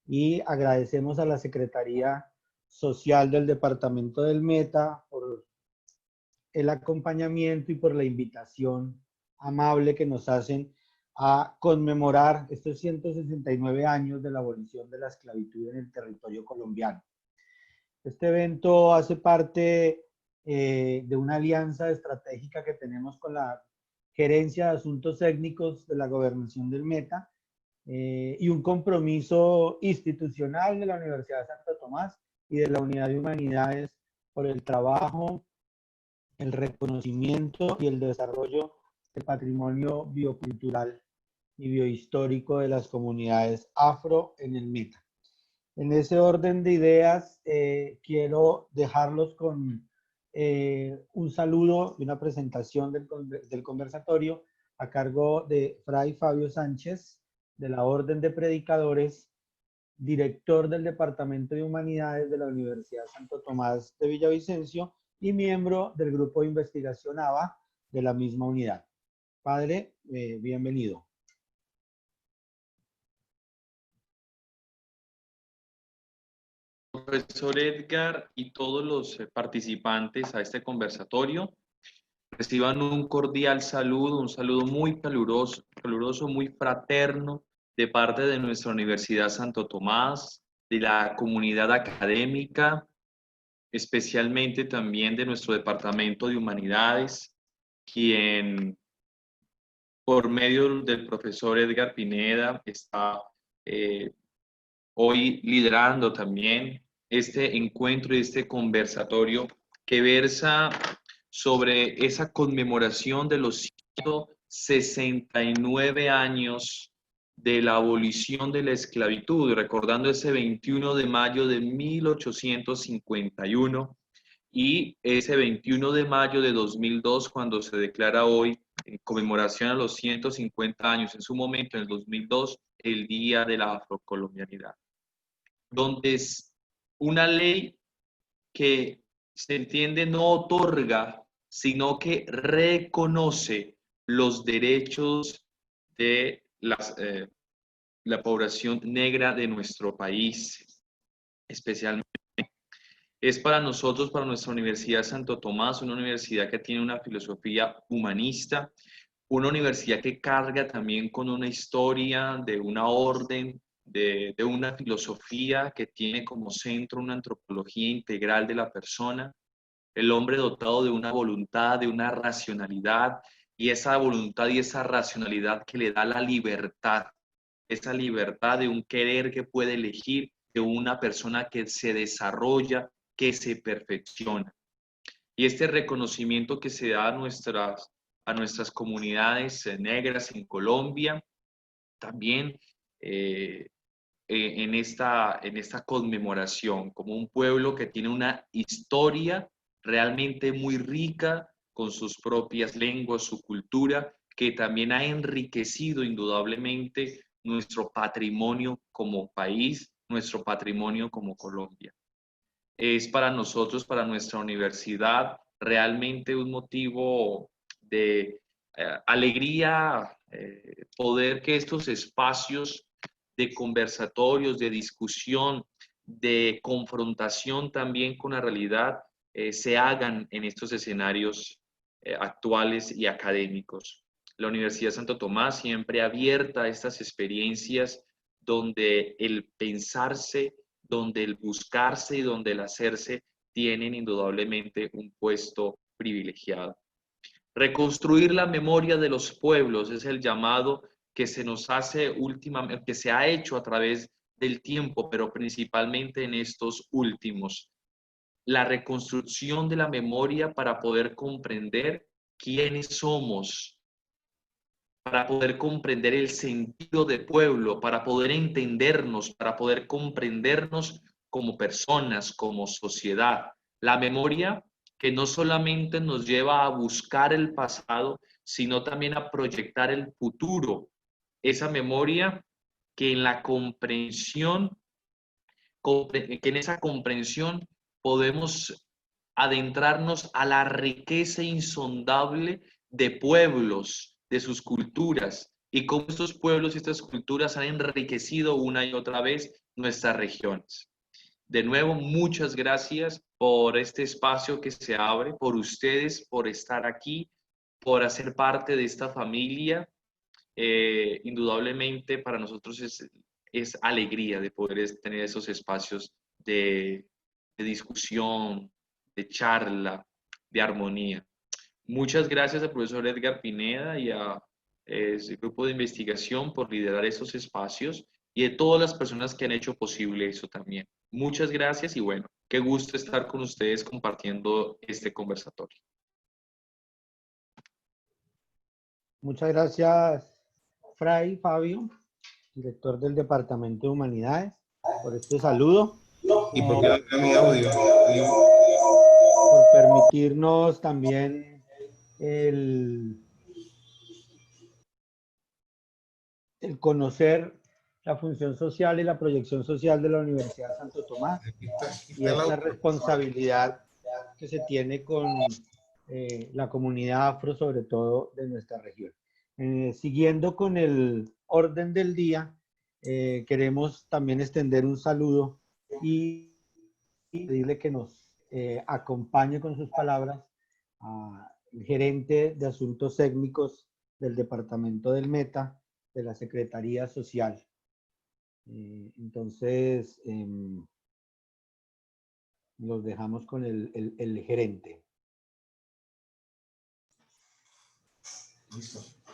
y agradecemos a la Secretaría Social del Departamento del Meta por el acompañamiento y por la invitación amable que nos hacen a conmemorar estos 169 años de la abolición de la esclavitud en el territorio colombiano. Este evento hace parte de una alianza estratégica que tenemos con la Gerencia de Asuntos Étnicos de la Gobernación del Meta y un compromiso institucional de la Universidad de Santo Tomás y de la Unidad de Humanidades por el trabajo, el reconocimiento y el desarrollo del patrimonio biocultural y biohistórico de las comunidades afro en el Meta. En ese orden de ideas, quiero dejarlos con un saludo y una presentación del conversatorio a cargo de Fray Fabio Sánchez, de la Orden de Predicadores, director del Departamento de Humanidades de la Universidad Santo Tomás de Villavicencio y miembro del Grupo de Investigación ABA de la misma unidad. Padre, bienvenido. Profesor Edgar y todos los participantes a este conversatorio, reciban un cordial saludo, un saludo muy caluroso, muy fraterno de parte de nuestra Universidad Santo Tomás, de la comunidad académica, especialmente también de nuestro Departamento de Humanidades, quien por medio del profesor Edgar Pineda está hoy liderando también este encuentro y este conversatorio que versa sobre esa conmemoración de los 169 años de la abolición de la esclavitud, recordando ese 21 de mayo de 1851 y ese 21 de mayo de 2002, cuando se declara hoy en conmemoración a los 150 años, en su momento, en el 2002, el Día de la Afrocolombianidad, donde es una ley que se entiende no otorga, sino que reconoce los derechos de la población negra de nuestro país, especialmente. Es para nosotros, para nuestra Universidad Santo Tomás, una universidad que tiene una filosofía humanista, una universidad que carga también con una historia de una orden, de una filosofía que tiene como centro una antropología integral de la persona, el hombre dotado de una voluntad, de una racionalidad, y esa voluntad y esa racionalidad que le da la libertad, esa libertad de un querer que puede elegir, de una persona que se desarrolla, que se perfecciona. Y este reconocimiento que se da a nuestras comunidades negras en Colombia, también en esta conmemoración, como un pueblo que tiene una historia realmente muy rica, con sus propias lenguas, su cultura, que también ha enriquecido indudablemente nuestro patrimonio como país, nuestro patrimonio como Colombia. Es para nosotros, para nuestra universidad, realmente un motivo de alegría poder que estos espacios de conversatorios, de discusión, de confrontación también con la realidad se hagan en estos escenarios actuales y académicos. La Universidad de Santo Tomás siempre abierta a estas experiencias donde el pensarse, donde el buscarse y donde el hacerse tienen indudablemente un puesto privilegiado. Reconstruir la memoria de los pueblos es el llamado que se nos hace últimamente, que se ha hecho a través del tiempo, pero principalmente en estos últimos. La reconstrucción de la memoria para poder comprender quiénes somos, para poder comprender el sentido de pueblo, para poder entendernos, para poder comprendernos como personas, como sociedad. La memoria que no solamente nos lleva a buscar el pasado, sino también a proyectar el futuro. Esa memoria que en la comprensión, que en esa comprensión podemos adentrarnos a la riqueza insondable de pueblos, de sus culturas, y cómo estos pueblos y estas culturas han enriquecido una y otra vez nuestras regiones. De nuevo, muchas gracias por este espacio que se abre, por ustedes, por estar aquí, por hacer parte de esta familia. Indudablemente para nosotros es alegría de poder tener esos espacios de discusión, de charla, de armonía. Muchas gracias al profesor Edgar Pineda y a ese grupo de investigación por liderar estos espacios y de todas las personas que han hecho posible eso también. Muchas gracias y bueno, qué gusto estar con ustedes compartiendo este conversatorio. Muchas gracias, Fray Fabio, director del Departamento de Humanidades, por este saludo. Y porque mi audio. Por permitirnos también el conocer la función social y la proyección social de la Universidad de Santo Tomás y esta responsabilidad que se tiene con la comunidad afro, sobre todo de nuestra región. Siguiendo con el orden del día, queremos también extender un saludo y pedirle que nos acompañe con sus palabras al gerente de Asuntos Técnicos del Departamento del Meta, de la Secretaría Social. Entonces, los dejamos con el gerente.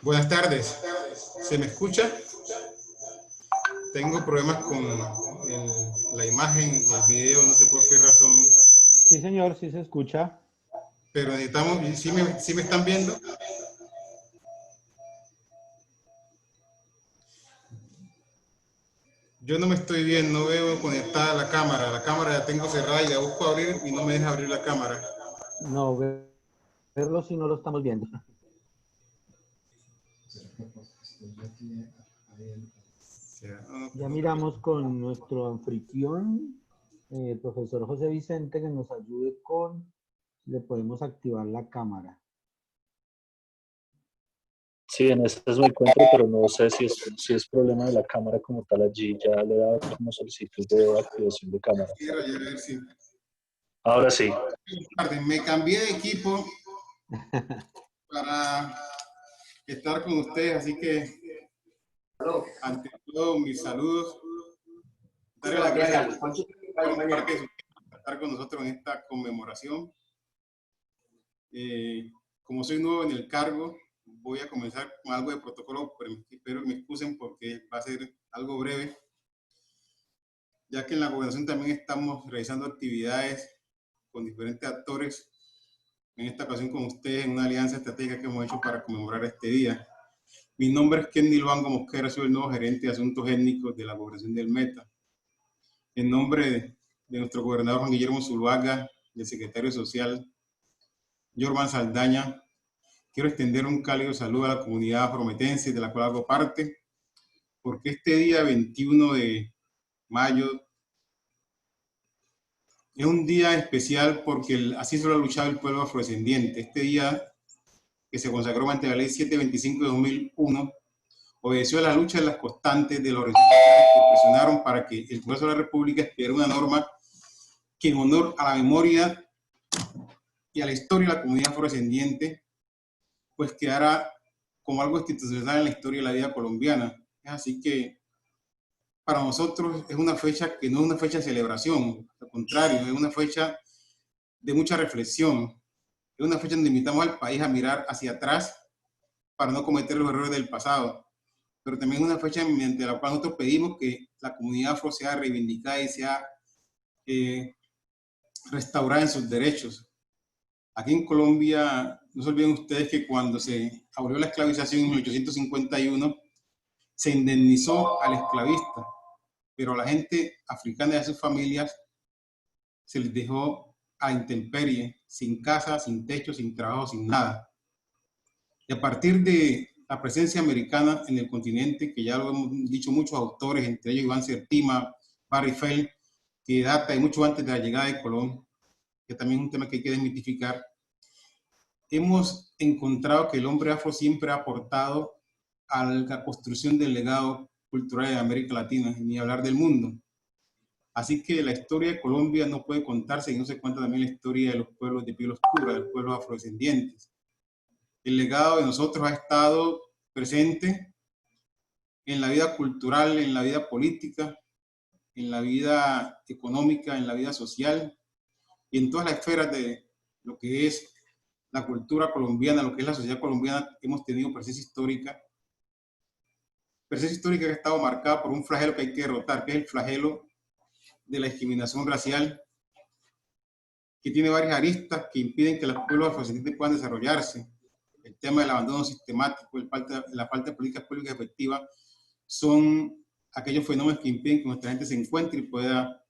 Buenas tardes. ¿Se me escucha? Tengo problemas con la imagen, el video, no sé por qué razón. Sí, señor, sí se escucha. Pero necesitamos, ¿sí me están viendo? Yo no me estoy viendo, no veo conectada la cámara. La cámara la tengo cerrada y la busco abrir y no me deja abrir la cámara. No, verlo si no lo estamos viendo. Ya miramos con nuestro anfitrión, el profesor José Vicente, que nos ayude con, le podemos activar la cámara. Sí, en esta me encuentro, pero no sé si es problema de la cámara como tal allí. Ya le he dado como solicitud de activación de cámara. Ahora sí. Me cambié de equipo para estar con ustedes, así que ante todo mis saludos. Darle las gracias por estar con nosotros en esta conmemoración. Como soy nuevo en el cargo, voy a comenzar con algo de protocolo, pero espero que me excusen porque va a ser algo breve, ya que en la gobernación también estamos realizando actividades con diferentes actores, en esta ocasión con ustedes en una alianza estratégica que hemos hecho para conmemorar este día. Mi nombre es Kenny Luango Mosquera, soy el nuevo gerente de Asuntos Étnicos de la Gobernación del Meta. En nombre de nuestro gobernador Juan Guillermo Zuluaga y el secretario social Jorman Saldaña, quiero extender un cálido saludo a la comunidad afrometense de la cual hago parte, porque este día 21 de mayo es un día especial porque así solo ha luchado el pueblo afrodescendiente. Este día, que se consagró ante la ley 725 de 2001, obedeció a la lucha de las constantes de los representantes que presionaron para que el Congreso de la República expidiera una norma que en honor a la memoria y a la historia de la comunidad afrodescendiente, pues quedara como algo institucional en la historia de la vida colombiana. Así que para nosotros es una fecha que no es una fecha de celebración, al contrario, es una fecha de mucha reflexión, es una fecha donde invitamos al país a mirar hacia atrás para no cometer los errores del pasado, pero también es una fecha mediante la cual nosotros pedimos que la comunidad afro sea reivindicada y sea restaurada en sus derechos. Aquí en Colombia, no se olviden ustedes que cuando se abolió la esclavización en 1851, se indemnizó al esclavista, pero a la gente africana y a sus familias se les dejó a intemperie, sin casa, sin techo, sin trabajo, sin nada. Y a partir de la presencia americana en el continente, que ya lo hemos dicho muchos autores, entre ellos Iván Sertima, Barry Feld, que data de mucho antes de la llegada de Colón, que también es un tema que hay que desmitificar, hemos encontrado que el hombre afro siempre ha aportado a la construcción del legado cultural de América Latina, ni hablar del mundo. Así que la historia de Colombia no puede contarse y no se cuenta también la historia de los pueblos de piel oscura, de los pueblos afrodescendientes. El legado de nosotros ha estado presente en la vida cultural, en la vida política, en la vida económica, en la vida social y en todas las esferas de lo que es la cultura colombiana, lo que es la sociedad colombiana. Hemos tenido presencia histórica que ha estado marcada por un flagelo que hay que derrotar, que es el flagelo de la discriminación racial, que tiene varias aristas que impiden que los pueblos afrodescendientes puedan desarrollarse. El tema del abandono sistemático, la falta de políticas públicas efectivas, son aquellos fenómenos que impiden que nuestra gente se encuentre y pueda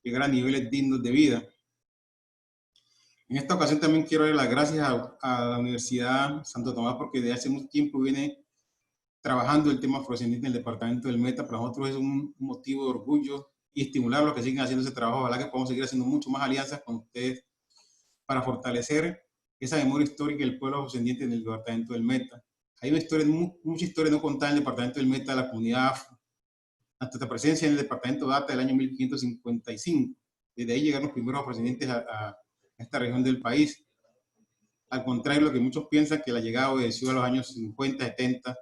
llegar a niveles dignos de vida. En esta ocasión también quiero dar las gracias a la Universidad Santo Tomás, porque desde hace mucho tiempo viene trabajando el tema afrodescendiente en el departamento del Meta. Para nosotros es un motivo de orgullo y estimular a los que siguen haciendo ese trabajo. Ojalá que podamos seguir haciendo mucho más alianzas con ustedes para fortalecer esa memoria histórica del pueblo afrodescendiente en el departamento del Meta. Hay una historia, mucha historia no contada en el departamento del Meta, de la comunidad afro. Nuestra presencia en el departamento data del año 1555. Desde ahí llegaron los primeros afrodescendientes a esta región del país. Al contrario de lo que muchos piensan, que la llegada obedeció a los años 50, 70,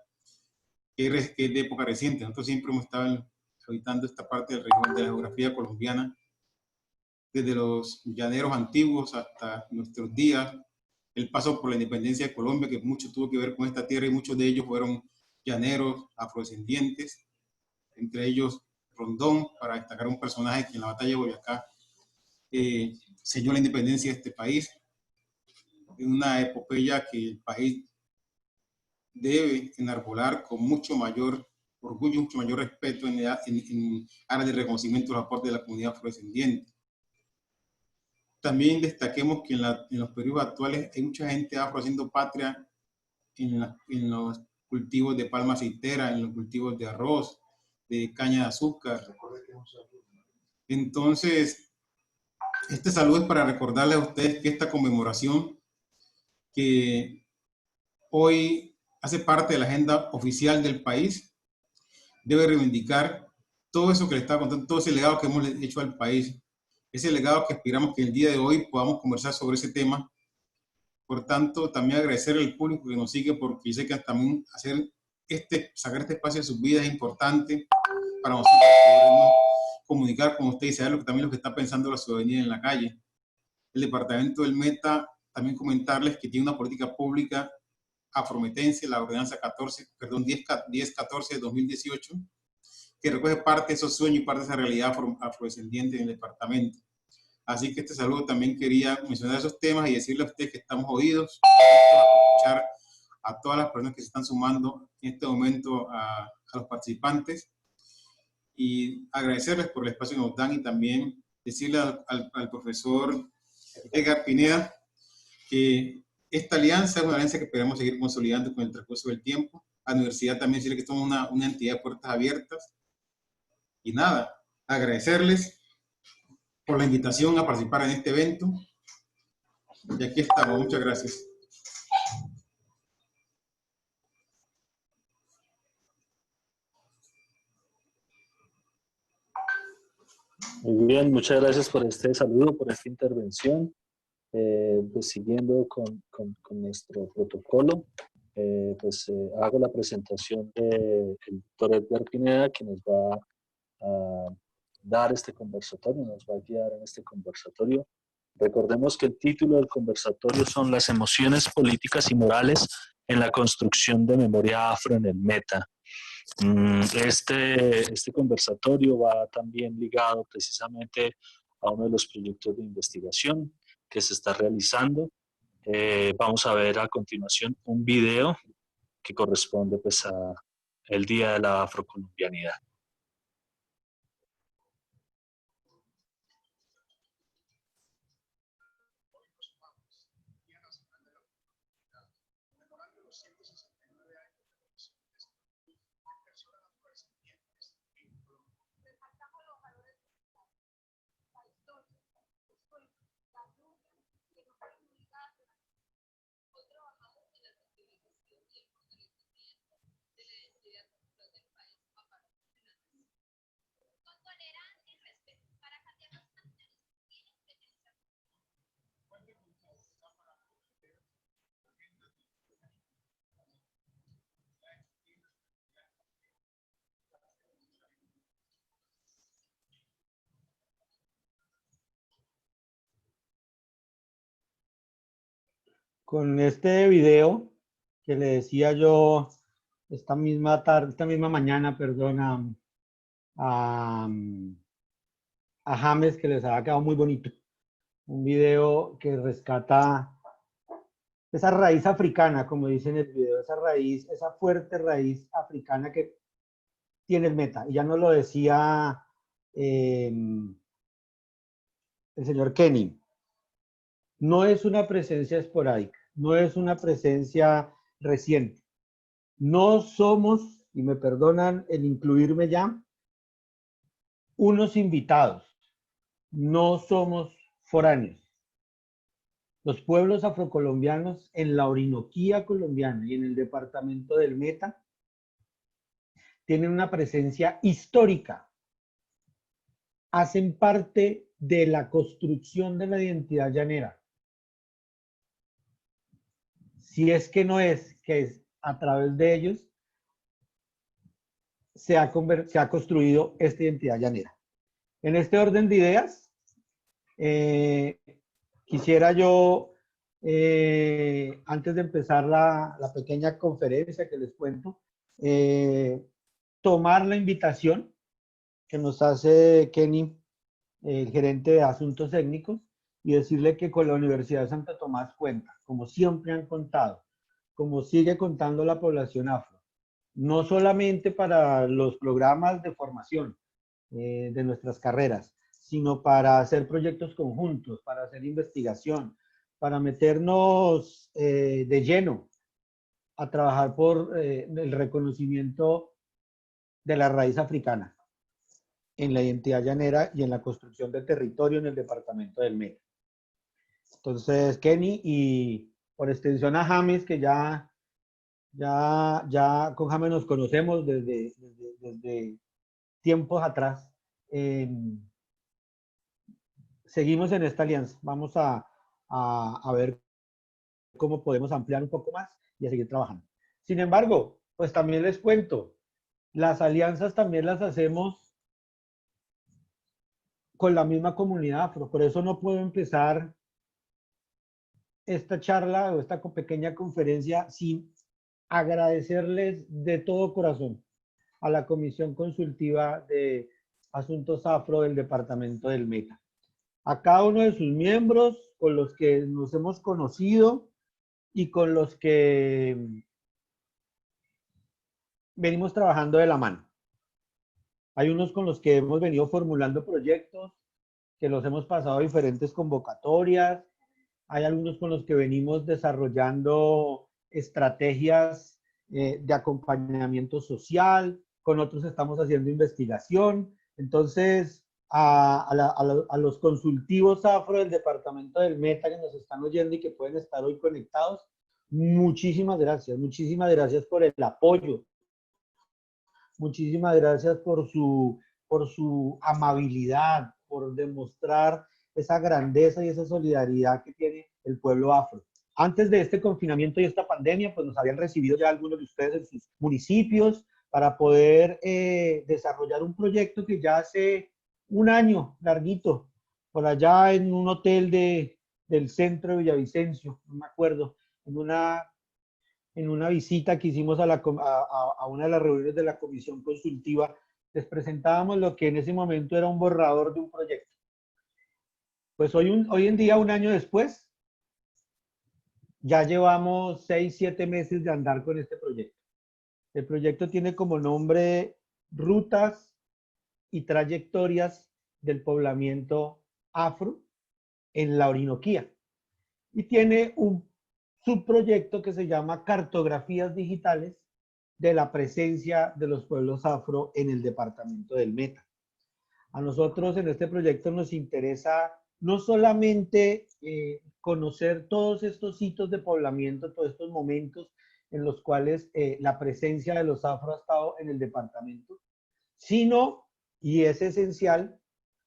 que es de época reciente. Nosotros siempre hemos estado habitando esta parte del región de la geografía colombiana, desde los llaneros antiguos hasta nuestros días, el paso por la independencia de Colombia, que mucho tuvo que ver con esta tierra, y muchos de ellos fueron llaneros, afrodescendientes, entre ellos Rondón, para destacar un personaje que en la batalla de Boyacá selló la independencia de este país, en una epopeya que el país debe enarbolar con mucho mayor orgullo, mucho mayor respeto en aras de reconocimiento de los aportes de la comunidad afrodescendiente. También destaquemos que en los periodos actuales hay mucha gente afro haciendo patria en los cultivos de palma aceitera, en los cultivos de arroz, de caña de azúcar. Entonces, este saludo es para recordarles a ustedes que esta conmemoración, que hoy hace parte de la agenda oficial del país, debe reivindicar todo eso que les estaba contando, todo ese legado que hemos hecho al país, ese legado que aspiramos que el día de hoy podamos conversar sobre ese tema. Por tanto, también agradecer al público que nos sigue, porque sé que también sacar este espacio de sus vidas es importante para nosotros podernos comunicar con ustedes y saber también lo que está pensando la ciudadanía en la calle. El departamento del Meta, también comentarles que tiene una política pública afrometense, la ordenanza 1014 de 2018, que recoge parte de esos sueños y parte de esa realidad afrodescendiente en el departamento. Así que este saludo también quería mencionar esos temas y decirle a ustedes que estamos oídos para escuchar a todas las personas que se están sumando en este momento a los participantes, y agradecerles por el espacio que nos dan, y también decirle al profesor Edgar Pineda que esta alianza es una alianza que esperamos seguir consolidando con el transcurso del tiempo. A la universidad también decirle que somos una entidad de puertas abiertas. Y nada, agradecerles por la invitación a participar en este evento. Y aquí estamos. Muchas gracias. Muy bien, muchas gracias por este saludo, por esta intervención. Pues siguiendo con nuestro protocolo, hago la presentación del doctor Edgar Pineda, que nos va a dar este conversatorio, nos va a guiar en este conversatorio. Recordemos que el título del conversatorio son las emociones políticas y morales en la construcción de memoria afro en el Meta. Este conversatorio va también ligado precisamente a uno de los proyectos de investigación que se está realizando. Vamos a ver a continuación un video que corresponde pues a el Día de la Afrocolombianidad. con este video que le decía yo esta misma tarde, esta misma mañana, perdón, a James, que les había quedado muy bonito. Un video que rescata esa raíz africana, como dice en el video, esa raíz, esa fuerte raíz africana que tiene el Meta. Y ya nos lo decía el señor Kenny. No es una presencia esporádica, no es una presencia reciente. No somos, y me perdonan el incluirme ya, unos invitados. No somos foráneos. Los pueblos afrocolombianos en la Orinoquía colombiana y en el departamento del Meta tienen una presencia histórica. Hacen parte de la construcción de la identidad llanera. Si es que no es, que es a través de ellos se ha construido esta identidad llanera. En este orden de ideas, quisiera yo, antes de empezar la pequeña conferencia que les cuento, tomar la invitación que nos hace Kenny, el gerente de asuntos técnicos, y decirle que con la Universidad de Santo Tomás cuenta, como siempre han contado, como sigue contando la población afro, no solamente para los programas de formación de nuestras carreras, sino para hacer proyectos conjuntos, para hacer investigación, para meternos de lleno a trabajar por el reconocimiento de la raíz africana en la identidad llanera y en la construcción de territorio en el departamento del Meta. Entonces, Kenny, y por extensión a James, que ya con James nos conocemos desde tiempos atrás, seguimos en esta alianza. Vamos a ver cómo podemos ampliar un poco más y a seguir trabajando. Sin embargo, pues también les cuento, las alianzas también las hacemos con la misma comunidad afro. Por eso no puedo empezar esta charla o esta pequeña conferencia sin agradecerles de todo corazón a la Comisión Consultiva de Asuntos Afro del Departamento del Meta. A cada uno de sus miembros, con los que nos hemos conocido y con los que venimos trabajando de la mano. Hay unos con los que hemos venido formulando proyectos, que los hemos pasado a diferentes convocatorias. Hay algunos con los que venimos desarrollando estrategias de acompañamiento social, con otros estamos haciendo investigación. Entonces, a los consultivos afro del departamento del Meta que nos están oyendo y que pueden estar hoy conectados, muchísimas gracias por el apoyo, muchísimas gracias por su amabilidad, por demostrar esa grandeza y esa solidaridad que tiene el pueblo afro. Antes de este confinamiento y esta pandemia, pues nos habían recibido ya algunos de ustedes en sus municipios para poder desarrollar un proyecto que ya hace un año, larguito, por allá en un hotel del centro de Villavicencio, no me acuerdo, en una visita que hicimos a una de las reuniones de la comisión consultiva, les presentábamos lo que en ese momento era un borrador de un proyecto. Pues hoy en día, un año después, ya llevamos 6, 7 meses de andar con este proyecto. El proyecto tiene como nombre Rutas y Trayectorias del Poblamiento Afro en la Orinoquía. Y tiene un subproyecto que se llama Cartografías Digitales de la presencia de los pueblos afro en el departamento del Meta. A nosotros en este proyecto nos interesa no solamente conocer todos estos hitos de poblamiento, todos estos momentos en los cuales la presencia de los afro ha estado en el departamento, sino, y es esencial,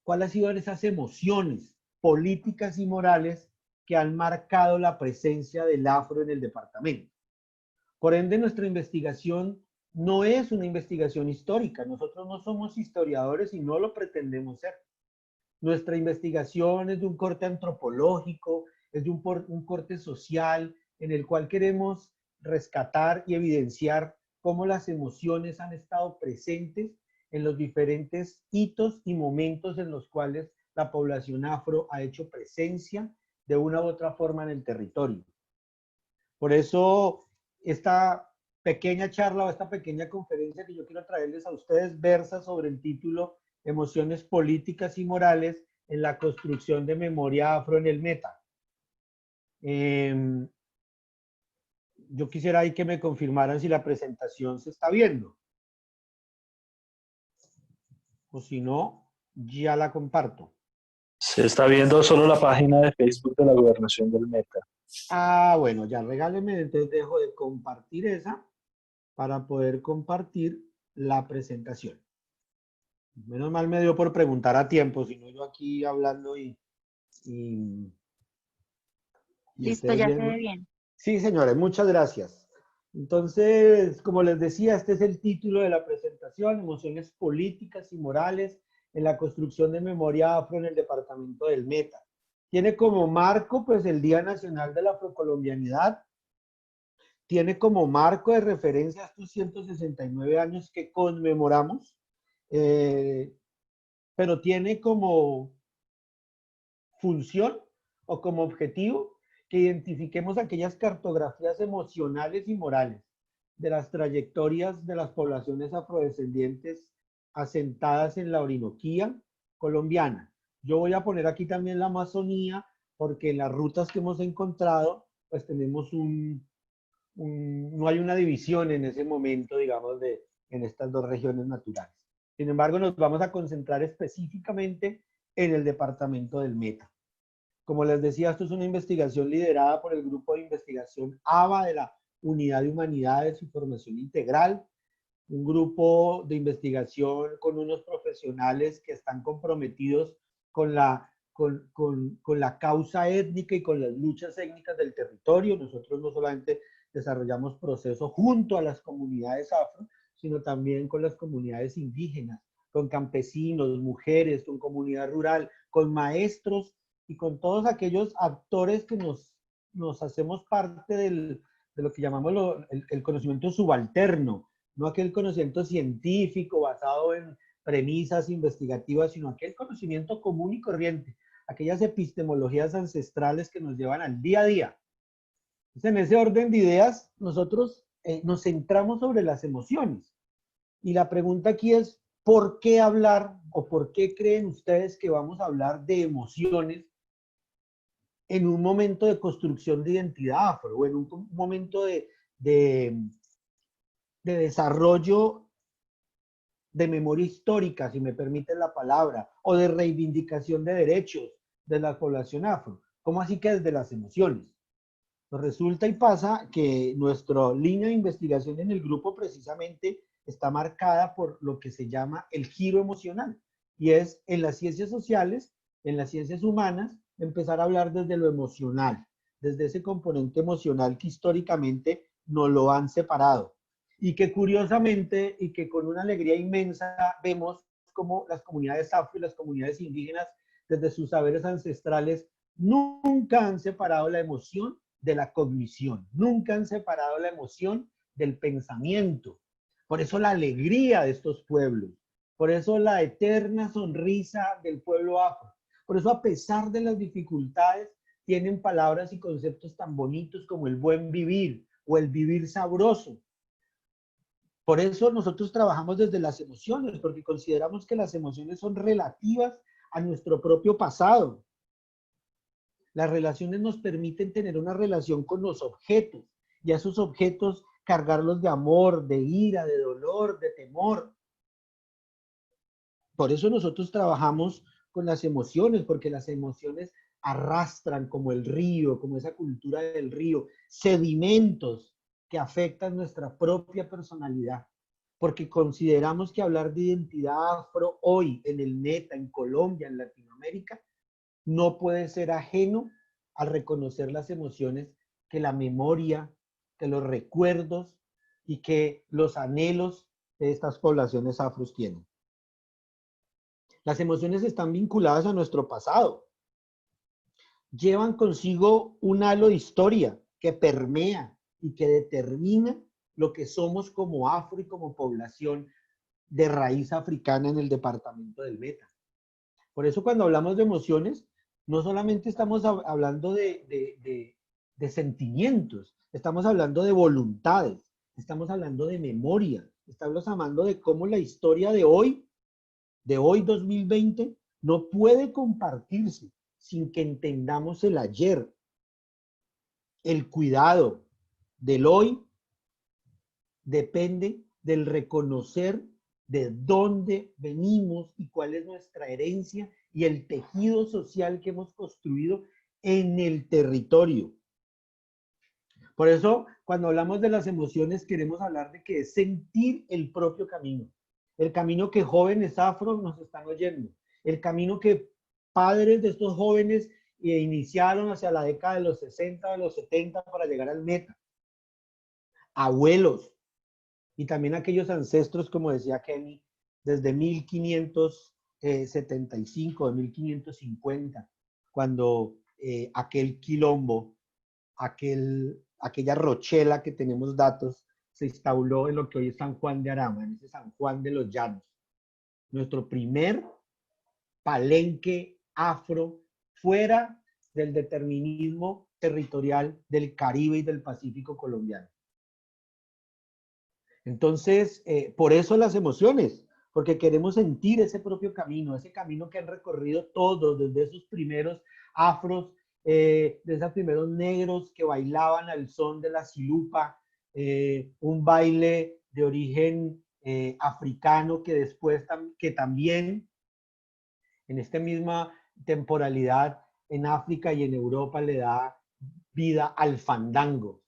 cuáles han sido esas emociones políticas y morales que han marcado la presencia del afro en el departamento. Por ende, nuestra investigación no es una investigación histórica. Nosotros no somos historiadores y no lo pretendemos ser. Nuestra investigación es de un corte antropológico, es de un corte social, en el cual queremos rescatar y evidenciar cómo las emociones han estado presentes en los diferentes hitos y momentos en los cuales la población afro ha hecho presencia de una u otra forma en el territorio. Por eso, esta pequeña charla o esta pequeña conferencia que yo quiero traerles a ustedes versa sobre el título Emociones políticas y morales en la construcción de memoria afro en el meta. Yo quisiera ahí que me confirmaran si la presentación se está viendo. O si no, ya la comparto. Se está viendo solo la página de Facebook de la Gobernación del Meta. Ah, bueno, ya regáleme, entonces dejo de compartir esa para poder compartir la presentación. Menos mal me dio por preguntar a tiempo, si no yo aquí hablando y Listo, ya se ve bien. Sí, señores, muchas gracias. Entonces, como les decía, este es el título de la presentación, Emociones políticas y morales en la construcción de memoria afro en el departamento del Meta. Tiene como marco, pues, el Día Nacional de la Afrocolombianidad. Tiene como marco de referencia estos 169 años que conmemoramos, pero tiene como función o como objetivo que identifiquemos aquellas cartografías emocionales y morales de las trayectorias de las poblaciones afrodescendientes asentadas en la Orinoquía colombiana. Yo voy a poner aquí también la Amazonía, porque en las rutas que hemos encontrado, pues tenemos no hay una división en ese momento, digamos, en estas dos regiones naturales. Sin embargo, nos vamos a concentrar específicamente en el departamento del Meta. Como les decía, esto es una investigación liderada por el Grupo de Investigación ABA de la Unidad de Humanidades y Formación Integral, un grupo de investigación con unos profesionales que están comprometidos con la causa étnica y con las luchas étnicas del territorio. Nosotros no solamente desarrollamos procesos junto a las comunidades afro, sino también con las comunidades indígenas, con campesinos, mujeres, con comunidad rural, con maestros y con todos aquellos actores que nos hacemos parte de lo que llamamos el conocimiento subalterno, no aquel conocimiento científico basado en premisas investigativas, sino aquel conocimiento común y corriente, aquellas epistemologías ancestrales que nos llevan al día a día. Entonces, en ese orden de ideas, nosotros nos centramos sobre las emociones. Y la pregunta aquí es, ¿por qué hablar o por qué creen ustedes que vamos a hablar de emociones en un momento de construcción de identidad afro o en un momento de desarrollo de memoria histórica, si me permiten la palabra, o de reivindicación de derechos de la población afro? ¿Cómo así que desde las emociones? Pues resulta y pasa que nuestra línea de investigación en el grupo precisamente está marcada por lo que se llama el giro emocional, y es en las ciencias sociales, en las ciencias humanas, empezar a hablar desde lo emocional, desde ese componente emocional que históricamente nos lo han separado, y que curiosamente y que con una alegría inmensa vemos como las comunidades afro y las comunidades indígenas desde sus saberes ancestrales nunca han separado la emoción de la cognición, nunca han separado la emoción del pensamiento. Por eso la alegría de estos pueblos, por eso la eterna sonrisa del pueblo afro, por eso a pesar de las dificultades tienen palabras y conceptos tan bonitos como el buen vivir o el vivir sabroso. Por eso nosotros trabajamos desde las emociones, porque consideramos que las emociones son relativas a nuestro propio pasado. Las relaciones nos permiten tener una relación con los objetos y a esos objetos cargarlos de amor, de ira, de dolor, de temor. Por eso nosotros trabajamos con las emociones, porque las emociones arrastran como el río, como esa cultura del río, sedimentos que afectan nuestra propia personalidad. Porque consideramos que hablar de identidad afro hoy en el Meta, en Colombia, en Latinoamérica, no puede ser ajeno al reconocer las emociones que la memoria, que los recuerdos y que los anhelos de estas poblaciones afros tienen. Las emociones están vinculadas a nuestro pasado. Llevan consigo un halo de historia que permea y que determina lo que somos como afro y como población de raíz africana en el departamento del Meta. Por eso cuando hablamos de emociones, no solamente estamos hablando de sentimientos, estamos hablando de voluntades, estamos hablando de memoria, estamos hablando de cómo la historia de hoy 2020, no puede compartirse sin que entendamos el ayer. El cuidado del hoy depende del reconocer de dónde venimos y cuál es nuestra herencia y el tejido social que hemos construido en el territorio. Por eso, cuando hablamos de las emociones, queremos hablar de que es sentir el propio camino. El camino que jóvenes afro nos están oyendo. El camino que padres de estos jóvenes iniciaron hacia la década de los 60, de los 70 para llegar al Meta. Abuelos. Y también aquellos ancestros, como decía Kenny, desde 1575, de 1550, cuando aquel quilombo, aquella rochela que tenemos datos, se instauró en lo que hoy es San Juan de Arama, en ese San Juan de los Llanos. Nuestro primer palenque afro fuera del determinismo territorial del Caribe y del Pacífico colombiano. Entonces, por eso las emociones, porque queremos sentir ese propio camino, ese camino que han recorrido todos, desde esos primeros afros, de esos primeros negros que bailaban al son de la silupa, un baile de origen africano que después, que también en esta misma temporalidad en África y en Europa le da vida al fandango.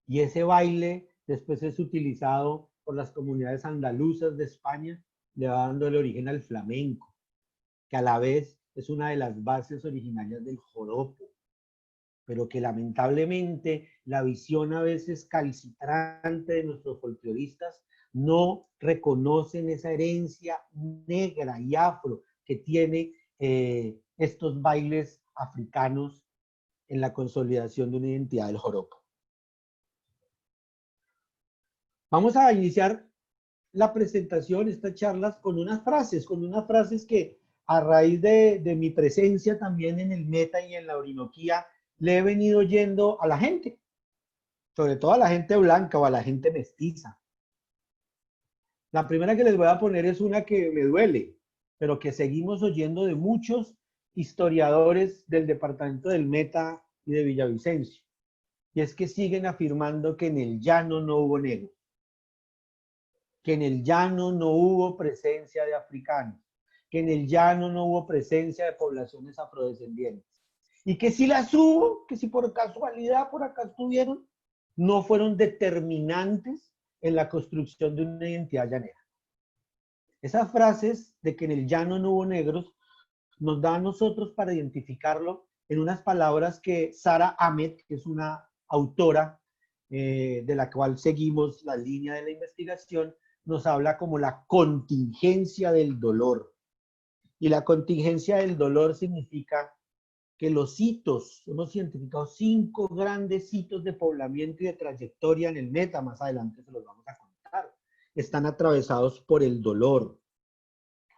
Y ese baile después es utilizado por las comunidades andaluzas de España, le va dando el origen al flamenco, que a la vez es una de las bases originarias del joropo, pero que lamentablemente la visión a veces calcitrante de nuestros folcloristas no reconocen esa herencia negra y afro que tiene estos bailes africanos en la consolidación de una identidad del joropo. Vamos a iniciar la presentación, estas charlas, con unas frases que a raíz de mi presencia también en el Meta y en la Orinoquía, le he venido oyendo a la gente, sobre todo a la gente blanca o a la gente mestiza. La primera que les voy a poner es una que me duele, pero que seguimos oyendo de muchos historiadores del departamento del Meta y de Villavicencio. Y es que siguen afirmando que en el llano no hubo negros, que en el llano no hubo presencia de africanos, que en el llano no hubo presencia de poblaciones afrodescendientes. Y que si las hubo, que si por casualidad por acá estuvieron, no fueron determinantes en la construcción de una identidad llanera. Esas frases de que en el llano no hubo negros nos da a nosotros para identificarlo en unas palabras que Sara Ahmed, que es una autora de la cual seguimos la línea de la investigación, nos habla como la contingencia del dolor. Y la contingencia del dolor significa que los hitos, hemos identificado 5 grandes hitos de poblamiento y de trayectoria en el Meta, más adelante se los vamos a contar, están atravesados por el dolor.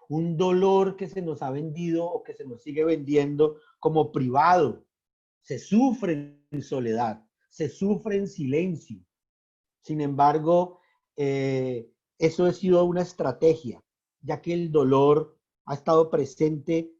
Un dolor que se nos ha vendido o que se nos sigue vendiendo como privado. Se sufre en soledad, se sufre en silencio. Sin embargo, eso ha sido una estrategia, ya que el dolor ha estado presente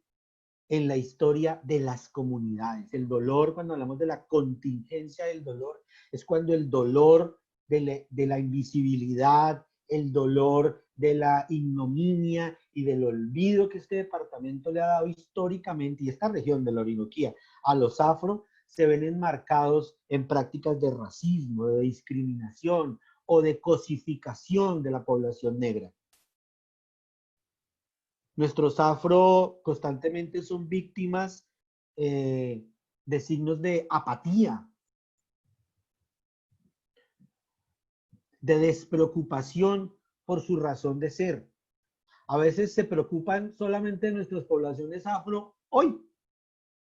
en la historia de las comunidades. El dolor, cuando hablamos de la contingencia del dolor, es cuando el dolor de la invisibilidad, el dolor de la ignominia y del olvido que este departamento le ha dado históricamente, y esta región de la Orinoquía, a los afro, se ven enmarcados en prácticas de racismo, de discriminación o de cosificación de la población negra. Nuestros afro constantemente son víctimas de signos de apatía, de despreocupación por su razón de ser. A veces se preocupan solamente de nuestras poblaciones afro hoy,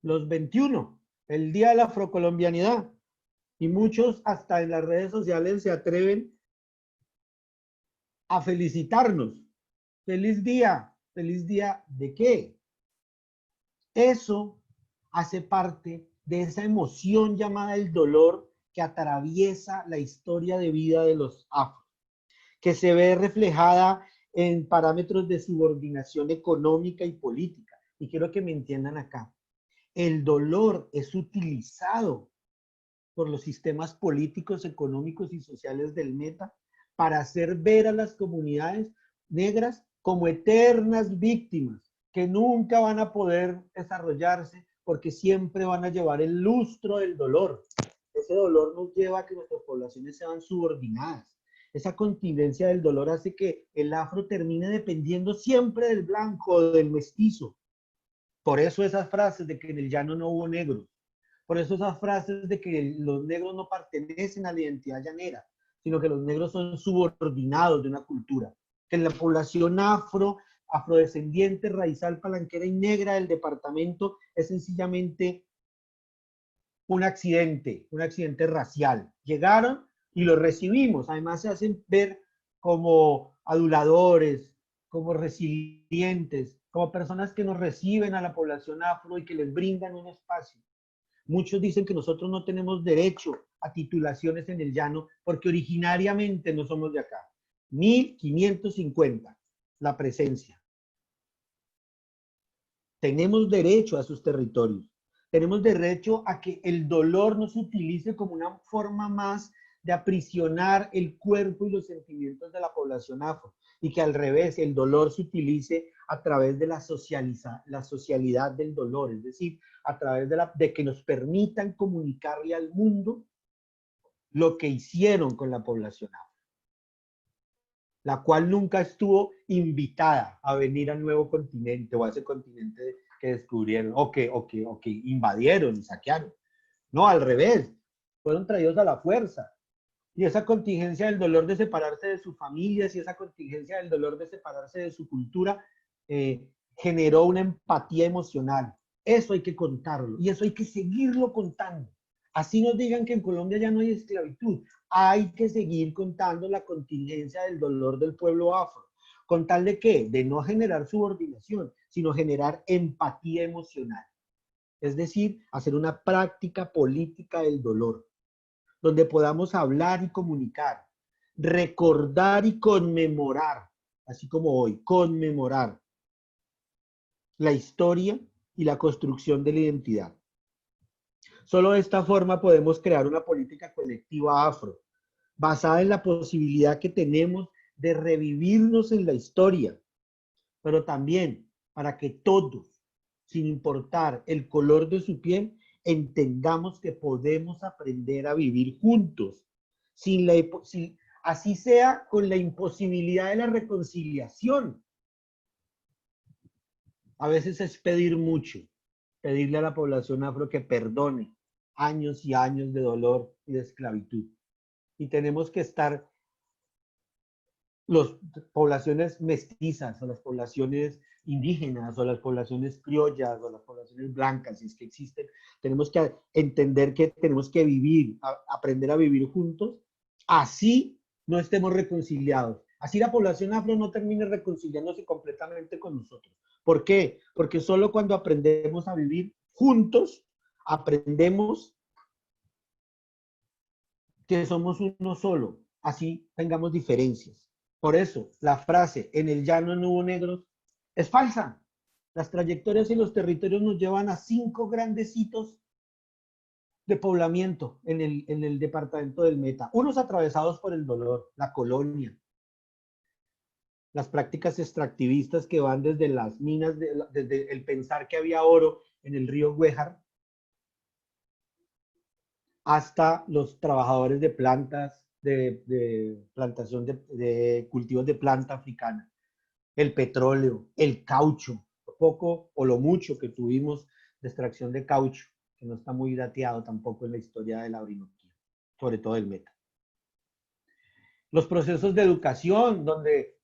los 21, el día de la afrocolombianidad. Y muchos hasta en las redes sociales se atreven a felicitarnos. Feliz día. ¿Feliz día de qué? Eso hace parte de esa emoción llamada el dolor que atraviesa la historia de vida de los afros, que se ve reflejada en parámetros de subordinación económica y política. Y quiero que me entiendan acá. El dolor es utilizado por los sistemas políticos, económicos y sociales del Meta para hacer ver a las comunidades negras como eternas víctimas que nunca van a poder desarrollarse porque siempre van a llevar el lustro del dolor. Ese dolor nos lleva a que nuestras poblaciones sean subordinadas. Esa contingencia del dolor hace que el afro termine dependiendo siempre del blanco o del mestizo. Por eso esas frases de que en el llano no hubo negros. Por eso esas frases de que los negros no pertenecen a la identidad llanera, sino que los negros son subordinados de una cultura. Que la población afrodescendiente, raizal, palanquera y negra del departamento es sencillamente un accidente racial. Llegaron y los recibimos. Además se hacen ver como aduladores, como resilientes, como personas que nos reciben a la población afro y que les brindan un espacio. Muchos dicen que nosotros no tenemos derecho a titulaciones en el llano porque originariamente no somos de acá. 1550, la presencia. Tenemos derecho a sus territorios. Tenemos derecho a que el dolor no se utilice como una forma más de aprisionar el cuerpo y los sentimientos de la población afro, y que al revés, el dolor se utilice a través de la socialidad del dolor, es decir, a través de que nos permitan comunicarle al mundo lo que hicieron con la población afro, la cual nunca estuvo invitada a venir al nuevo continente o a ese continente que descubrieron o que invadieron y saquearon. No, al revés, fueron traídos a la fuerza. Y esa contingencia del dolor de separarse de sus familias y esa contingencia del dolor de separarse de su cultura generó una empatía emocional. Eso hay que contarlo y eso hay que seguirlo contando. Así nos digan que en Colombia ya no hay esclavitud. Hay que seguir contando la contingencia del dolor del pueblo afro. ¿Con tal de qué? De no generar subordinación, sino generar empatía emocional. Es decir, hacer una práctica política del dolor, donde podamos hablar y comunicar, recordar y conmemorar, así como hoy, conmemorar la historia y la construcción de la identidad. Solo de esta forma podemos crear una política colectiva afro, basada en la posibilidad que tenemos de revivirnos en la historia, pero también para que todos, sin importar el color de su piel, entendamos que podemos aprender a vivir juntos, así sea con la imposibilidad de la reconciliación. A veces es pedir mucho, pedirle a la población afro que perdone años y años de dolor y de esclavitud. Y tenemos que estar las poblaciones mestizas o las poblaciones indígenas o las poblaciones criollas o las poblaciones blancas, si es que existen, tenemos que entender que tenemos que vivir, aprender a vivir juntos, así no estemos reconciliados. Así la población afro no termine reconciliándose completamente con nosotros. ¿Por qué? Porque solo cuando aprendemos a vivir juntos, aprendemos que somos uno solo, así tengamos diferencias. Por eso, la frase, en el llano no hubo negros, es falsa. Las trayectorias y los territorios nos llevan a 5 grandes hitos de poblamiento en el departamento del Meta. Unos atravesados por el dolor, la colonia, las prácticas extractivistas que van desde las minas, desde el pensar que había oro en el río Güejar, hasta los trabajadores de plantas, de plantación de cultivos de planta africana, el petróleo, el caucho, lo poco o lo mucho que tuvimos de extracción de caucho, que no está muy dateado tampoco en la historia de la Orinoquía, sobre todo el Meta. Los procesos de educación, donde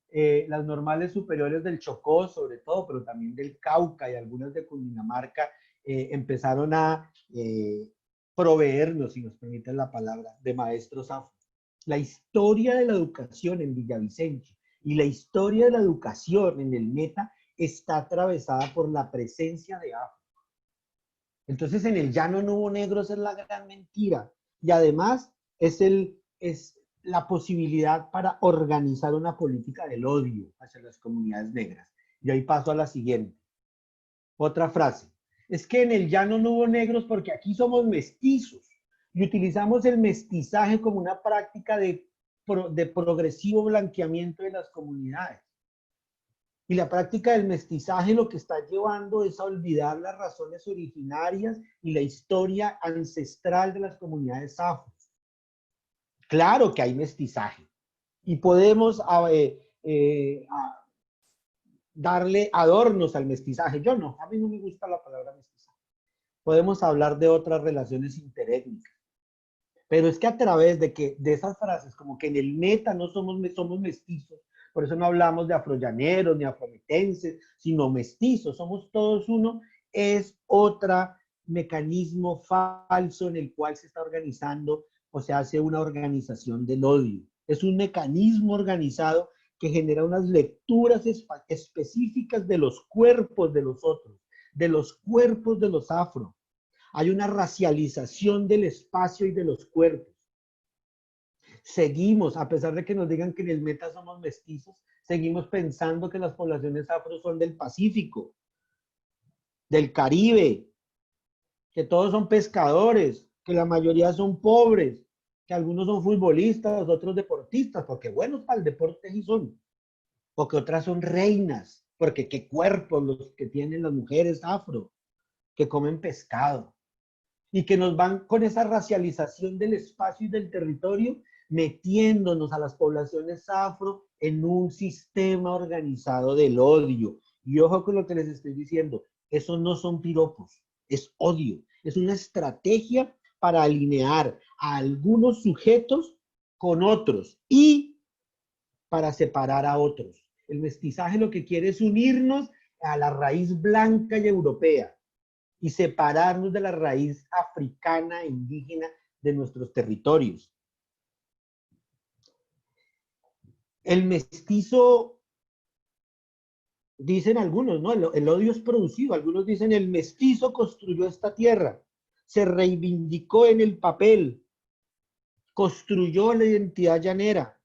las normales superiores del Chocó, sobre todo, pero también del Cauca y algunas de Cundinamarca, empezaron a proveernos, si nos permiten la palabra, de maestros afro. La historia de la educación en Villavicencio y la historia de la educación en el Meta está atravesada por la presencia de afro. Entonces, en el llano no hubo negros es la gran mentira. Y además es la posibilidad para organizar una política del odio hacia las comunidades negras. Y ahí paso a la siguiente. Otra frase. Es que en el llano no hubo negros porque aquí somos mestizos y utilizamos el mestizaje como una práctica de progresivo blanqueamiento de las comunidades. Y la práctica del mestizaje lo que está llevando es a olvidar las razones originarias y la historia ancestral de las comunidades afro. Claro que hay mestizaje y podemos darle adornos al mestizaje. Yo no, a mí no me gusta la palabra mestizaje. Podemos hablar de otras relaciones interétnicas. Pero es que a través de esas frases, como que en el Meta no somos mestizos, por eso no hablamos de afrollaneros ni afrometenses, sino mestizos, somos todos uno, es otro mecanismo falso en el cual se está organizando o se hace una organización del odio. Es un mecanismo organizado que genera unas lecturas específicas de los cuerpos de los otros, de los cuerpos de los afro. Hay una racialización del espacio y de los cuerpos. Seguimos, a pesar de que nos digan que en el Meta somos mestizos, seguimos pensando que las poblaciones afro son del Pacífico, del Caribe, que todos son pescadores, que la mayoría son pobres, que algunos son futbolistas, otros deportistas, porque buenos para el deporte sí son, porque otras son reinas, porque qué cuerpos los que tienen las mujeres afro, que comen pescado. Y que nos van con esa racialización del espacio y del territorio, metiéndonos a las poblaciones afro en un sistema organizado del odio. Y ojo con lo que les estoy diciendo, esos no son piropos, es odio, es una estrategia para alinear a algunos sujetos con otros y para separar a otros. El mestizaje lo que quiere es unirnos a la raíz blanca y europea y separarnos de la raíz africana e indígena de nuestros territorios. El mestizo, dicen algunos, ¿no? El odio es producido. Algunos dicen el mestizo construyó esta tierra, se reivindicó en el papel, construyó la identidad llanera.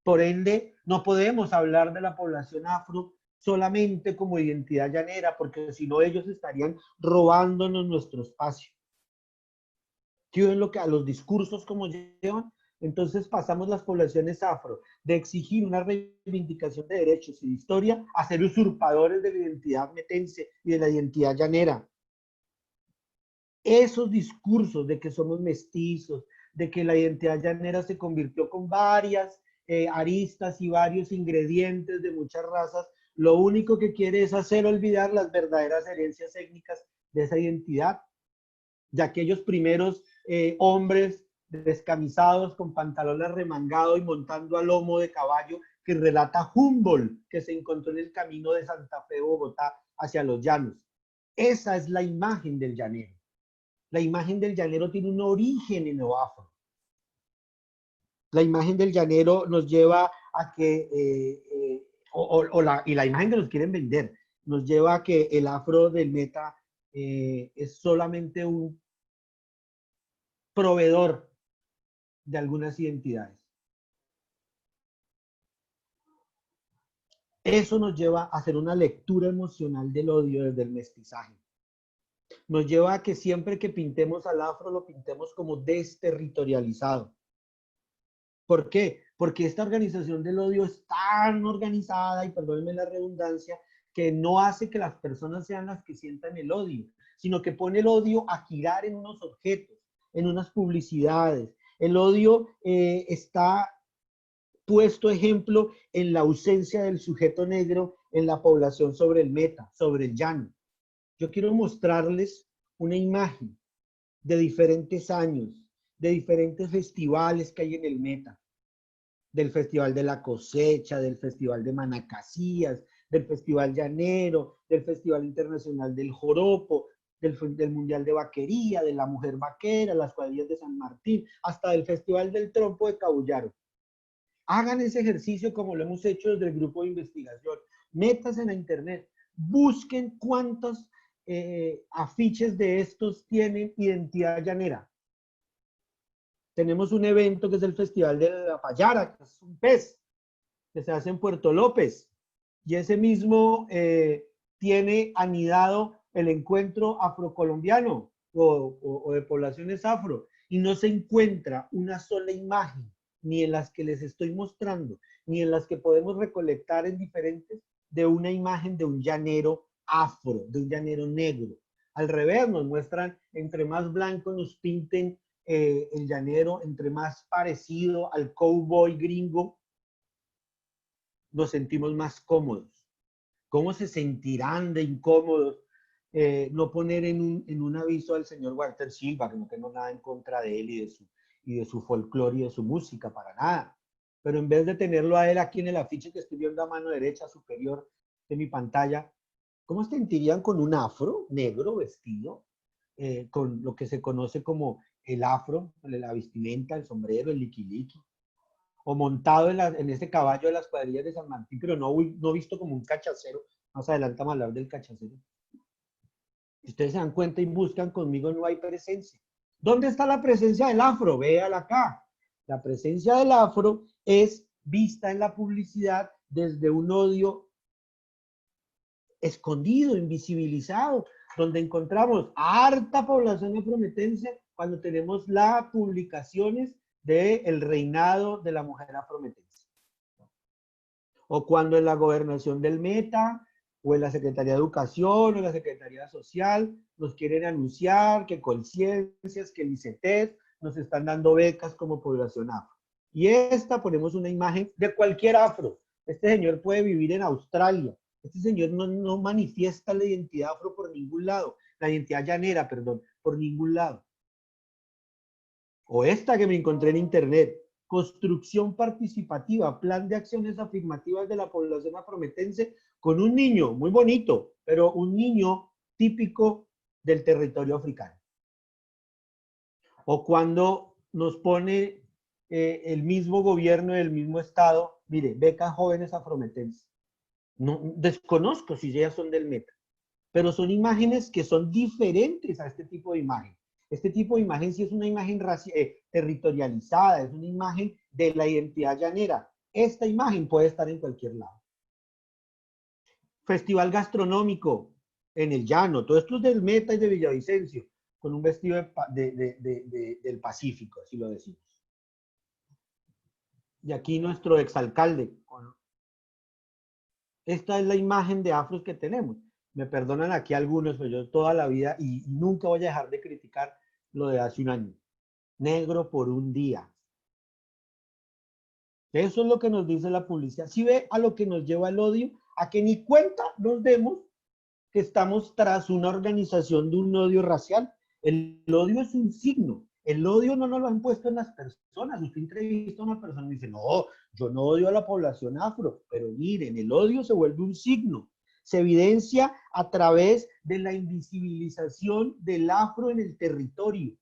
Por ende, no podemos hablar de la población afro solamente como identidad llanera, porque si no ellos estarían robándonos nuestro espacio. ¿Sí ven lo que a los discursos como llevan? Entonces pasamos las poblaciones afro de exigir una reivindicación de derechos y de historia a ser usurpadores de la identidad metense y de la identidad llanera. Esos discursos de que somos mestizos, de que la identidad llanera se convirtió con varias aristas y varios ingredientes de muchas razas, lo único que quiere es hacer olvidar las verdaderas herencias étnicas de esa identidad, de aquellos primeros hombres descamisados con pantalón arremangado y montando a lomo de caballo que relata Humboldt, que se encontró en el camino de Santa Fe, Bogotá, hacia los llanos. Esa es la imagen del llanero. La imagen del llanero tiene un origen en lo afro. La imagen del llanero nos lleva a que, y la imagen que nos quieren vender, nos lleva a que el afro del Meta es solamente un proveedor de algunas identidades. Eso nos lleva a hacer una lectura emocional del odio desde el mestizaje. Nos lleva a que siempre que pintemos al afro lo pintemos como desterritorializado. ¿Por qué? Porque esta organización del odio es tan organizada, y perdónenme la redundancia, que no hace que las personas sean las que sientan el odio, sino que pone el odio a girar en unos objetos, en unas publicidades. El odio está puesto ejemplo en la ausencia del sujeto negro en la población sobre el Meta, sobre el llano. Yo quiero mostrarles una imagen de diferentes años, de diferentes festivales que hay en el Meta, del Festival de la Cosecha, del Festival de Manacasías, del Festival Llanero, del Festival Internacional del Joropo. del Mundial de Vaquería, de la Mujer Vaquera, las cuadrillas de San Martín, hasta del Festival del Trompo de Cabullaro. Hagan ese ejercicio como lo hemos hecho desde el grupo de investigación. Métanse en la internet, busquen cuántos afiches de estos tienen identidad llanera. Tenemos un evento que es el Festival de la Payara, que es un pez, que se hace en Puerto López. Y ese mismo tiene anidado el encuentro afrocolombiano o de poblaciones afro. Y no se encuentra una sola imagen, ni en las que les estoy mostrando, ni en las que podemos recolectar en diferentes, de una imagen de un llanero afro, de un llanero negro. Al revés, nos muestran, entre más blanco nos pinten el llanero, entre más parecido al cowboy gringo, nos sentimos más cómodos. ¿Cómo se sentirán de incómodos no poner en un aviso al señor Walter Silva, que no tengo nada en contra de él y de su folclore y de su música, para nada? Pero en vez de tenerlo a él aquí en el afiche que estoy viendo a mano derecha superior de mi pantalla, ¿cómo se sentirían con un afro negro vestido, con lo que se conoce como el afro, la vestimenta, el sombrero, el liquiliqui? O montado en ese caballo de las cuadrillas de San Martín, pero no visto como un cachacero. Más adelante vamos a hablar del cachacero. Si ustedes se dan cuenta y buscan conmigo, no hay presencia. ¿Dónde está la presencia del afro? Véala acá. La presencia del afro es vista en la publicidad desde un odio escondido, invisibilizado, donde encontramos harta población afrometense cuando tenemos las publicaciones del reinado de la mujer afrometense. O cuando en la gobernación del Meta, o en la Secretaría de Educación, o en la Secretaría Social, nos quieren anunciar que Colciencias, que el ICETES, nos están dando becas como población afro. Y ponemos una imagen de cualquier afro. Este señor puede vivir en Australia. Este señor no manifiesta la identidad afro por ningún lado. La identidad llanera, perdón, por ningún lado. O esta que me encontré en internet, construcción participativa, plan de acciones afirmativas de la población afrometense con un niño, muy bonito, pero un niño típico del territorio africano. O cuando nos pone el mismo gobierno del mismo estado, mire, becas jóvenes afrometenses. No, desconozco si ellas son del Meta, pero son imágenes que son diferentes a este tipo de imagen. Este tipo de imagen sí es una imagen territorializada, es una imagen de la identidad llanera. Esta imagen puede estar en cualquier lado. Festival gastronómico en el llano, todo esto es del Meta y de Villavicencio, con un vestido del Pacífico, así lo decimos. Y aquí nuestro exalcalde. Esta es la imagen de afros que tenemos. Me perdonan aquí algunos, pero yo toda la vida y nunca voy a dejar de criticar lo de hace un año. Negro por un día. Eso es lo que nos dice la publicidad. Si ve a lo que nos lleva el odio, a que ni cuenta nos demos que estamos tras una organización de un odio racial. El odio es un signo. El odio no nos lo han puesto en las personas. Usted entrevista a una persona y dice, no, yo no odio a la población afro. Pero miren, el odio se vuelve un signo. Se evidencia a través de la invisibilización del afro en el territorio.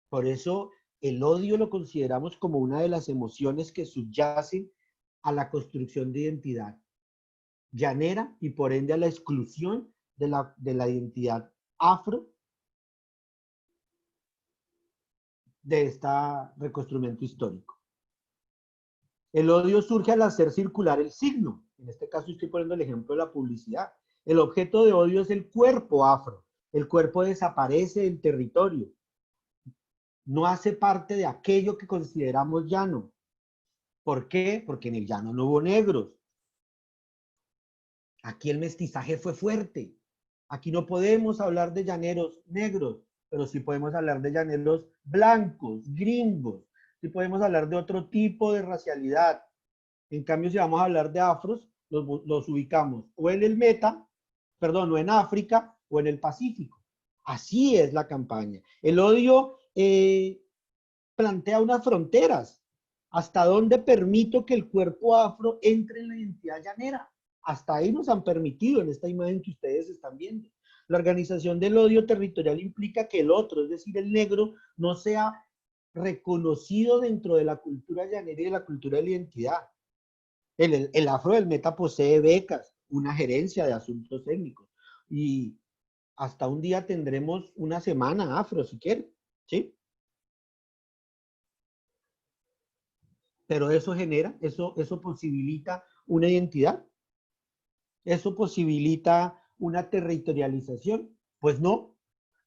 Por eso el odio lo consideramos como una de las emociones que subyacen a la construcción de identidad llanera y por ende a la exclusión de la identidad afro de este reconstruimiento histórico. El odio surge al hacer circular el signo. En este caso estoy poniendo el ejemplo de la publicidad. El objeto de odio es el cuerpo afro. El cuerpo desaparece del territorio. No hace parte de aquello que consideramos llano. ¿Por qué? Porque en el llano no hubo negros. Aquí el mestizaje fue fuerte. Aquí no podemos hablar de llaneros negros, pero sí podemos hablar de llaneros blancos, gringos. Sí podemos hablar de otro tipo de racialidad. En cambio, si vamos a hablar de afros, los ubicamos o en el Meta, perdón, o en África o en el Pacífico. Así es la campaña. El odio plantea unas fronteras. ¿Hasta dónde permito que el cuerpo afro entre en la identidad llanera? Hasta ahí nos han permitido en esta imagen que ustedes están viendo. La organización del odio territorial implica que el otro, es decir, el negro, no sea reconocido dentro de la cultura llanera y de la cultura de la identidad. El afro del Meta posee becas, una gerencia de asuntos técnicos, y hasta un día tendremos una semana afro, si quieren, ¿sí? Pero eso genera, eso posibilita una identidad, eso posibilita una territorialización. Pues no,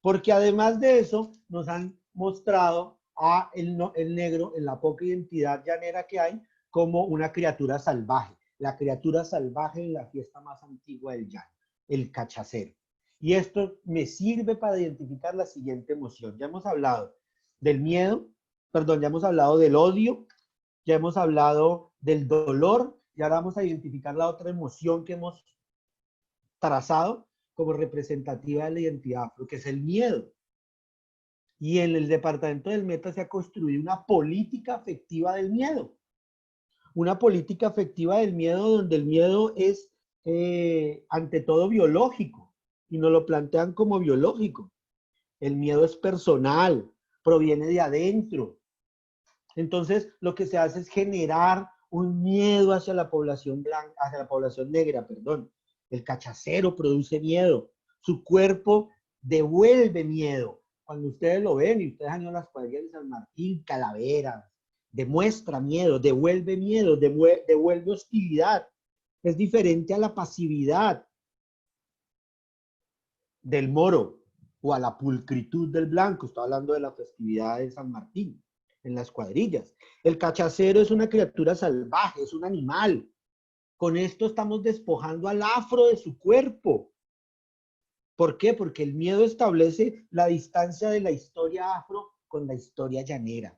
porque además de eso nos han mostrado a el negro en la poca identidad llanera que hay como una criatura salvaje, la criatura salvaje en la fiesta más antigua del llano, el cachacero. Y esto me sirve para identificar la siguiente emoción. Ya hemos hablado del miedo, perdón, ya hemos hablado del odio, ya hemos hablado del dolor, y ahora vamos a identificar la otra emoción que hemos trazado como representativa de la identidad afro, que es el miedo. Y en el departamento del Meta se ha construido una política afectiva del miedo. Una política afectiva del miedo donde el miedo es ante todo biológico y nos lo plantean como biológico. El miedo es personal, proviene de adentro. Entonces lo que se hace es generar un miedo hacia la población blanca, hacia la población negra, perdón. El cachacero produce miedo. Su cuerpo devuelve miedo. Cuando ustedes lo ven y ustedes han ido a las cuadrillas de San Martín, calaveras, demuestra miedo, devuelve hostilidad. Es diferente a la pasividad del moro o a la pulcritud del blanco. Estoy hablando de la festividad de San Martín, en las cuadrillas. El cachacero es una criatura salvaje, es un animal. Con esto estamos despojando al afro de su cuerpo. ¿Por qué? Porque el miedo establece la distancia de la historia afro con la historia llanera.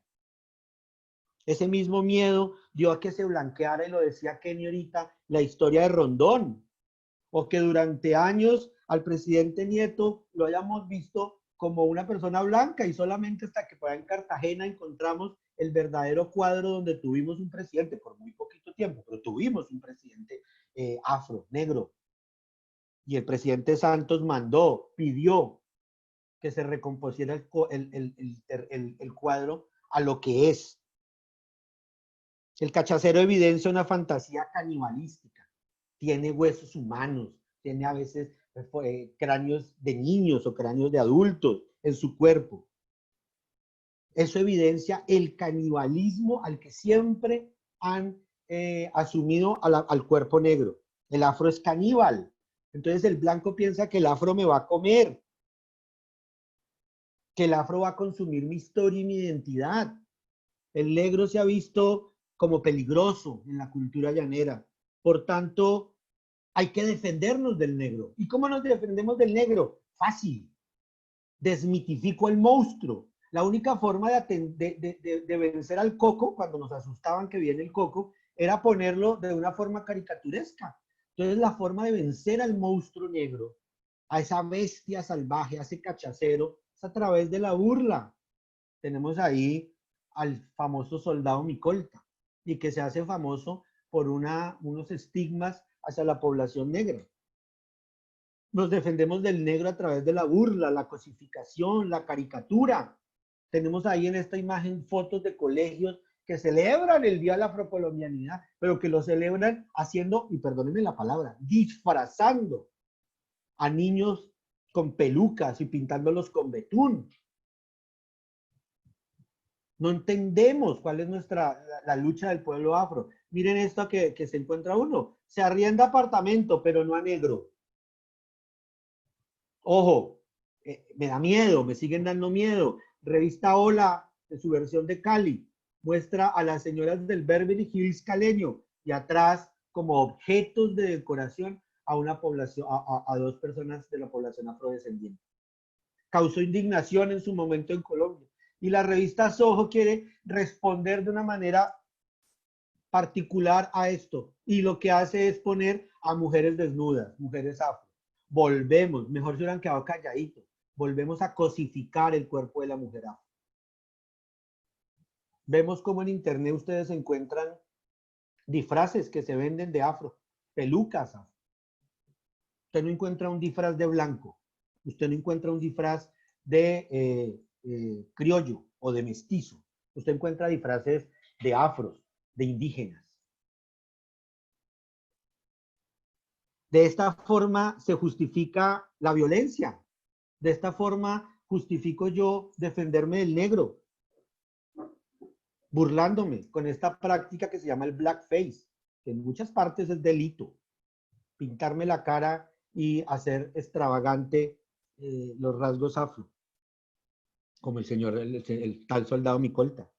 Ese mismo miedo dio a que se blanqueara, y lo decía Kenny ahorita, la historia de Rondón. O que durante años al presidente Nieto lo hayamos visto como una persona blanca, y solamente hasta que por ahí en Cartagena encontramos el verdadero cuadro donde tuvimos un presidente, por muy poquito tiempo, pero tuvimos un presidente afro, negro. Y el presidente Santos pidió que se recompusiera el cuadro a lo que es. El cachacero evidencia una fantasía canibalística. Tiene huesos humanos, tiene a veces cráneos de niños o cráneos de adultos en su cuerpo. Eso evidencia el canibalismo al que siempre han asumido al cuerpo negro. El afro es caníbal. Entonces el blanco piensa que el afro me va a comer, que el afro va a consumir mi historia y mi identidad. El negro se ha visto como peligroso en la cultura llanera. Por tanto, hay que defendernos del negro. ¿Y cómo nos defendemos del negro? Fácil. Desmitifico el monstruo. La única forma de vencer al coco, cuando nos asustaban que viene el coco, era ponerlo de una forma caricaturesca. Entonces la forma de vencer al monstruo negro, a esa bestia salvaje, a ese cachacero, es a través de la burla. Tenemos ahí al famoso soldado Micolta, y que se hace famoso por unos estigmas hacia la población negra. Nos defendemos del negro a través de la burla, la cosificación, la caricatura. Tenemos ahí en esta imagen fotos de colegios que celebran el Día de la Afrocolombianidad, pero que lo celebran haciendo, y perdónenme la palabra, disfrazando a niños con pelucas y pintándolos con betún. No entendemos cuál es la lucha del pueblo afro. Miren esto que se encuentra uno. Se arrienda apartamento, pero no a negro. Ojo, me da miedo, me siguen dando miedo. Revista Hola, en su versión de Cali, muestra a las señoras del Beverly Hills caleño, y atrás, como objetos de decoración, a una población, a dos personas de la población afrodescendiente. Causó indignación en su momento en Colombia. Y la revista Soho quiere responder de una manera particular a esto. Y lo que hace es poner a mujeres desnudas, mujeres afro. Volvemos, mejor se hubieran quedado calladitos, volvemos a cosificar el cuerpo de la mujer afro. Vemos cómo en internet ustedes encuentran disfraces que se venden de afro, pelucas afro. Usted no encuentra un disfraz de blanco, Usted no encuentra un disfraz de criollo o de mestizo. Usted encuentra disfraces de afros, de indígenas. De esta forma se justifica la violencia. De esta forma justifico yo defenderme del negro, burlándome con esta práctica que se llama el blackface, que en muchas partes es delito. Pintarme la cara y hacer extravagante los rasgos afro, como el señor, el tal soldado Micolta.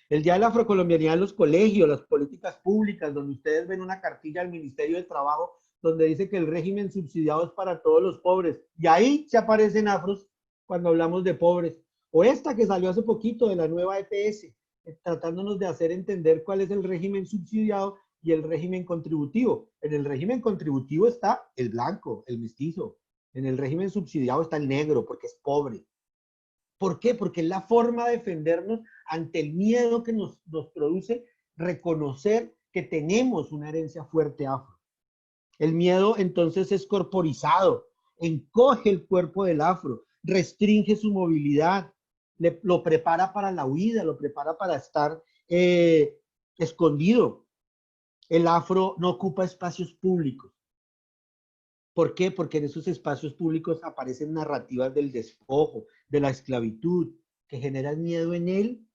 El Día de la Afrocolombianidad en los colegios, las políticas públicas, donde ustedes ven una cartilla del Ministerio de Trabajo donde dice que el régimen subsidiado es para todos los pobres. Y ahí se aparecen afros cuando hablamos de pobres. O esta que salió hace poquito de la nueva EPS, tratándonos de hacer entender cuál es el régimen subsidiado y el régimen contributivo. En el régimen contributivo está el blanco, el mestizo. En el régimen subsidiado está el negro, porque es pobre. ¿Por qué? Porque es la forma de defendernos ante el miedo que nos produce reconocer que tenemos una herencia fuerte afro. El miedo entonces es corporizado, encoge el cuerpo del afro, restringe su movilidad, lo prepara para la huida, lo prepara para estar escondido. El afro no ocupa espacios públicos. ¿Por qué? Porque en esos espacios públicos aparecen narrativas del despojo, de la esclavitud, que generan miedo en él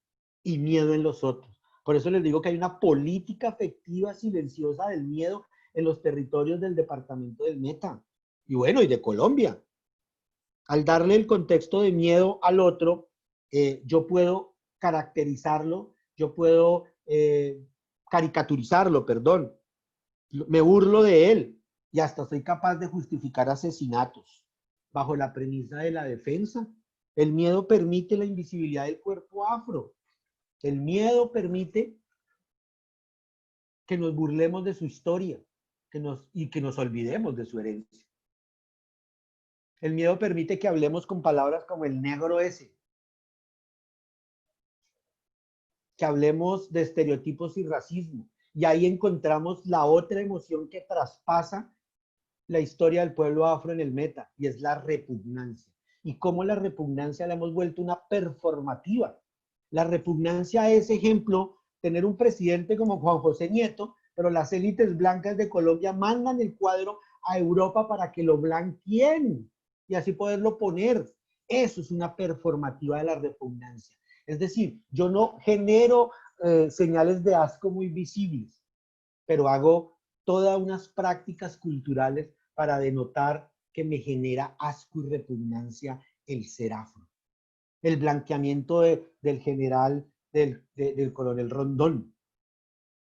y miedo en los otros. Por eso les digo que hay una política afectiva silenciosa del miedo en los territorios del departamento del Meta. Y bueno, y de Colombia. Al darle el contexto de miedo al otro, yo puedo caracterizarlo, yo puedo caricaturizarlo, perdón. Me burlo de él y hasta soy capaz de justificar asesinatos bajo la premisa de la defensa. El miedo permite la invisibilidad del cuerpo afro. El miedo permite que nos burlemos de su historia y que nos olvidemos de su herencia. El miedo permite que hablemos con palabras como el negro ese, que hablemos de estereotipos y racismo. Y ahí encontramos la otra emoción que traspasa la historia del pueblo afro en el Meta, y es la repugnancia. Y cómo la repugnancia la hemos vuelto una performativa. La repugnancia es, ejemplo, tener un presidente como Juan José Nieto, pero las élites blancas de Colombia mandan el cuadro a Europa para que lo blanqueen y así poderlo poner. Eso es una performativa de la repugnancia. Es decir, yo no genero señales de asco muy visibles, pero hago todas unas prácticas culturales para denotar que me genera asco y repugnancia el ser afro. El blanqueamiento del general, del coronel Rondón.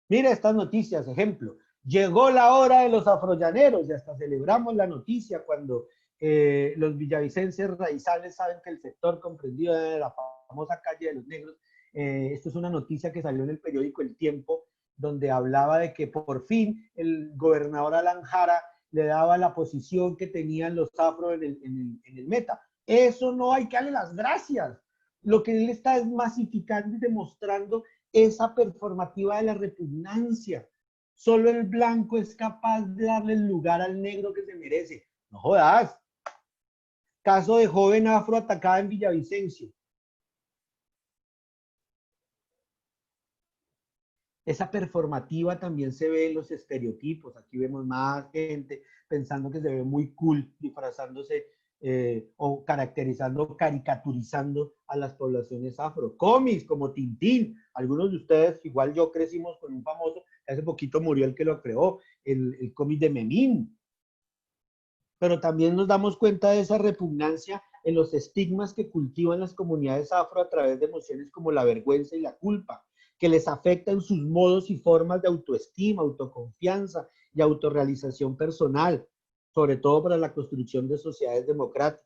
Mira estas noticias, ejemplo. Llegó la hora de los afrollaneros y hasta celebramos la noticia cuando los villavicenses raizales saben que el sector comprendido de la famosa calle de los negros, esto es una noticia que salió en el periódico El Tiempo, donde hablaba de que por fin el gobernador Alan Jara le daba la posición que tenían los afro en el Meta. Eso no hay que darle las gracias. Lo que él está es masificando y demostrando esa performativa de la repugnancia. Solo el blanco es capaz de darle el lugar al negro que se merece. No jodas. Caso de joven afro atacada en Villavicencio. Esa performativa también se ve en los estereotipos. Aquí vemos más gente pensando que se ve muy cool, disfrazándose o caracterizando, caricaturizando a las poblaciones afro. Cómics como Tintín. Algunos de ustedes, igual yo, crecimos con un famoso, hace poquito murió el que lo creó, el cómic de Memín. Pero también nos damos cuenta de esa repugnancia en los estigmas que cultivan las comunidades afro a través de emociones como la vergüenza y la culpa, que les afectan sus modos y formas de autoestima, autoconfianza y autorrealización personal, sobre todo para la construcción de sociedades democráticas.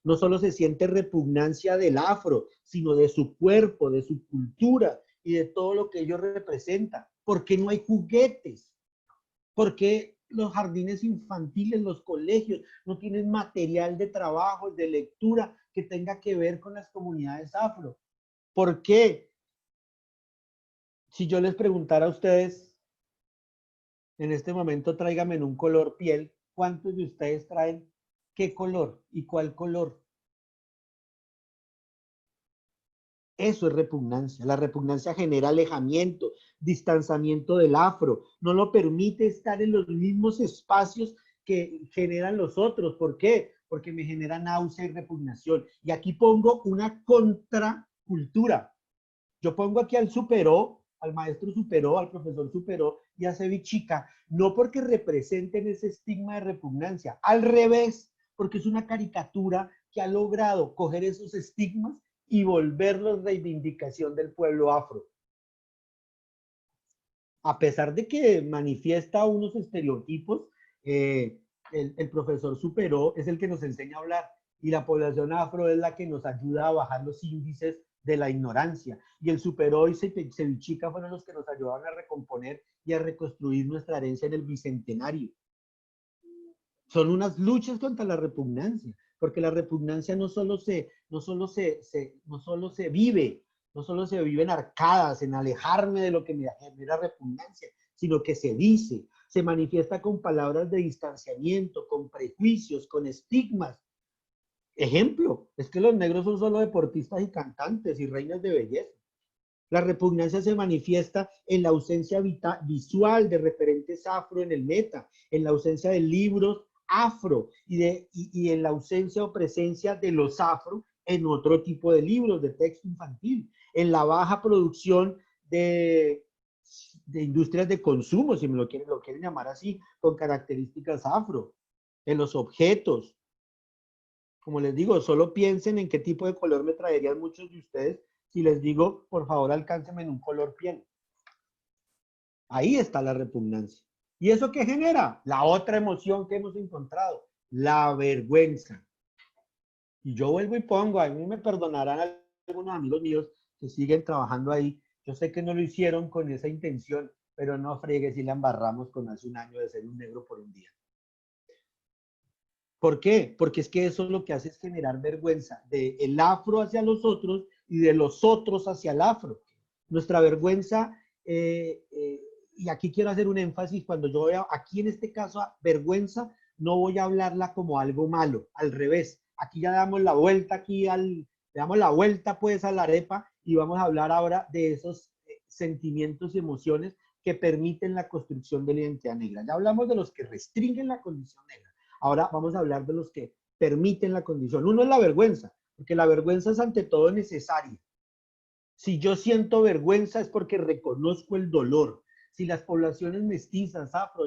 No solo se siente repugnancia del afro, sino de su cuerpo, de su cultura y de todo lo que ellos representan. ¿Por qué no hay juguetes? ¿Por qué los jardines infantiles, los colegios, no tienen material de trabajo, de lectura que tenga que ver con las comunidades afro? ¿Por qué? Si yo les preguntara a ustedes, en este momento tráigame en un color piel, ¿cuántos de ustedes traen ¿Qué color? ¿Y cuál color? Eso es repugnancia. La repugnancia genera alejamiento, distanciamiento del afro. No lo permite estar en los mismos espacios que generan los otros. ¿Por qué? Porque me genera náusea y repugnación. Y aquí pongo una contracultura. Yo pongo aquí al superó, al maestro superó, al profesor superó y a Cevichica, no porque representen ese estigma de repugnancia, al revés, porque es una caricatura que ha logrado coger esos estigmas y volverlos reivindicación del pueblo afro. A pesar de que manifiesta unos estereotipos, el profesor superó es el que nos enseña a hablar y la población afro es la que nos ayuda a bajar los índices de la ignorancia. Y el superó y Cevichica fueron los que nos ayudaron a recomponer y a reconstruir nuestra herencia en el bicentenario. Son unas luchas contra la repugnancia, porque la repugnancia no solo se vive, no solo se vive en arcadas, en alejarme de lo que me genera repugnancia, sino que se dice, se manifiesta con palabras de distanciamiento, con prejuicios, con estigmas. Ejemplo, es que los negros son solo deportistas y cantantes y reinas de belleza. La repugnancia se manifiesta en la ausencia visual de referentes afro en el meta, en la ausencia de libros afro y en la ausencia o presencia de los afro en otro tipo de libros de texto infantil, en la baja producción de industrias de consumo, si lo quieren llamar así, con características afro, en los objetos. Como les digo, solo piensen en qué tipo de color me traerían muchos de ustedes si les digo, por favor, alcáncenme en un color piel. Ahí está la repugnancia. ¿Y eso qué genera? La otra emoción que hemos encontrado, la vergüenza. Y yo vuelvo y pongo, a mí me perdonarán algunos amigos míos que siguen trabajando ahí. Yo sé que no lo hicieron con esa intención, pero no friegue si la embarramos con hace un año de ser un negro por un día. ¿Por qué? Porque es que eso lo que hace es generar vergüenza del afro hacia los otros y de los otros hacia el afro. Nuestra vergüenza, y aquí quiero hacer un énfasis, cuando yo veo aquí en este caso vergüenza, no voy a hablarla como algo malo, al revés. Aquí ya damos la vuelta, le damos la vuelta pues a la arepa y vamos a hablar ahora de esos sentimientos y emociones que permiten la construcción de la identidad negra. Ya hablamos de los que restringen la condición negra. Ahora vamos a hablar de los que permiten la condición. Uno es la vergüenza, porque la vergüenza es ante todo necesaria. Si yo siento vergüenza es porque reconozco el dolor. Si las poblaciones mestizas, afro,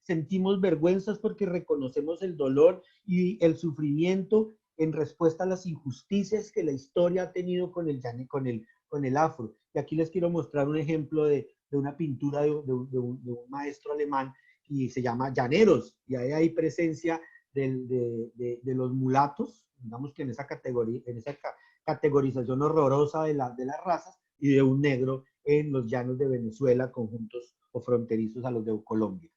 sentimos vergüenza es porque reconocemos el dolor y el sufrimiento en respuesta a las injusticias que la historia ha tenido con el afro. Y aquí les quiero mostrar un ejemplo de una pintura de un maestro alemán y se llama Llaneros, y ahí hay presencia de los mulatos, digamos que en esa categorización horrorosa de las razas, y de un negro en los llanos de Venezuela, conjuntos o fronterizos a los de Colombia.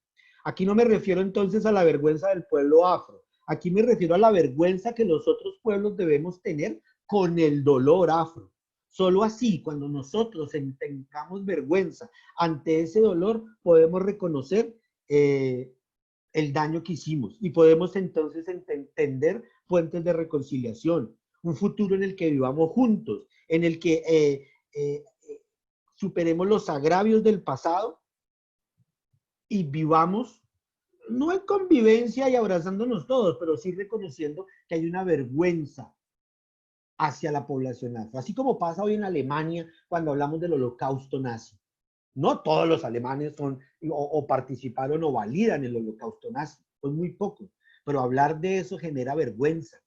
Aquí no me refiero entonces a la vergüenza del pueblo afro, aquí me refiero a la vergüenza que los otros pueblos debemos tener con el dolor afro. Solo así, cuando nosotros tengamos vergüenza ante ese dolor, podemos reconocer el daño que hicimos y podemos entonces entender fuentes de reconciliación, un futuro en el que vivamos juntos, en el que superemos los agravios del pasado y vivamos no en convivencia y abrazándonos todos, pero sí reconociendo que hay una vergüenza hacia la población afro, así como pasa hoy en Alemania cuando hablamos del holocausto nazi. No todos los alemanes son o participaron o validan el holocausto nazi, son muy pocos, pero hablar de eso genera vergüenza.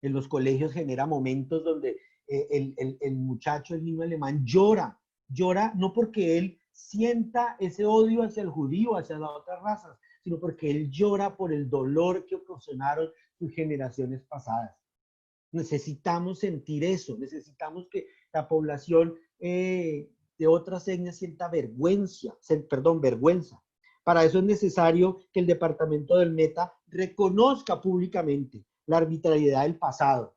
En los colegios genera momentos donde el muchacho, el niño alemán llora no porque él sienta ese odio hacia el judío, hacia las otras razas, sino porque él llora por el dolor que ocasionaron sus generaciones pasadas. Necesitamos sentir eso, necesitamos que la población de otras etnias sienta vergüenza. Para eso es necesario que el departamento del Meta reconozca públicamente la arbitrariedad del pasado,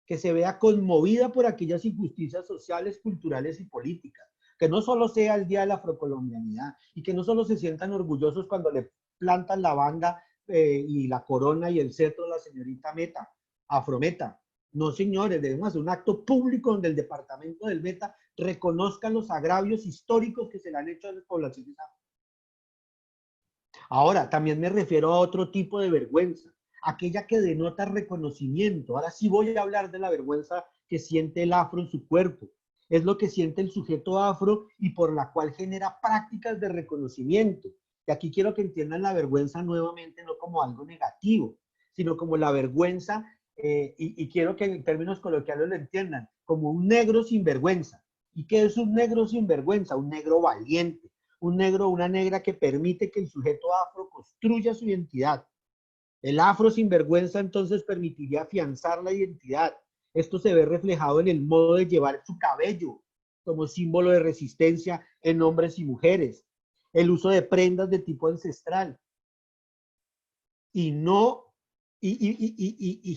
que se vea conmovida por aquellas injusticias sociales, culturales y políticas, que no solo sea el Día de la Afrocolombianidad y que no solo se sientan orgullosos cuando le plantan la banda y la corona y el cetro de la señorita Meta, Afrometa. No, señores, debemos hacer un acto público donde el departamento del Meta reconozca los agravios históricos que se le han hecho a las poblaciones afro. Ahora, también me refiero a otro tipo de vergüenza, aquella que denota reconocimiento. Ahora sí voy a hablar de la vergüenza que siente el afro en su cuerpo. Es lo que siente el sujeto afro y por la cual genera prácticas de reconocimiento. Y aquí quiero que entiendan la vergüenza nuevamente no como algo negativo, sino como la vergüenza, y quiero que en términos coloquiales lo entiendan, como un negro sin vergüenza. ¿Y qué es un negro sin vergüenza? Un negro valiente, un negro o una negra que permite que el sujeto afro construya su identidad. El afro sin vergüenza entonces permitiría afianzar la identidad. Esto se ve reflejado en el modo de llevar su cabello como símbolo de resistencia en hombres y mujeres, el uso de prendas de tipo ancestral y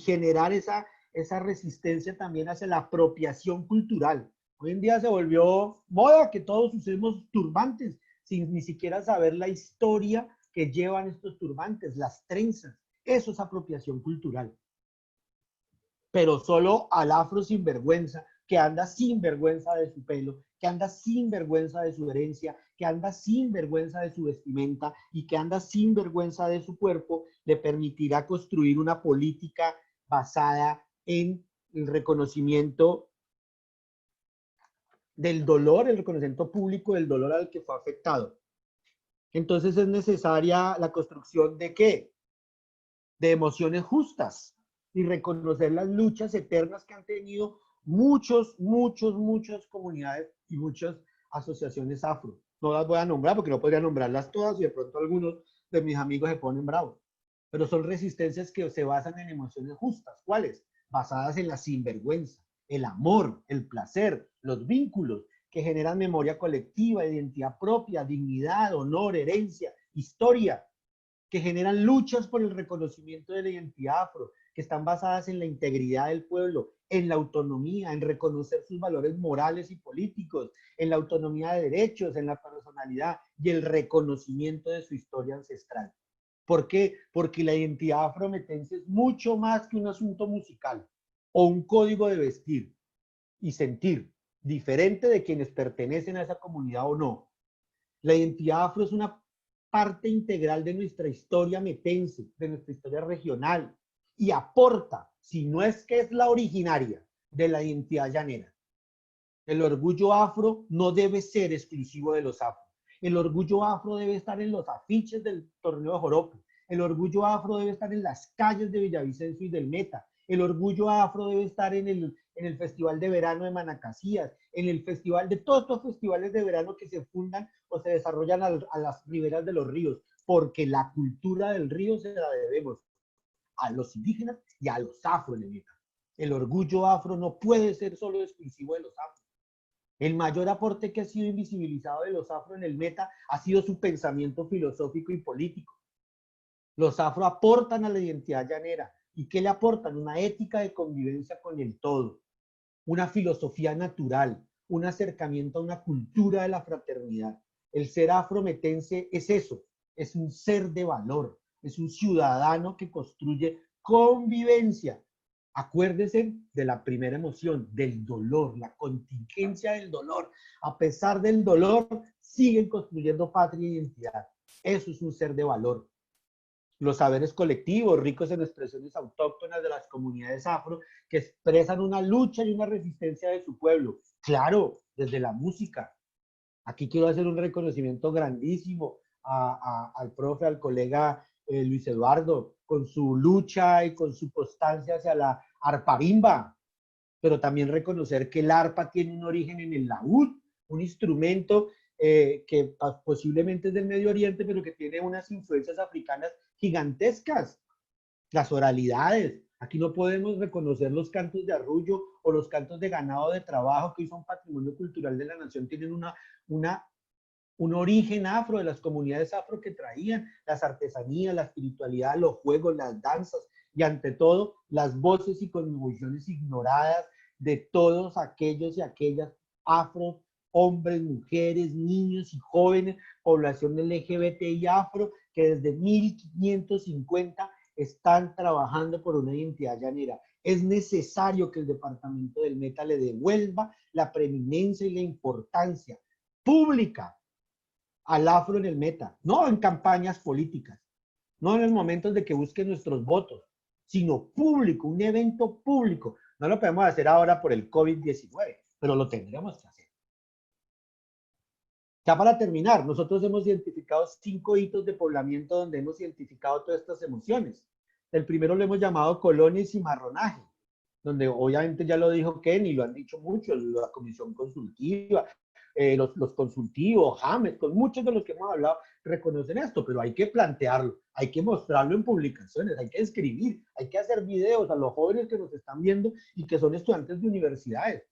generar esa resistencia también hacia la apropiación cultural. Hoy en día se volvió moda que todos usemos turbantes sin ni siquiera saber la historia que llevan estos turbantes, las trenzas. Eso es apropiación cultural. Pero solo al afro sin vergüenza, que anda sin vergüenza de su pelo, que anda sin vergüenza de su herencia, que anda sin vergüenza de su vestimenta y que anda sin vergüenza de su cuerpo, le permitirá construir una política basada en el reconocimiento del dolor, el reconocimiento público del dolor al que fue afectado. Entonces es necesaria la construcción ¿de qué? De emociones justas y reconocer las luchas eternas que han tenido muchas comunidades y muchas asociaciones afro. No las voy a nombrar porque no podría nombrarlas todas y de pronto algunos de mis amigos se ponen bravos. Pero son resistencias que se basan en emociones justas. ¿Cuáles? Basadas en la sinvergüenza, el amor, el placer, los vínculos que generan memoria colectiva, identidad propia, dignidad, honor, herencia, historia, que generan luchas por el reconocimiento de la identidad afro, que están basadas en la integridad del pueblo, en la autonomía, en reconocer sus valores morales y políticos, en la autonomía de derechos, en la personalidad y el reconocimiento de su historia ancestral. ¿Por qué? Porque la identidad afrometense es mucho más que un asunto musical o un código de vestir y sentir, diferente de quienes pertenecen a esa comunidad o no. La identidad afro es una parte integral de nuestra historia metense, de nuestra historia regional, y aporta, si no es que es la originaria, de la identidad llanera. El orgullo afro no debe ser exclusivo de los afro. El orgullo afro debe estar en los afiches del torneo de joropo. El orgullo afro debe estar en las calles de Villavicencio y del Meta. El orgullo afro debe estar en el Festival de Verano de Manacasías, en el festival de todos estos festivales de verano que se fundan o se desarrollan a las riberas de los ríos, porque la cultura del río se la debemos a los indígenas y a los afro en el Meta. El orgullo afro no puede ser solo exclusivo de los afro. El mayor aporte que ha sido invisibilizado de los afro en el Meta ha sido su pensamiento filosófico y político. Los afro aportan a la identidad llanera. ¿Y qué le aportan? Una ética de convivencia con el todo, una filosofía natural, un acercamiento a una cultura de la fraternidad. El ser afrometense es eso, es un ser de valor, es un ciudadano que construye convivencia. Acuérdense de la primera emoción, del dolor, la contingencia del dolor. A pesar del dolor, siguen construyendo patria e identidad. Eso es un ser de valor. Los saberes colectivos, ricos en expresiones autóctonas de las comunidades afro, que expresan una lucha y una resistencia de su pueblo. Claro, desde la música. Aquí quiero hacer un reconocimiento grandísimo al profe, al colega Luis Eduardo, con su lucha y con su constancia hacia la arpa bimba, pero también reconocer que el arpa tiene un origen en el laúd, un instrumento que posiblemente es del Medio Oriente, pero que tiene unas influencias africanas gigantescas. Las oralidades. Aquí no podemos reconocer los cantos de arrullo o los cantos de ganado de trabajo, que hoy son patrimonio cultural de la nación, tienen un origen afro, de las comunidades afro que traían las artesanías, la espiritualidad, los juegos, las danzas y ante todo las voces y cosmovisiones ignoradas de todos aquellos y aquellas afro hombres, mujeres, niños y jóvenes, población LGBT y afro, que desde 1550 están trabajando por una identidad llanera. Es necesario que el departamento del Meta le devuelva la preeminencia y la importancia pública al afro en el Meta, no en campañas políticas, no en los momentos de que busquen nuestros votos, sino público, un evento público. No lo podemos hacer ahora por el COVID-19, pero lo tendríamos que hacer. Ya para terminar, nosotros hemos identificado 5 hitos de poblamiento donde hemos identificado todas estas emociones. El primero lo hemos llamado colonia y cimarronaje, donde obviamente ya lo dijo Ken y lo han dicho muchos, la comisión consultiva, los consultivos, James, con muchos de los que hemos hablado reconocen esto, pero hay que plantearlo, hay que mostrarlo en publicaciones, hay que escribir, hay que hacer videos a los jóvenes que nos están viendo y que son estudiantes de universidades.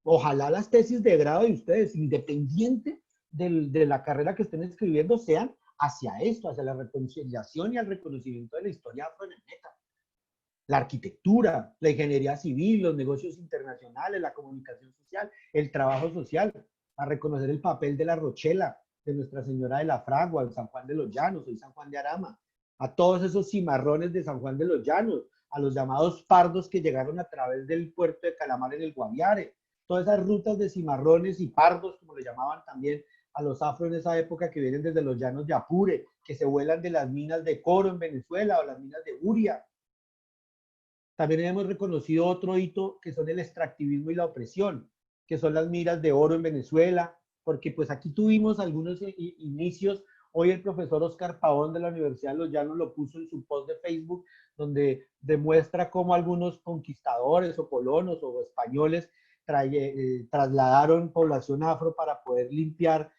Ojalá las tesis de grado de ustedes, independiente de la carrera que estén escribiendo, sean hacia esto, hacia la reconciliación y al reconocimiento de la historia afro en el Meta. La arquitectura, la ingeniería civil, los negocios internacionales, la comunicación social, el trabajo social, a reconocer el papel de la Rochela, de Nuestra Señora de la Fragua, de San Juan de los Llanos, soy San Juan de Arama, a todos esos cimarrones de San Juan de los Llanos, a los llamados pardos que llegaron a través del puerto de Calamar en el Guaviare, todas esas rutas de cimarrones y pardos, como le llamaban también a los afro en esa época, que vienen desde los llanos de Apure, que se vuelan de las minas de Coro en Venezuela o las minas de Uria. También hemos reconocido otro hito que son el extractivismo y la opresión, que son las minas de oro en Venezuela, porque pues aquí tuvimos algunos inicios. Hoy el profesor Oscar Pavón de la Universidad de Los Llanos lo puso en su post de Facebook, donde demuestra cómo algunos conquistadores o colonos o españoles trasladaron población afro para poder limpiar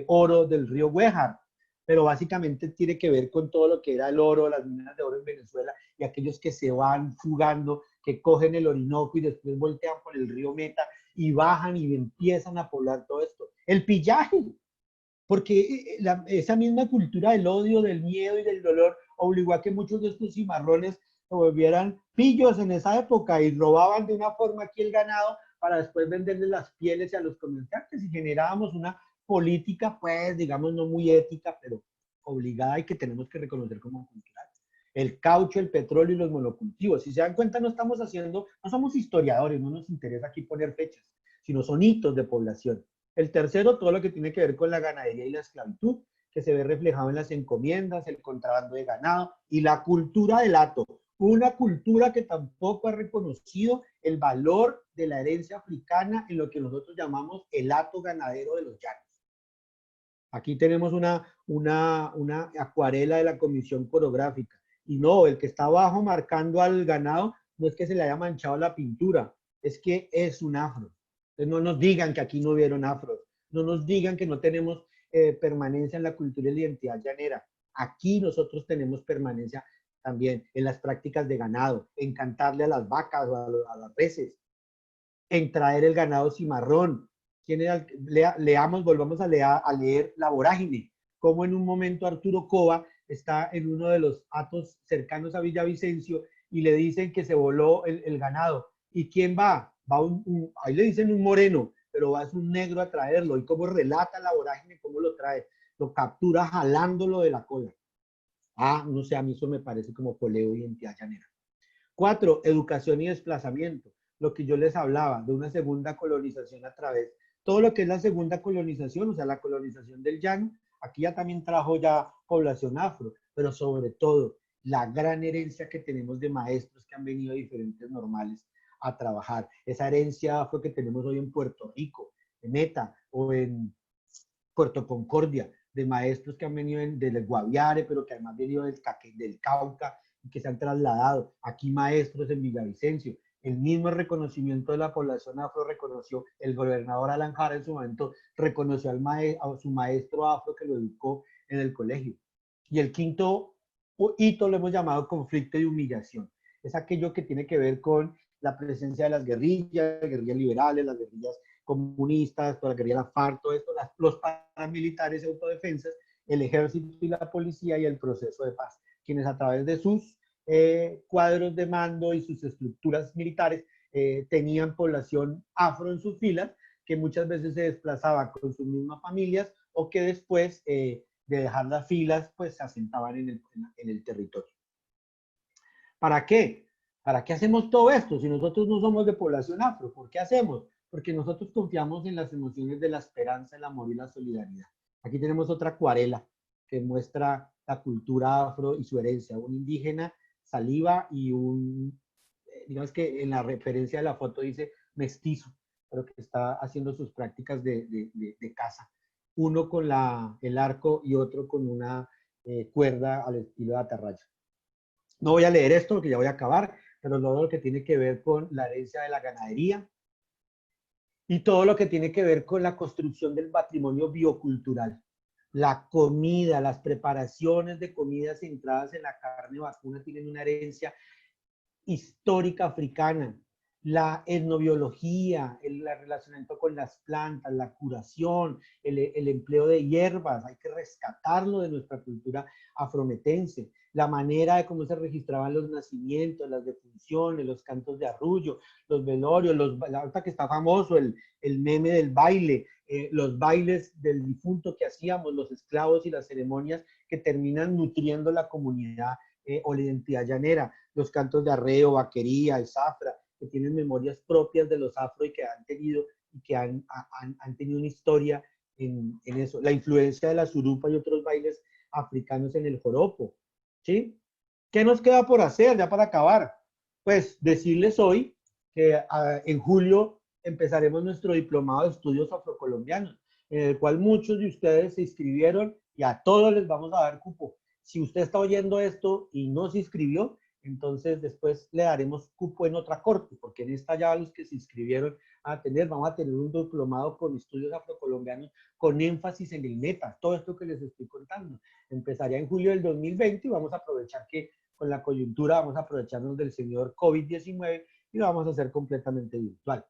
oro del río Güejar. Pero básicamente tiene que ver con todo lo que era el oro, las minas de oro en Venezuela, y aquellos que se van fugando, que cogen el Orinoco y después voltean por el río Meta y bajan y empiezan a poblar todo esto. El pillaje, porque esa misma cultura del odio, del miedo y del dolor obligó a que muchos de estos cimarrones se volvieran pillos en esa época y robaban de una forma aquí el ganado para después venderle las pieles a los comerciantes, y generábamos una política, pues, digamos, no muy ética, pero obligada y que tenemos que reconocer como cultural. El caucho, el petróleo y los monocultivos. Si se dan cuenta, no somos historiadores, no nos interesa aquí poner fechas, sino son hitos de población. El tercero, todo lo que tiene que ver con la ganadería y la esclavitud, que se ve reflejado en las encomiendas, el contrabando de ganado y la cultura del hato. Una cultura que tampoco ha reconocido el valor de la herencia africana en lo que nosotros llamamos el hato ganadero de los llanos. Aquí tenemos una acuarela de la comisión coreográfica. Y no, el que está abajo marcando al ganado no es que se le haya manchado la pintura, es que es un afro. Entonces no nos digan que aquí no hubieron afros, no nos digan que no tenemos permanencia en la cultura y la identidad llanera. Aquí nosotros tenemos permanencia también en las prácticas de ganado, en cantarle a las vacas o a las reses, en traer el ganado cimarrón. Volvamos a leer La Vorágine, como en un momento Arturo Cova está en uno de los hatos cercanos a Villavicencio y le dicen que se voló el ganado. ¿Y quién va? Ahí le dicen un moreno, pero va es un negro a traerlo. Y cómo relata La Vorágine, cómo lo trae. Lo captura jalándolo de la cola. No sé, a mí eso me parece como poleo y identidad llanera. 4, educación y desplazamiento. Lo que yo les hablaba, de una segunda colonización a través. Todo lo que es la segunda colonización, o sea, la colonización del llano, aquí ya también trajo ya población afro, pero sobre todo la gran herencia que tenemos de maestros que han venido de diferentes normales a trabajar. Esa herencia afro que tenemos hoy en Puerto Rico, en Meta o en Puerto Concordia, de maestros que han venido del Guaviare, pero que además han venido del Cauca y que se han trasladado. Aquí maestros en Villavicencio. El mismo reconocimiento de la población afro reconoció, el gobernador Alan Jara en su momento reconoció a su maestro afro que lo educó en el colegio. Y el quinto hito lo hemos llamado conflicto y humillación. Es aquello que tiene que ver con la presencia de las guerrillas liberales, las guerrillas comunistas, toda la guerrilla, la FARC, todo esto, los paramilitares y autodefensas, el ejército y la policía y el proceso de paz, quienes a través de sus cuadros de mando y sus estructuras militares tenían población afro en sus filas, que muchas veces se desplazaba con sus mismas familias o que después de dejar las filas, pues se asentaban en el territorio. ¿Para qué? ¿Para qué hacemos todo esto si nosotros no somos de población afro? ¿Por qué hacemos? Porque nosotros confiamos en las emociones de la esperanza, el amor y la solidaridad. Aquí tenemos otra acuarela que muestra la cultura afro y su herencia, un indígena, saliva y digamos que en la referencia de la foto dice mestizo, pero que está haciendo sus prácticas de caza. Uno con el arco y otro con una cuerda al estilo de atarraya. No voy a leer esto porque ya voy a acabar, pero todo lo que tiene que ver con la herencia de la ganadería y todo lo que tiene que ver con la construcción del patrimonio biocultural. La comida, las preparaciones de comidas centradas en la carne vacuna tienen una herencia histórica africana. La etnobiología, el relacionamiento con las plantas, la curación, el empleo de hierbas, hay que rescatarlo de nuestra cultura afrometense. La manera de cómo se registraban los nacimientos, las defunciones, los cantos de arrullo, los velorios, ahorita que está famoso el meme del baile, los bailes del difunto que hacíamos, los esclavos y las ceremonias que terminan nutriendo la comunidad o la identidad llanera, los cantos de arreo, vaquería, el zafra, que tienen memorias propias de los afro y que han tenido, y que han tenido una historia en eso. La influencia de la surupa y otros bailes africanos en el joropo, ¿sí? ¿Qué nos queda por hacer ya para acabar? Pues decirles hoy que en julio empezaremos nuestro diplomado de estudios afrocolombianos, en el cual muchos de ustedes se inscribieron y a todos les vamos a dar cupo. Si usted está oyendo esto y no se inscribió, entonces después le daremos cupo en otra corte, porque en esta ya los que se inscribieron vamos a tener un diplomado con estudios afrocolombianos con énfasis en el meta, todo esto que les estoy contando. Empezaría en julio del 2020 y vamos a aprovechar que con la coyuntura vamos a aprovecharnos del señor COVID-19 y lo vamos a hacer completamente virtual.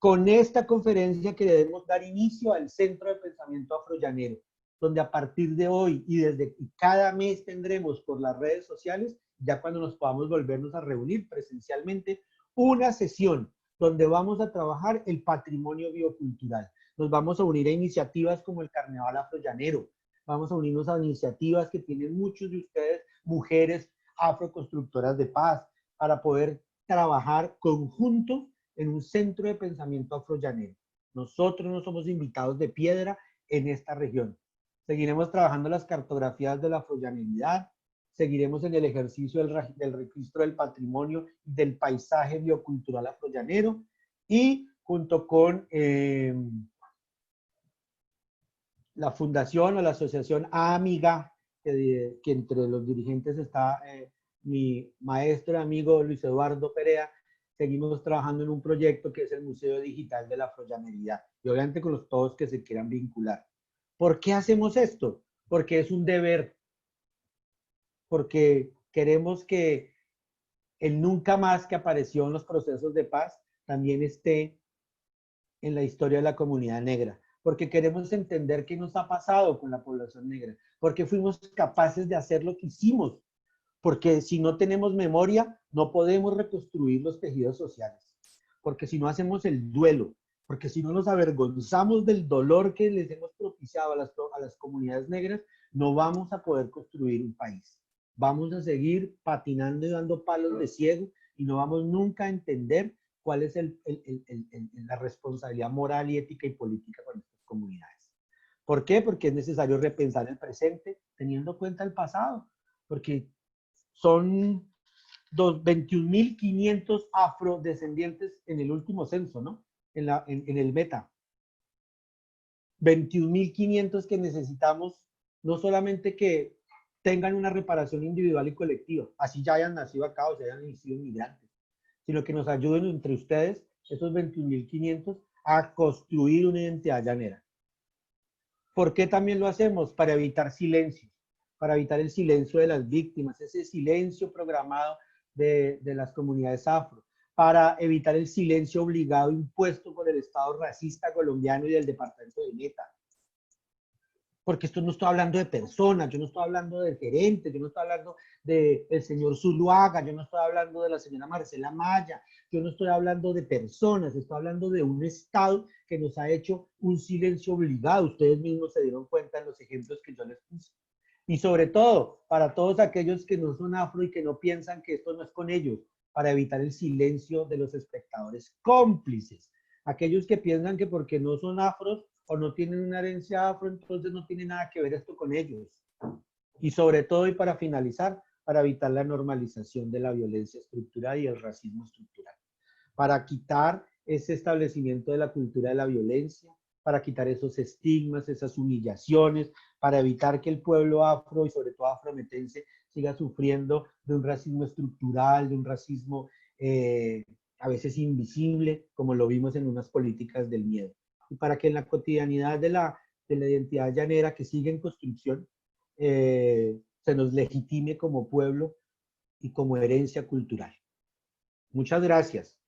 Con esta conferencia que debemos dar inicio al Centro de Pensamiento Afrollanero, donde a partir de hoy y desde cada mes tendremos por las redes sociales, ya cuando nos podamos volvernos a reunir presencialmente, una sesión donde vamos a trabajar el patrimonio biocultural. Nos vamos a unir a iniciativas como el Carnaval Afrollanero, vamos a unirnos a iniciativas que tienen muchos de ustedes, mujeres afroconstructoras de paz, para poder trabajar conjunto en un centro de pensamiento afrollanero. Nosotros no somos invitados de piedra en esta región. Seguiremos trabajando las cartografías de la afrollaneridad, seguiremos en el ejercicio del registro del patrimonio y del paisaje biocultural afrollanero y junto con la fundación o la asociación Amiga, que entre los dirigentes está mi maestro y amigo Luis Eduardo Perea, seguimos trabajando en un proyecto que es el Museo Digital de la Afrollaneridad y obviamente con todos que se quieran vincular. ¿Por qué hacemos esto? Porque es un deber, porque queremos que el nunca más que apareció en los procesos de paz también esté en la historia de la comunidad negra, porque queremos entender qué nos ha pasado con la población negra, porque fuimos capaces de hacer lo que hicimos, porque si no tenemos memoria no podemos reconstruir los tejidos sociales, porque si no hacemos el duelo, porque si no nos avergonzamos del dolor que les hemos propiciado a las comunidades negras, no vamos a poder construir un país. Vamos a seguir patinando y dando palos de ciego y no vamos nunca a entender cuál es la responsabilidad moral y ética y política con estas comunidades. ¿Por qué? Porque es necesario repensar el presente teniendo en cuenta el pasado, porque son 21.500 afrodescendientes en el último censo, ¿no? En el meta. 21.500 que necesitamos no solamente que tengan una reparación individual y colectiva, así ya hayan nacido acá o se hayan sido inmigrantes, sino que nos ayuden entre ustedes, esos 21.500, a construir una identidad llanera. ¿Por qué también lo hacemos? Para evitar silencio, para evitar el silencio de las víctimas, ese silencio programado de las comunidades afro, para evitar el silencio obligado impuesto por el Estado racista colombiano y del departamento de Meta. porque esto no estoy hablando de personas, yo no estoy hablando de gerentes, yo no estoy hablando del señor Zuluaga, yo no estoy hablando de la señora Marcela Maya, yo no estoy hablando de personas, estoy hablando de un Estado que nos ha hecho un silencio obligado. Ustedes mismos se dieron cuenta en los ejemplos que yo les puse. Y sobre todo, para todos aquellos que no son afro y que no piensan que esto no es con ellos, para evitar el silencio de los espectadores cómplices. Aquellos que piensan que porque no son afros o no tienen una herencia afro, entonces no tiene nada que ver esto con ellos. Y sobre todo, y para finalizar, para evitar la normalización de la violencia estructural y el racismo estructural. Para quitar ese establecimiento de la cultura de la violencia, para quitar esos estigmas, esas humillaciones, para evitar que el pueblo afro y sobre todo afrometense siga sufriendo de un racismo estructural, de un racismo a veces invisible, como lo vimos en unas políticas del miedo. Y para que en la cotidianidad de la identidad llanera que sigue en construcción, se nos legitime como pueblo y como herencia cultural. Muchas gracias.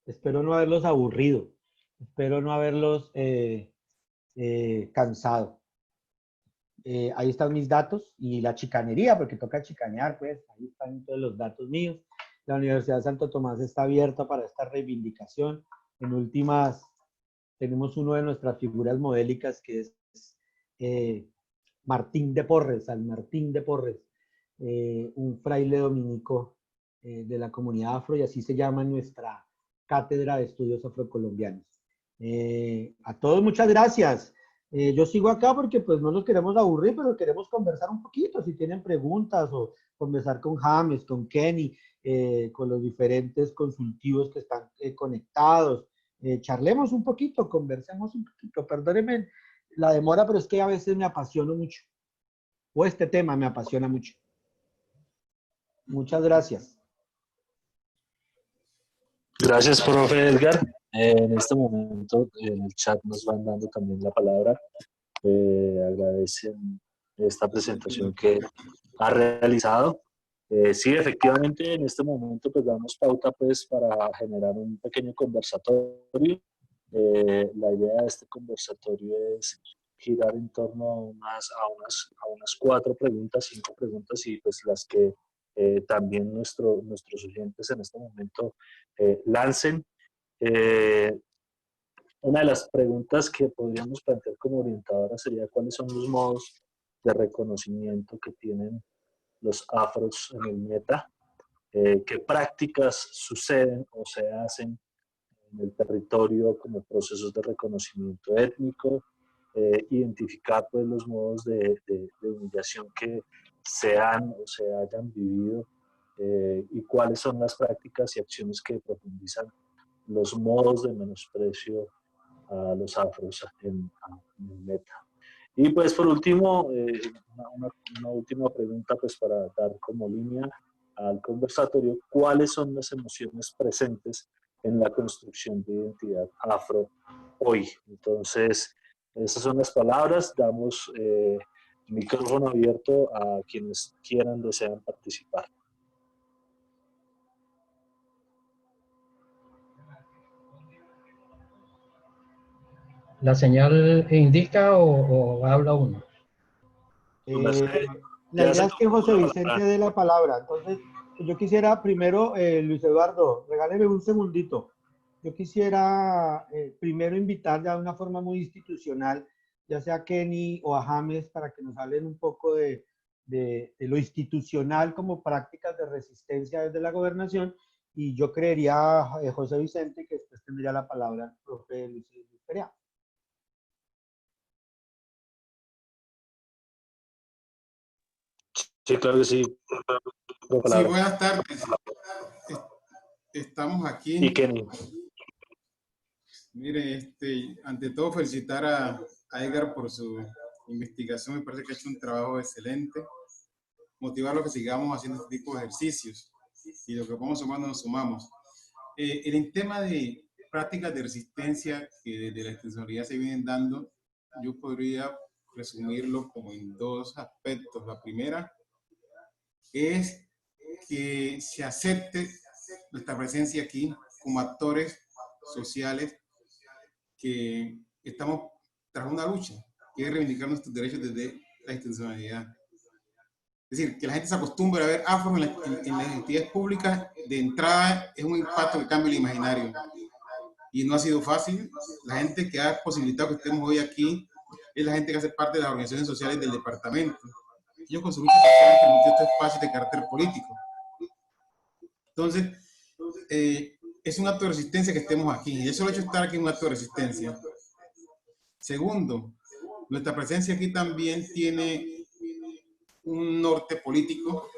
Espero no haberlos aburrido. Espero no haberlos cansado. Ahí están mis datos y la chicanería, porque toca chicanear, pues. Ahí están todos los datos míos. La Universidad de Santo Tomás está abierta para esta reivindicación. En últimas, tenemos uno de nuestras figuras modélicas que es Martín de Porres, San Martín de Porres, un fraile dominico de la comunidad afro, y así se llama nuestra Cátedra de Estudios Afrocolombianos. A todos muchas gracias. Yo sigo acá porque pues no nos queremos aburrir, pero queremos conversar un poquito, si tienen preguntas, o conversar con James, con Kenny, con los diferentes consultivos que están conectados. Charlemos un poquito, conversemos un poquito. Perdónenme la demora, pero es que a veces me apasiono mucho. O este tema me apasiona mucho. Muchas gracias. Gracias, profe Edgar. En este momento en el chat nos van dando también la palabra. Agradecen esta presentación que ha realizado. Sí, efectivamente, en este momento pues damos pauta pues para generar un pequeño conversatorio. La idea de este conversatorio es girar en torno a unas 4 preguntas, 5 preguntas, y pues las que también nuestros oyentes en este momento lancen. Una de las preguntas que podríamos plantear como orientadora sería cuáles son los modos de reconocimiento que tienen los afros en el meta, qué prácticas suceden o se hacen en el territorio como procesos de reconocimiento étnico, identificar pues los modos de humillación que se han o se hayan vivido, y cuáles son las prácticas y acciones que profundizan los modos de menosprecio a los afros en el meta. Y pues por último, una última pregunta pues para dar como línea al conversatorio: ¿cuáles son las emociones presentes en la construcción de identidad afro hoy? Entonces, esas son las palabras. Damos micrófono abierto a quienes quieran, desean participar. ¿La señal indica o habla uno? La idea es que José Vicente dé la palabra. Entonces, yo quisiera primero, Luis Eduardo, regáleme un segundito. Yo quisiera primero invitar ya de una forma muy institucional, ya sea a Kenny o a James, para que nos hablen un poco de lo institucional como prácticas de resistencia desde la gobernación. Y yo creería, José Vicente, que después tendría la palabra el profe Luis Perea. Sí, claro que sí. Sí, buenas tardes. Estamos aquí. Y Kenny. Mire, ante todo felicitar a Edgar por su investigación. Me parece que ha hecho un trabajo excelente. Motivarlo a que sigamos haciendo este tipo de ejercicios. Y lo que podemos sumando, nos sumamos. En el tema de prácticas de resistencia que desde la institucionalidad se vienen dando, yo podría resumirlo como en 2 aspectos. La primera es que se acepte nuestra presencia aquí como actores sociales que estamos tras una lucha. que es reivindicar nuestros derechos desde la institucionalidad. Es decir, que la gente se acostumbre a ver afro en las entidades públicas, de entrada es un impacto que cambia el imaginario. Y no ha sido fácil. La gente que ha posibilitado que estemos hoy aquí es la gente que hace parte de las organizaciones sociales del departamento. Ellos con su lucha social han permitido estos espacios de carácter político. Entonces, es un acto de resistencia que estemos aquí. Y eso lo ha hecho estar aquí, un acto de resistencia. Segundo, nuestra presencia aquí también tiene un norte político,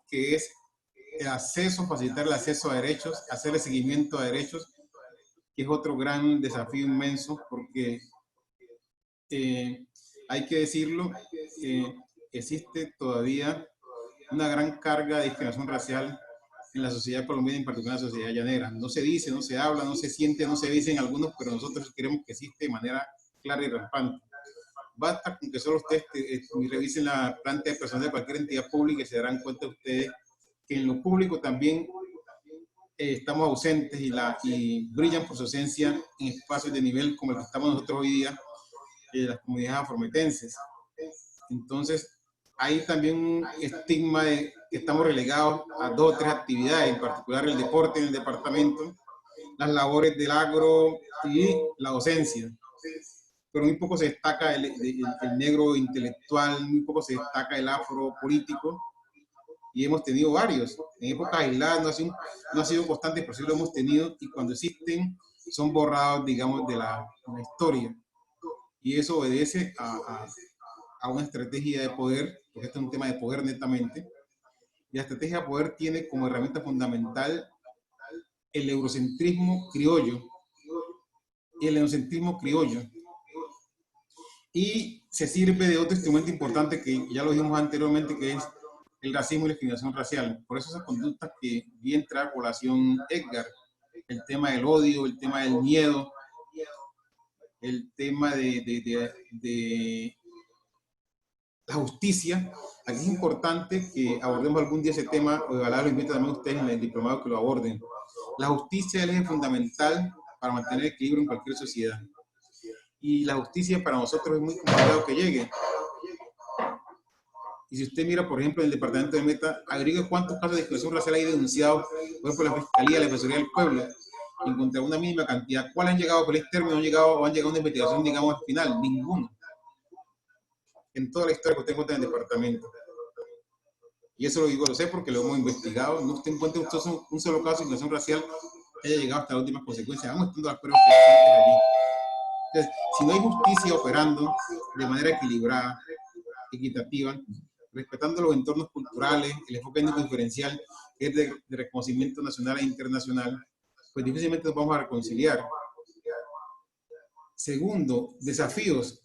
que es el acceso, facilitar el acceso a derechos, hacer el seguimiento a derechos, que es otro gran desafío inmenso, porque hay que decirlo, existe todavía una gran carga de discriminación racial en la sociedad colombiana, en particular en la sociedad llanera. No se dice, no se habla, no se siente, no se dicen algunos, pero nosotros creemos que existe de manera clara y rampante. Basta con que solo ustedes revisen la planta de personal de cualquier entidad pública y se darán cuenta ustedes que en lo público también estamos ausentes y brillan por su ausencia en espacios de nivel como el que estamos nosotros hoy día, las comunidades afrometenses. Entonces, hay también un estigma de que estamos relegados a 2 o 3 actividades, en particular el deporte en el departamento, las labores del agro y la docencia. Pero muy poco se destaca el negro intelectual, muy poco se destaca el afro político, y hemos tenido varios. En épocas aisladas no ha sido constante, pero sí lo hemos tenido, y cuando existen son borrados, digamos, de la historia. Y eso obedece a una estrategia de poder, porque este es un tema de poder netamente. Y la estrategia de poder tiene como herramienta fundamental el eurocentrismo criollo. Y se sirve de otro instrumento importante que ya lo dijimos anteriormente, que es el racismo y la discriminación racial. Por eso esas conductas que bien trae a colación Edgar, el tema del odio, el tema del miedo, el tema de la justicia. Aquí es importante que abordemos algún día ese tema, o ojalá lo invito también a ustedes en el diplomado que lo aborden. La justicia es el eje fundamental para mantener el equilibrio en cualquier sociedad. Y la justicia para nosotros es muy complicado que llegue. Y si usted mira, por ejemplo, en el departamento de Meta, averigüe cuántos casos de discriminación racial hay denunciados, por ejemplo, la Fiscalía, la Defensoría del Pueblo, y encontrar una mínima cantidad. ¿Cuáles han llegado por este término? Han llegado a una investigación, digamos, al final? Ninguno. En toda la historia que usted encuentra en el departamento. Y eso lo digo, lo sé porque lo hemos investigado. No usted encuentra un solo caso de discriminación racial que haya llegado hasta las últimas consecuencias. Vamos estando las pruebas allí. Entonces, si no hay justicia operando de manera equilibrada, equitativa, respetando los entornos culturales, el enfoque étnico diferencial, que es de reconocimiento nacional e internacional, pues difícilmente nos vamos a reconciliar. Segundo, desafíos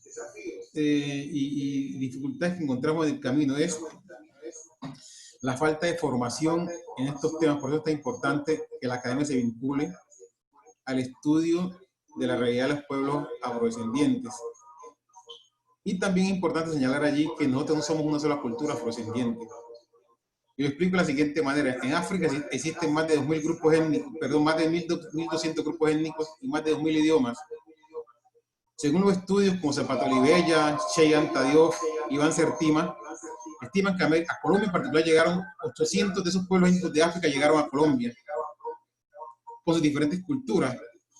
y dificultades que encontramos en el camino es la falta de formación en estos temas. Por eso es tan importante que la academia se vincule al estudio de la realidad de los pueblos afrodescendientes. Y también es importante señalar allí que nosotros no somos una sola cultura afrodescendiente. Y lo explico de la siguiente manera. En África existen más de 2.000 grupos étnicos, perdón, más de 1.200 grupos étnicos y más de 2.000 idiomas. Según los estudios como Zapato Olivella, Cheyan Tadeo, Iván Sertima, estiman que a Colombia en particular llegaron 800 de esos pueblos étnicos de África, llegaron a Colombia con sus diferentes culturas.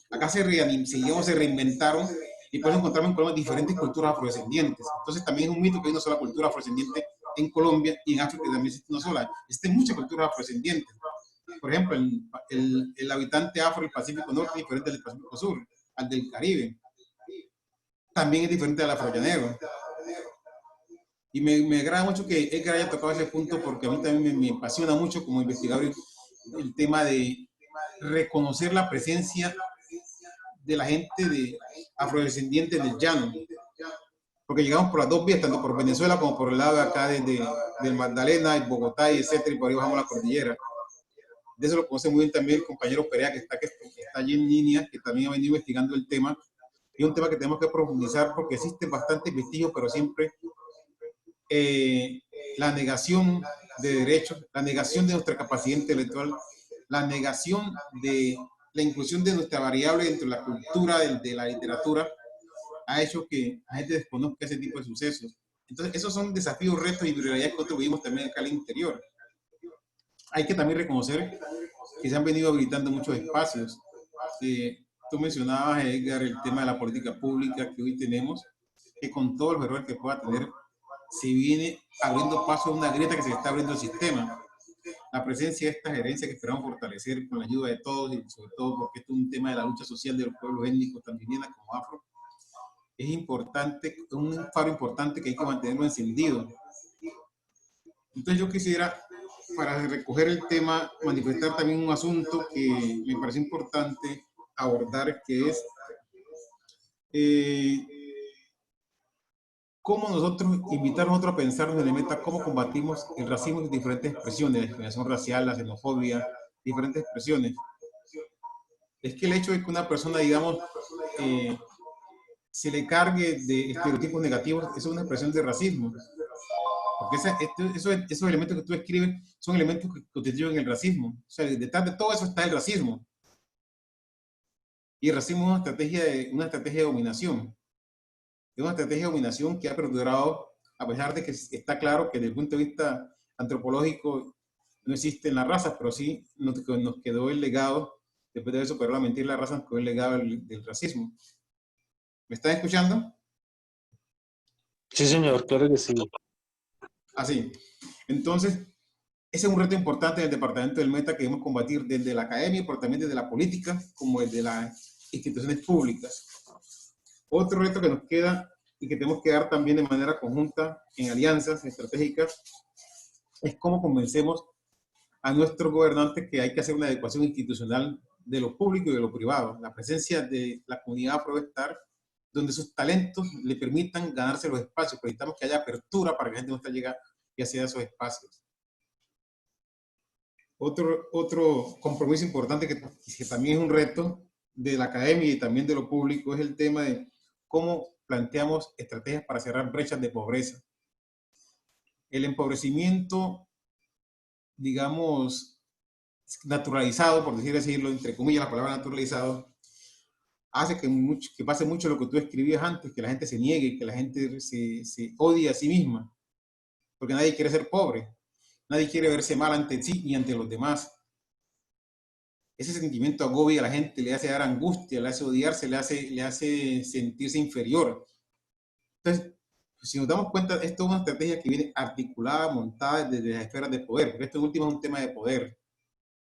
Acá se reinventaron y por eso encontramos en Colombia diferentes culturas afrodescendientes. Entonces también es un mito que hay una sola cultura afrodescendiente en Colombia, y en África también existe una sola. Existen muchas culturas afrodescendientes. Por ejemplo, el habitante afro del Pacífico Norte es diferente del Pacífico Sur, al del Caribe. También es diferente al afrollanero. Y me agrada mucho que Edgar haya tocado ese punto, porque a mí también me apasiona mucho como investigador el tema de reconocer la presencia de la gente de afrodescendientes del llano, porque llegamos por las dos vías, tanto por Venezuela como por el lado de acá del Magdalena, y Bogotá, y etcétera, y por ahí bajamos la cordillera. De eso lo conoce muy bien también el compañero Perea, que está allí en línea, que también ha venido investigando el tema. Y es un tema que tenemos que profundizar porque existen bastantes vestigios, pero siempre la negación de derechos, la negación de nuestra capacidad intelectual, la negación de la inclusión de nuestra variable dentro de la cultura, de la literatura, ha hecho que la gente desconozca ese tipo de sucesos. Entonces, esos son desafíos, retos y prioridades que nosotros vivimos también acá al interior. Hay que también reconocer que se han venido habilitando muchos espacios. Tú mencionabas, Edgar, el tema de la política pública que hoy tenemos, que con todos los errores que pueda tener, se viene abriendo paso a una grieta que se está abriendo el sistema. La presencia de esta gerencia que esperamos fortalecer con la ayuda de todos y sobre todo porque esto es un tema de la lucha social de los pueblos étnicos, tanto indígenas como afro, es importante, un faro importante que hay que mantenerlo encendido. Entonces yo quisiera, para recoger el tema, manifestar también un asunto que me parece importante abordar, que es cómo nosotros, invitar a nosotros a pensarnos en el meta, cómo combatimos el racismo en diferentes expresiones, la discriminación racial, la xenofobia, diferentes expresiones. Es que el hecho de que una persona, digamos, se le cargue de estereotipos negativos, es una expresión de racismo. Porque esos elementos que tú escribes son elementos que constituyen el racismo. O sea, detrás de todo eso está el racismo. Y el racismo es una estrategia de dominación. Es una estrategia de dominación que ha perdurado, a pesar de que está claro que desde el punto de vista antropológico no existen las razas, pero sí nos quedó el legado, después de superar la mentira de las razas, nos quedó el legado del racismo. ¿Me están escuchando? Sí, señor, claro que sí. Así. Entonces, ese es un reto importante del Departamento del Meta que debemos combatir desde la academia, pero también desde la política, como desde las instituciones públicas. Otro reto que nos queda y que tenemos que dar también de manera conjunta en alianzas estratégicas es cómo convencemos a nuestros gobernantes que hay que hacer una adecuación institucional de lo público y de lo privado. La presencia de la comunidad afro debe estar donde sus talentos le permitan ganarse los espacios. Pero necesitamos que haya apertura para que la gente no esté llegando y acceda a esos espacios. Otro compromiso importante que también es un reto de la academia y también de lo público es el tema de cómo planteamos estrategias para cerrar brechas de pobreza. El empobrecimiento, digamos, naturalizado, por decirlo, entre comillas, la palabra naturalizado, hace que pase mucho lo que tú escribías antes, que la gente se niegue, que la gente se odie a sí misma, porque nadie quiere ser pobre, nadie quiere verse mal ante sí ni ante los demás. Ese sentimiento agobia a la gente, le hace dar angustia, le hace odiarse, le hace sentirse inferior. Entonces, si nos damos cuenta, esto es una estrategia que viene articulada, montada desde las esferas de poder, porque esto último es un tema de poder.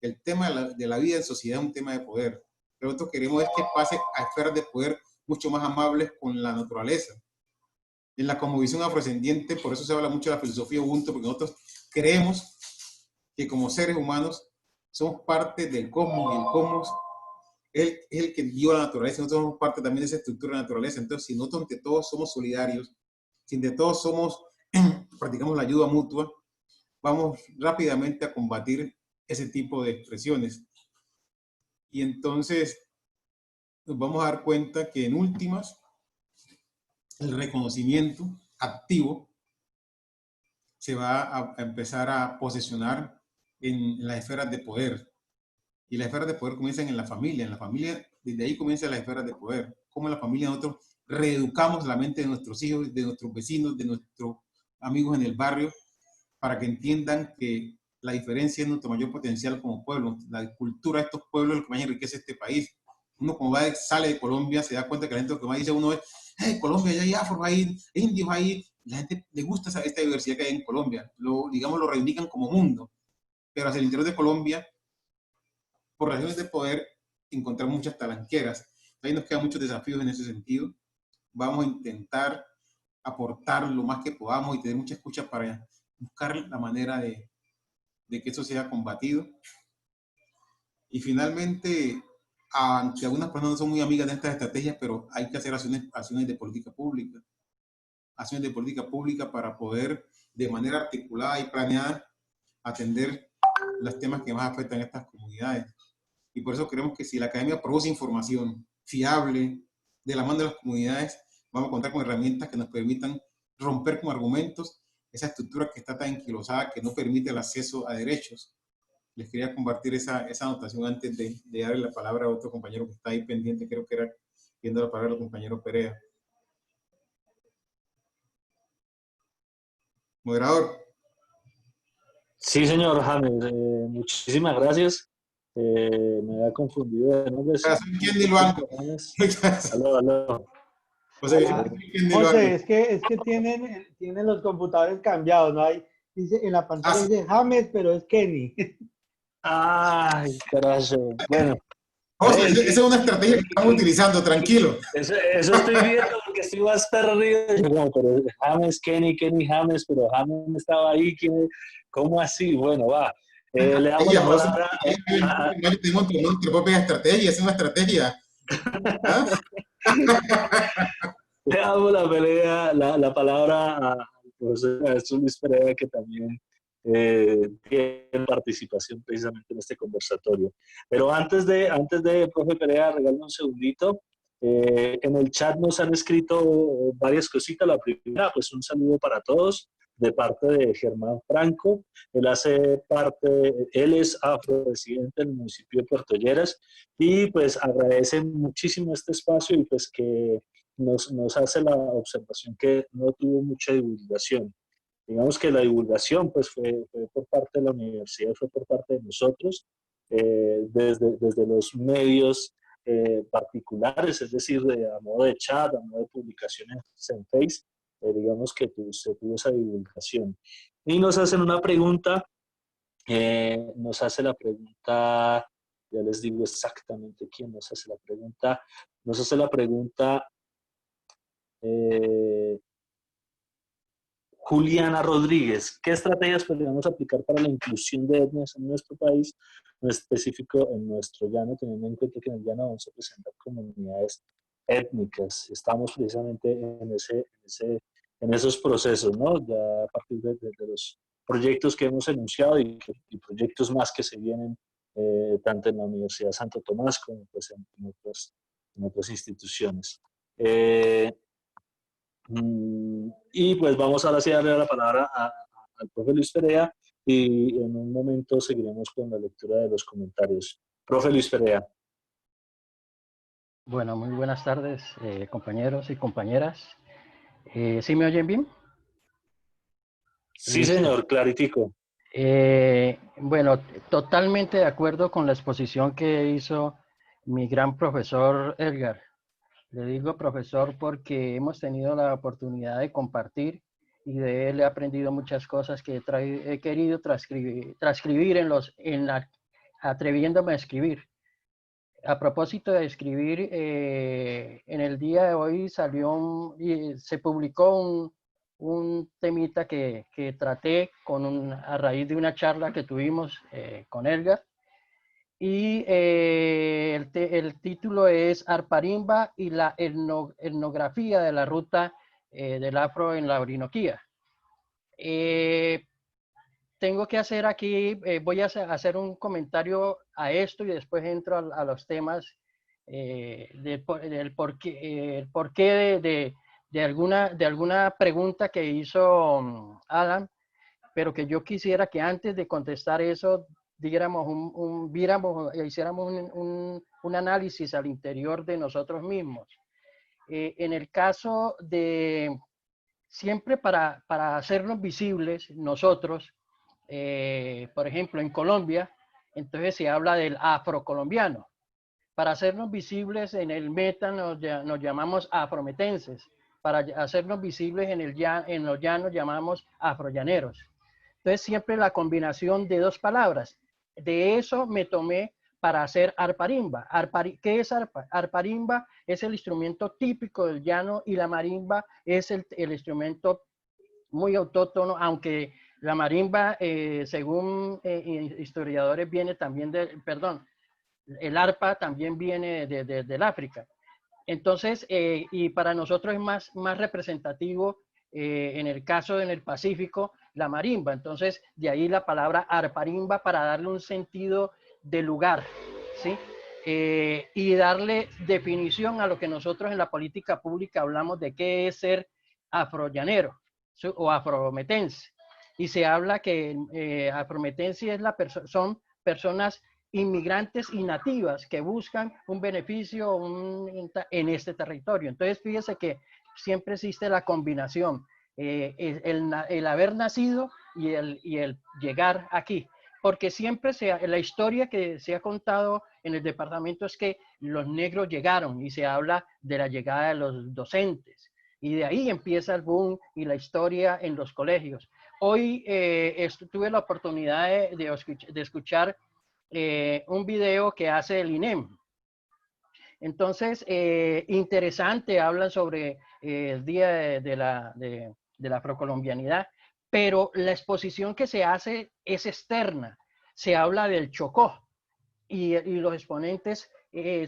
El tema de la vida en sociedad es un tema de poder. Pero nosotros queremos es que pase a esferas de poder mucho más amables con la naturaleza. En la cosmovisión afrodescendiente, por eso se habla mucho de la filosofía Ubuntu, porque nosotros creemos que como seres humanos somos parte del cosmos y el cosmos es el que dio la naturaleza. Nosotros somos parte también de esa estructura de la naturaleza. Entonces, si nosotros entre todos somos solidarios, si entre todos practicamos la ayuda mutua, vamos rápidamente a combatir ese tipo de expresiones. Y entonces nos vamos a dar cuenta que en últimas, el reconocimiento activo se va a empezar a posesionar en las esferas de poder. Y las esferas de poder comienzan en la familia. En la familia, desde ahí comienzan las esferas de poder. Cómo en la familia nosotros reeducamos la mente de nuestros hijos, de nuestros vecinos, de nuestros amigos en el barrio, para que entiendan que la diferencia es nuestro mayor potencial como pueblo. La cultura de estos pueblos es lo que más enriquece este país. Uno cuando sale de Colombia se da cuenta que la gente lo que más dice uno es, hey, Colombia, ya hay afros ahí, indios ahí. La gente le gusta esta diversidad que hay en Colombia. Digamos, lo reivindican como mundo. Pero hacia el interior de Colombia, por razones de poder, encontramos muchas talanqueras. Ahí nos quedan muchos desafíos en ese sentido. Vamos a intentar aportar lo más que podamos y tener mucha escucha para buscar la manera de que eso sea combatido. Y finalmente, aunque algunas personas no son muy amigas de estas estrategias, pero hay que hacer acciones de política pública. Acciones de política pública para poder, de manera articulada y planeada, atender los temas que más afectan a estas comunidades. Y por eso creemos que si la academia produce información fiable de la mano de las comunidades, vamos a contar con herramientas que nos permitan romper con argumentos esa estructura que está tan enquilosada que no permite el acceso a derechos. Les quería compartir esa anotación antes de darle la palabra a otro compañero que está ahí pendiente, creo que era viendo la palabra al compañero Perea. Moderador. Sí, señor James, muchísimas gracias. Me había confundido de nombres. Soy Kenny Luango. Aló, aló. José, José, es que tienen los computadores cambiados, ¿no? Hay, dice, en la pantalla sí. dice James, pero es Kenny. Ay, carajo. Bueno. José, esa es una estrategia que estamos utilizando, tranquilo. Eso estoy viendo porque estoy más perdido. No, pero James, Kenny James, pero James estaba ahí. ¿Cómo así? Bueno, va. Le damos la palabra Tenemos nuestra propia estrategia, es una estrategia. ¿Ah? Le damos la palabra al profesor maestro Luis Perea, que también tiene participación precisamente en este conversatorio. Pero antes de profe Perea, regálame un segundito. En el chat nos han escrito varias cositas. La primera, pues un saludo para todos de parte de Germán Franco. Él es afroresidente del municipio de Puerto Lleras y pues agradece muchísimo este espacio y pues que nos hace la observación que no tuvo mucha divulgación. Digamos que la divulgación pues fue por parte de la universidad, fue por parte de nosotros, desde los medios particulares, es decir, a modo de chat, a modo de publicaciones en Face, digamos que se tuvo esa divulgación. Y nos hacen una pregunta, ya les digo exactamente quién nos hace la pregunta, Juliana Rodríguez, ¿qué estrategias podríamos aplicar para la inclusión de etnias en nuestro país, en específico en nuestro llano, teniendo en cuenta que en el llano vamos a presentar comunidades étnicas? Estamos precisamente en esos procesos, ¿no? Ya a partir de los proyectos que hemos enunciado y proyectos más que se vienen tanto en la Universidad de Santo Tomás como pues, en otras instituciones. Y pues vamos ahora sí a darle la palabra al profe Luis Perea y en un momento seguiremos con la lectura de los comentarios. Profe Luis Perea. Bueno, muy buenas tardes, compañeros y compañeras. ¿Sí me oyen bien? Sí, Listo. señor, claritico. Bueno, totalmente de acuerdo con la exposición que hizo mi gran profesor Edgar. Le digo profesor porque hemos tenido la oportunidad de compartir y de él he aprendido muchas cosas que he querido transcribir atreviéndome a escribir. A propósito de escribir, en el día de hoy se publicó un temita que traté a raíz de una charla que tuvimos con Edgar. Y el título es Arparimba y la etnografía de la ruta del afro en la Orinoquía. Tengo que hacer aquí, voy a hacer un comentario a esto y después entro a los temas del porqué de alguna pregunta que hizo Adam, pero que yo quisiera que antes de contestar eso hiciéramos un análisis al interior de nosotros mismos. En el caso de siempre para hacernos visibles nosotros, por ejemplo, en Colombia, entonces se habla del afrocolombiano. Para hacernos visibles en el meta nos llamamos afrometenses. Para hacernos visibles en los llanos llamamos afrollaneros. Entonces siempre la combinación de dos palabras. De eso me tomé para hacer arparimba. ¿Qué es arpa? Arparimba es el instrumento típico del llano y la marimba es el instrumento muy autóctono, aunque la marimba, según historiadores, viene también el arpa también viene del África. Entonces, y para nosotros es más representativo, en el caso en el Pacífico, la marimba. Entonces, de ahí la palabra arparimba para darle un sentido de lugar, ¿sí? Y darle definición a lo que nosotros en la política pública hablamos de qué es ser afrollanero, ¿sí? O afrometense. Y se habla que afrometense son personas inmigrantes y nativas que buscan un beneficio en este territorio. Entonces, fíjese que siempre existe la combinación. el haber nacido y el llegar aquí. Porque siempre la historia que se ha contado en el departamento es que los negros llegaron y se habla de la llegada de los docentes. Y de ahí empieza el boom y la historia en los colegios. Hoy tuve la oportunidad de escuchar un video que hace el INEM. Entonces, interesante, hablan sobre el Día de la Afrocolombianidad, pero la exposición que se hace es externa. Se habla del Chocó y los exponentes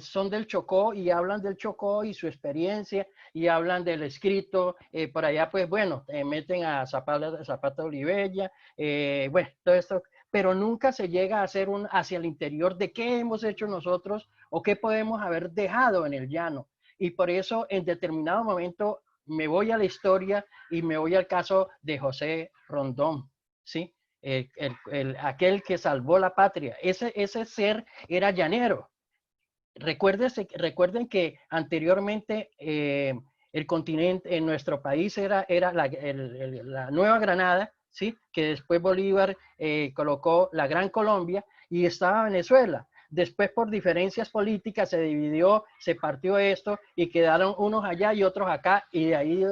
son del Chocó y hablan del Chocó y su experiencia y hablan del escrito. Por allá, pues bueno, meten a Zapata Olivella, bueno, todo esto, pero nunca se llega a hacer hacia el interior de qué hemos hecho nosotros o qué podemos haber dejado en el llano. Y por eso en determinado momento me voy a la historia y me voy al caso de José Rondón, ¿sí? Aquel que salvó la patria. Ese ser era llanero. Recuerden que anteriormente el continente en nuestro país era la Nueva Granada, ¿sí? Que después Bolívar colocó la Gran Colombia y estaba Venezuela. Después, por diferencias políticas, se dividió, se partió esto y quedaron unos allá y otros acá, y de ahí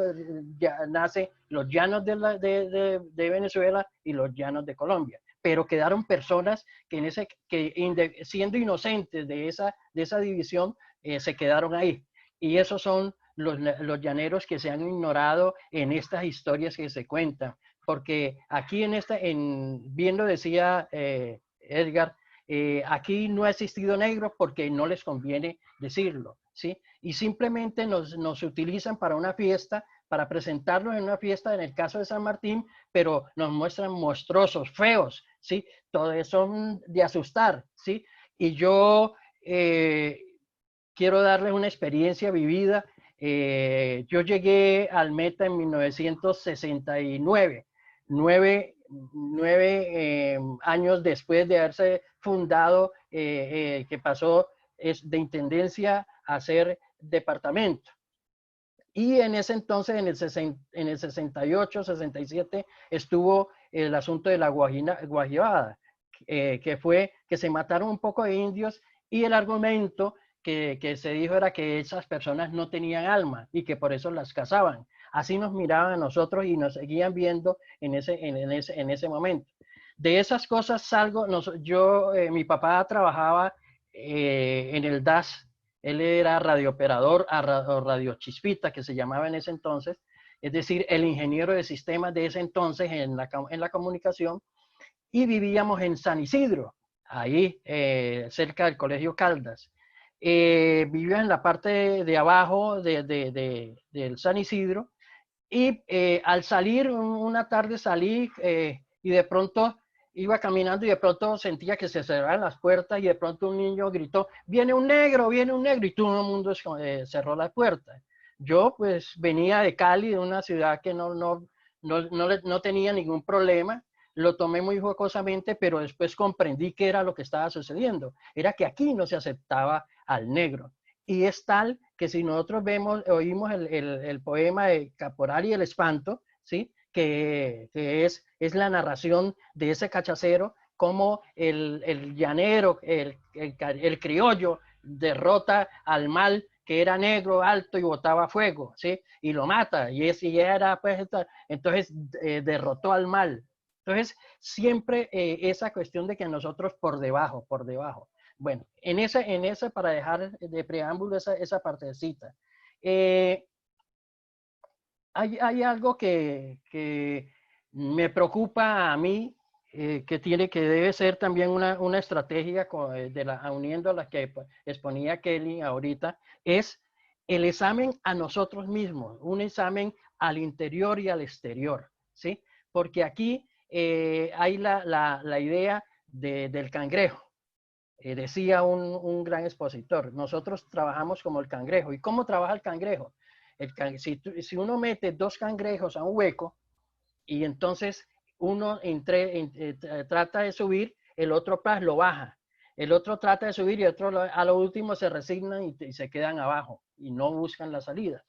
ya nace los llanos de Venezuela y los llanos de Colombia. Pero quedaron personas que siendo inocentes de esa división, se quedaron ahí. Y esos son los llaneros que se han ignorado en estas historias que se cuentan. Porque aquí bien lo decía Edgar, aquí no ha existido negro porque no les conviene decirlo, ¿sí? Y simplemente nos utilizan para una fiesta, para presentarnos en una fiesta, en el caso de San Martín, pero nos muestran monstruosos, feos, ¿sí? Todos son de asustar, ¿sí? Y yo quiero darles una experiencia vivida. Yo llegué al Meta en 1969, 9 años después de haberse fundado, que pasó de intendencia a ser departamento. Y en ese entonces, en el 68, 67, estuvo el asunto de la Guajirada, que fue que se mataron un poco de indios y el argumento que se dijo era que esas personas no tenían alma y que por eso las cazaban. Así nos miraban a nosotros y nos seguían viendo en ese momento. De esas cosas salgo, mi papá trabajaba en el DAS. Él era radiooperador o radiochispita, que se llamaba en ese entonces, es decir, el ingeniero de sistemas de ese entonces en la comunicación, y vivíamos en San Isidro, ahí cerca del Colegio Caldas. Vivía en la parte de abajo del San Isidro, y al salir, una tarde salí y de pronto iba caminando y de pronto sentía que se cerraban las puertas y de pronto un niño gritó, viene un negro, y todo el mundo cerró la puerta. Yo pues venía de Cali, de una ciudad que no tenía ningún problema, lo tomé muy jocosamente, pero después comprendí qué era lo que estaba sucediendo. Era que aquí no se aceptaba al negro. Y es tal que si nosotros oímos el poema de Caporal y el espanto, ¿sí? que es la narración de ese cachacero, como el llanero, el criollo, derrota al mal que era negro, alto y botaba fuego, ¿sí? Y lo mata, y era, pues, entonces derrotó al mal. Entonces, siempre esa cuestión de que nosotros por debajo. Bueno, en esa para dejar de preámbulo esa partecita. Hay algo que me preocupa a mí, que debe ser también una estrategia uniendo a la que exponía Kelly ahorita, es el examen a nosotros mismos, un examen al interior y al exterior, ¿sí? Porque aquí hay la idea del cangrejo. Decía un gran expositor, nosotros trabajamos como el cangrejo. ¿Y cómo trabaja el cangrejo? Si uno mete 2 cangrejos a un hueco y entonces uno trata de subir, el otro lo baja. El otro trata de subir y otro a lo último se resignan y se quedan abajo y no buscan la salida.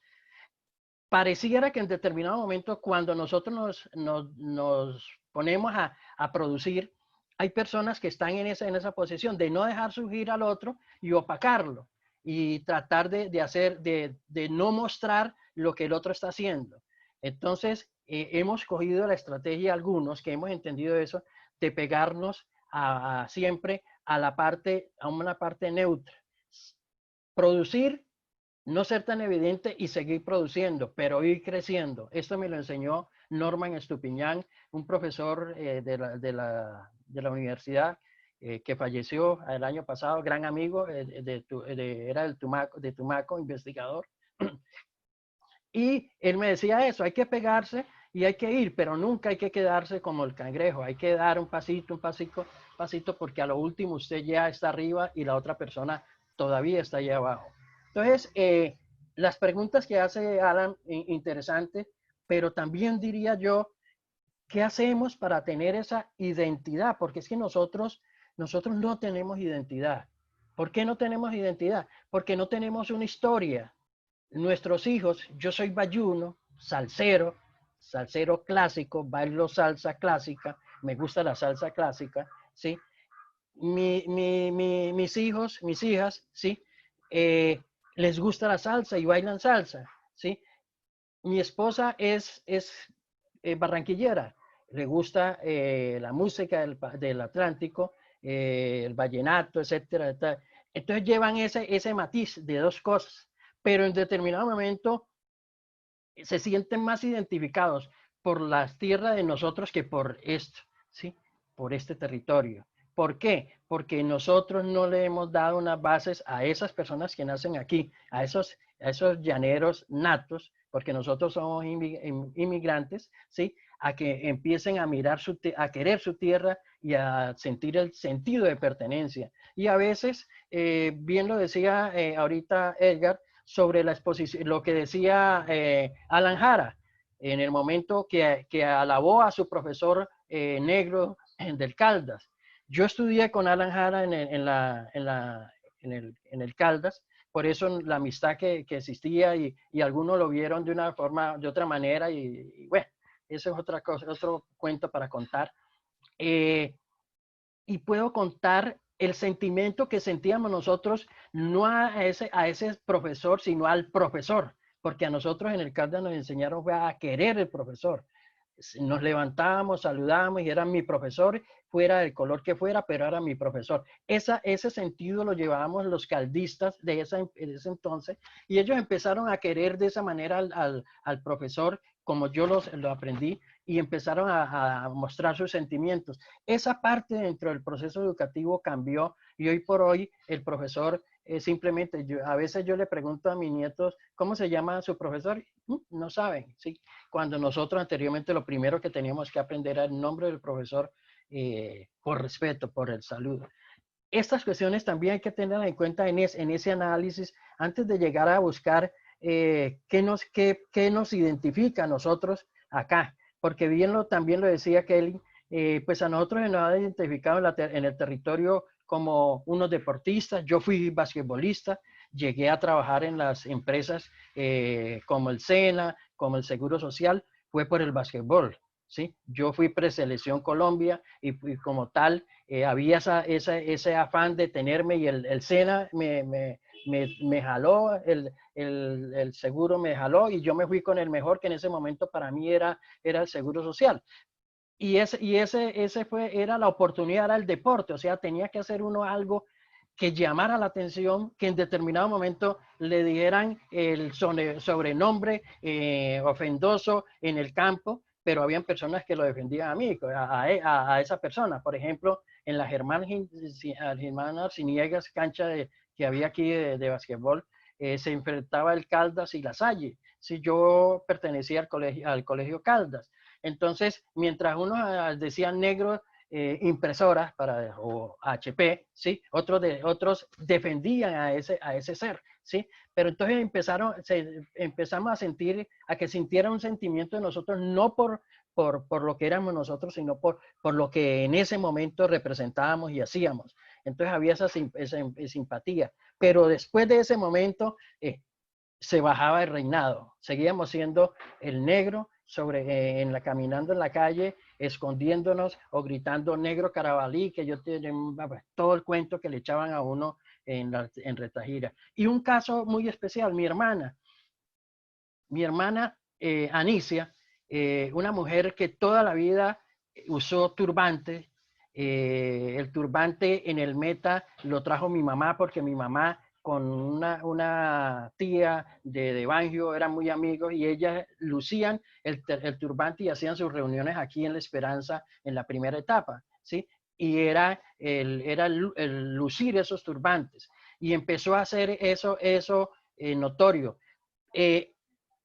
pareciera que en determinado momento, cuando nosotros nos ponemos a producir, hay personas que están en esa posición de no dejar surgir al otro y opacarlo y tratar de no mostrar lo que el otro está haciendo. Entonces, hemos cogido la estrategia, algunos que hemos entendido eso, de pegarnos siempre a una parte neutra. Producir, no ser tan evidente y seguir produciendo, pero ir creciendo. Esto me lo enseñó Norman Estupiñán, un profesor de la universidad que falleció el año pasado, gran amigo, era de Tumaco, investigador. Y él me decía eso, hay que pegarse y hay que ir, pero nunca hay que quedarse como el cangrejo, hay que dar un pasito, porque a lo último usted ya está arriba y la otra persona todavía está allá abajo. Entonces, las preguntas que hace Alan, interesante, pero también diría yo, ¿qué hacemos para tener esa identidad? Porque es que nosotros no tenemos identidad. ¿Por qué no tenemos identidad? Porque no tenemos una historia. Nuestros hijos, yo soy bayuno, salsero clásico, bailo salsa clásica, me gusta la salsa clásica, ¿sí? Mis hijos, mis hijas, ¿sí? Les gusta la salsa y bailan salsa, ¿sí? Mi esposa es barranquillera, le gusta la música del Atlántico, el vallenato, etcétera, etcétera. Entonces llevan ese matiz de dos cosas, pero en determinado momento se sienten más identificados por las tierras de nosotros que por esto, ¿sí? Por este territorio. ¿Por qué? Porque nosotros no le hemos dado unas bases a esas personas que nacen aquí, a esos llaneros natos, porque nosotros somos inmigrantes, ¿sí? A que empiecen a mirar a querer su tierra y a sentir el sentido de pertenencia. Y a veces, bien lo decía ahorita Edgar, sobre la exposición, lo que decía Alan Jara, en el momento que alabó a su profesor negro del Caldas. Yo estudié con Alan Jara en el Caldas, por eso la amistad que existía y algunos lo vieron de una forma, de otra manera y bueno, eso es otra cosa, otro cuento para contar. Y puedo contar el sentimiento que sentíamos nosotros, no a ese profesor, sino al profesor, porque a nosotros en el Caldas nos enseñaron a querer el profesor. Nos levantábamos, saludábamos y era mi profesor, fuera del color que fuera, pero era mi profesor. Ese sentido lo llevábamos los caldistas de ese entonces y ellos empezaron a querer de esa manera al profesor como yo lo aprendí y empezaron a mostrar sus sentimientos. Esa parte dentro del proceso educativo cambió y hoy por hoy el profesor simplemente, a veces yo le pregunto a mis nietos, ¿cómo se llama su profesor? No saben, ¿sí? Cuando nosotros anteriormente lo primero que teníamos que aprender era el nombre del profesor por respeto, por el saludo. Estas cuestiones también hay que tener en cuenta en ese análisis antes de llegar a buscar qué nos identifica a nosotros acá. Porque también lo decía Kelly, pues a nosotros nos ha identificado en el territorio como unos deportistas. Yo fui basquetbolista, llegué a trabajar en las empresas como el SENA, como el Seguro Social, fue por el basquetbol, ¿sí? Yo fui preselección Colombia y como tal había ese afán de tenerme y el SENA me jaló, el seguro me jaló y yo me fui con el mejor que en ese momento para mí era el Seguro Social. Y era la oportunidad, era el deporte, o sea, tenía que hacer uno algo que llamara la atención, que en determinado momento le dieran el sobrenombre ofendoso en el campo, pero habían personas que lo defendían a mí, a esa persona. Por ejemplo, en la Germán Arciniegas, cancha que había aquí de basquetbol, se enfrentaba el Caldas y la Salle. Si yo pertenecía al colegio Caldas. Entonces, mientras unos decían negros, impresoras o HP, ¿sí? Otros defendían a ese ser, ¿sí? Pero entonces empezamos a que sintiera un sentimiento de nosotros, no por lo que éramos nosotros, sino por lo que en ese momento representábamos y hacíamos. Entonces había esa simpatía. Pero después de ese momento, se bajaba el reinado. Seguíamos siendo el negro caminando en la calle, escondiéndonos o gritando negro Carabalí, que yo todo el cuento que le echaban a uno en Retagira. Y un caso muy especial, mi hermana Anicia, una mujer que toda la vida usó turbante. El turbante en el Meta lo trajo mi mamá porque mi mamá con una tía de Banjo eran muy amigos y ellas lucían el turbante y hacían sus reuniones aquí en La Esperanza en la primera etapa, ¿sí? Y era el lucir esos turbantes. Y empezó a hacer eso notorio.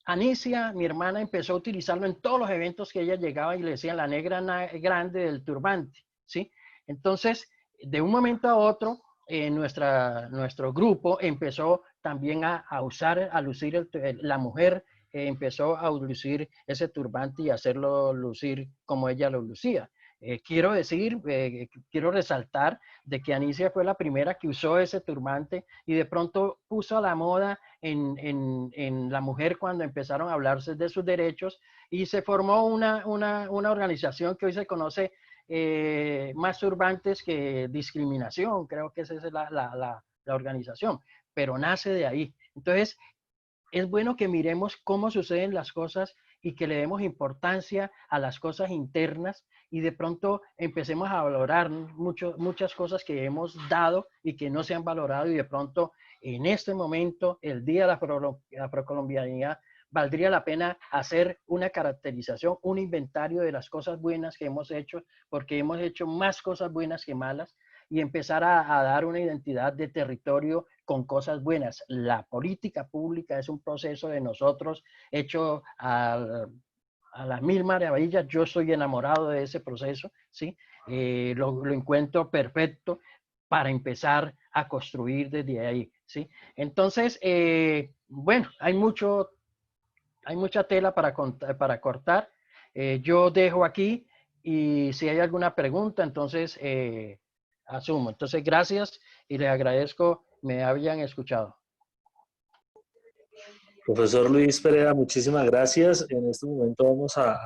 Anicia, mi hermana, empezó a utilizarlo en todos los eventos que ella llegaba y le decían la negra grande del turbante, ¿sí? Entonces, de un momento a otro, nuestro grupo empezó también a usar, a lucir, la mujer empezó a lucir ese turbante y hacerlo lucir como ella lo lucía. Quiero resaltar de que Anicia fue la primera que usó ese turbante y de pronto puso a la moda en la mujer cuando empezaron a hablarse de sus derechos y se formó una organización que hoy se conoce Más Turbantes que Discriminación, creo que esa es la organización, pero nace de ahí. Entonces, es bueno que miremos cómo suceden las cosas y que le demos importancia a las cosas internas y de pronto empecemos a valorar muchas cosas que hemos dado y que no se han valorado y de pronto en este momento, el día de la procolombianidad, valdría la pena hacer una caracterización, un inventario de las cosas buenas que hemos hecho, porque hemos hecho más cosas buenas que malas y empezar a dar una identidad de territorio con cosas buenas. La política pública es un proceso de nosotros hecho a las mil maravillas. Yo soy enamorado de ese proceso, ¿sí? Lo encuentro perfecto para empezar a construir desde ahí, ¿sí? Entonces, bueno, hay mucha tela para cortar. Yo dejo aquí y si hay alguna pregunta, entonces asumo. Entonces, gracias y les agradezco me habían escuchado. Profesor Luis Pereira, muchísimas gracias. En este momento vamos a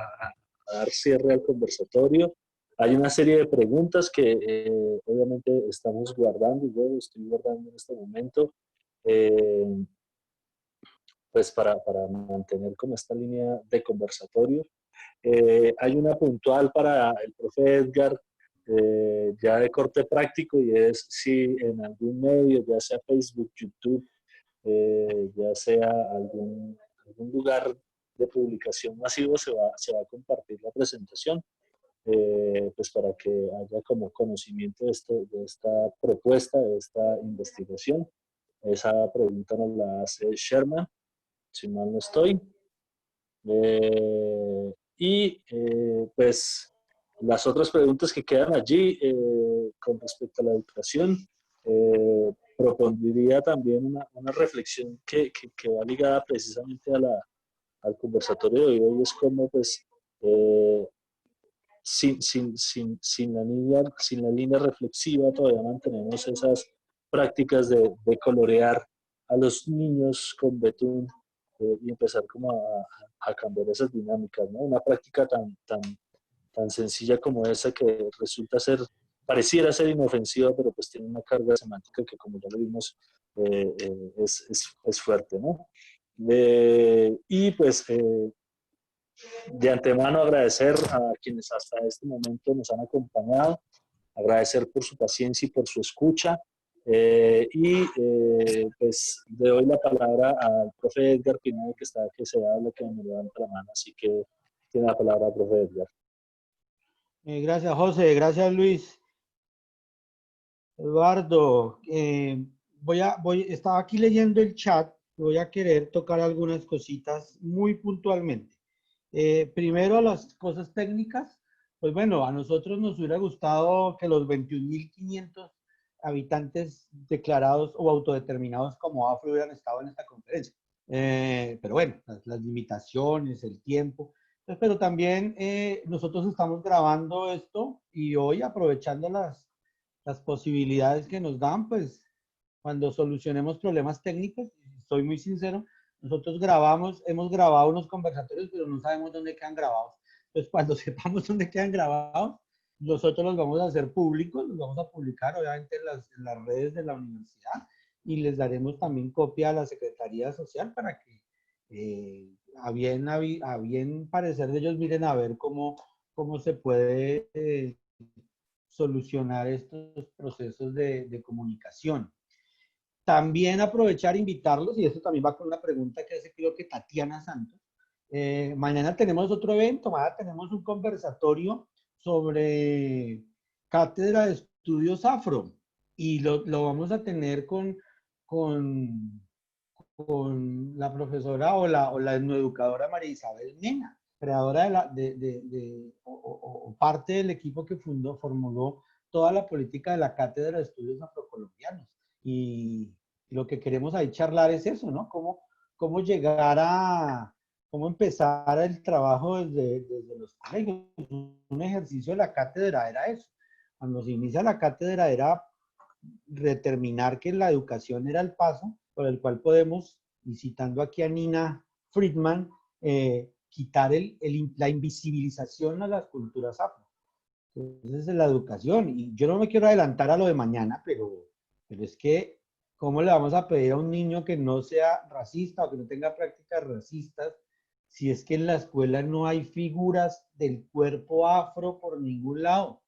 dar cierre al conversatorio. Hay una serie de preguntas que obviamente estamos guardando, yo estoy guardando en este momento, pues para mantener como esta línea de conversatorio. Hay una puntual para el profe Edgar, ya de corte práctico, y es si en algún medio, ya sea Facebook, YouTube, ya sea algún lugar de publicación masivo, se va a compartir la presentación, pues para que haya como conocimiento de esta propuesta, de esta investigación. Esa pregunta nos la hace Sherman, si mal no estoy. Pues las otras preguntas que quedan allí con respecto a la educación, propondría también una reflexión que va ligada precisamente al conversatorio de hoy, es como pues sin la línea reflexiva todavía mantenemos esas prácticas de colorear a los niños con betún y empezar como a cambiar esas dinámicas, ¿no? Una práctica tan sencilla como esa que pareciera ser inofensiva, pero pues tiene una carga semántica que, como ya lo vimos, es fuerte, ¿no? Y pues de antemano agradecer a quienes hasta este momento nos han acompañado, agradecer por su paciencia y por su escucha. Pues le doy la palabra al profe Edgar Pinedo, que se habla, que me levanta la mano, así que tiene la palabra el profe Edgar. Gracias, José. Gracias, Luis. Eduardo, estaba aquí leyendo el chat. Voy a querer tocar algunas cositas muy puntualmente. Primero, las cosas técnicas. Pues bueno, a nosotros nos hubiera gustado que los 21.500 habitantes declarados o autodeterminados como afro hubieran estado en esta conferencia. Pero bueno, las limitaciones, el tiempo. Pero también nosotros estamos grabando esto y hoy aprovechando las posibilidades que nos dan, pues cuando solucionemos problemas técnicos, soy muy sincero, Nosotros hemos grabado unos conversatorios, pero no sabemos dónde quedan grabados. Entonces, cuando sepamos dónde quedan grabados, nosotros los vamos a hacer públicos, los vamos a publicar obviamente en las redes de la universidad y les daremos también copia a la Secretaría Social para que a bien parecer de ellos miren a ver cómo se puede solucionar estos procesos de comunicación. También aprovechar e invitarlos, y esto también va con una pregunta que hace creo que Tatiana Santos. Mañana tenemos otro evento, mañana tenemos un conversatorio sobre cátedra de estudios afro, y lo vamos a tener con la profesora o la educadora María Isabel Mena, creadora o parte del equipo que formuló toda la política de la cátedra de estudios afrocolombianos. Y lo que queremos ahí charlar es eso, ¿no? Cómo cómo empezar el trabajo desde los colegios. Un ejercicio de la cátedra era eso. Cuando se inicia la cátedra era determinar que la educación era el paso por el cual podemos, y citando aquí a Nina Friedman, quitar la invisibilización a las culturas afro. Entonces es la educación. Y yo no me quiero adelantar a lo de mañana, pero es que, ¿cómo le vamos a pedir a un niño que no sea racista o que no tenga prácticas racistas si es que en la escuela no hay figuras del cuerpo afro por ningún lado?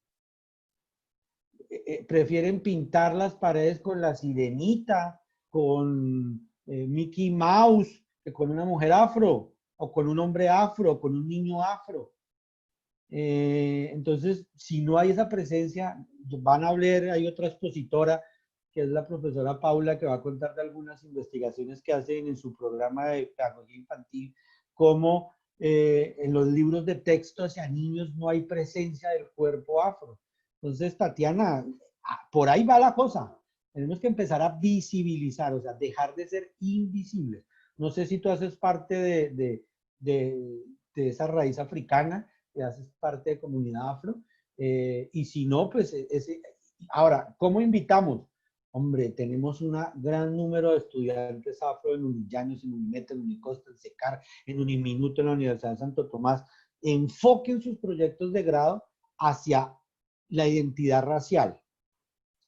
Prefieren pintar las paredes con la sirenita, con Mickey Mouse, que con una mujer afro, o con un hombre afro, o con un niño afro. Entonces, si no hay esa presencia, van a hablar, hay otra expositora, que es la profesora Paula, que va a contar de algunas investigaciones que hacen en su programa de pedagogía infantil, cómo en los libros de texto hacia niños no hay presencia del cuerpo afro. Entonces, Tatiana, por ahí va la cosa. Tenemos que empezar a visibilizar, o sea, dejar de ser invisibles. No sé si tú haces parte de esa raíz africana, que haces parte de comunidad afro, y si no, pues ahora, ¿cómo invitamos? Hombre, tenemos un gran número de estudiantes afro en Unillanos, en Unimeta, en Unicosta, en SECAR, en Uniminuto, en la Universidad de Santo Tomás. Enfoquen sus proyectos de grado hacia la identidad racial,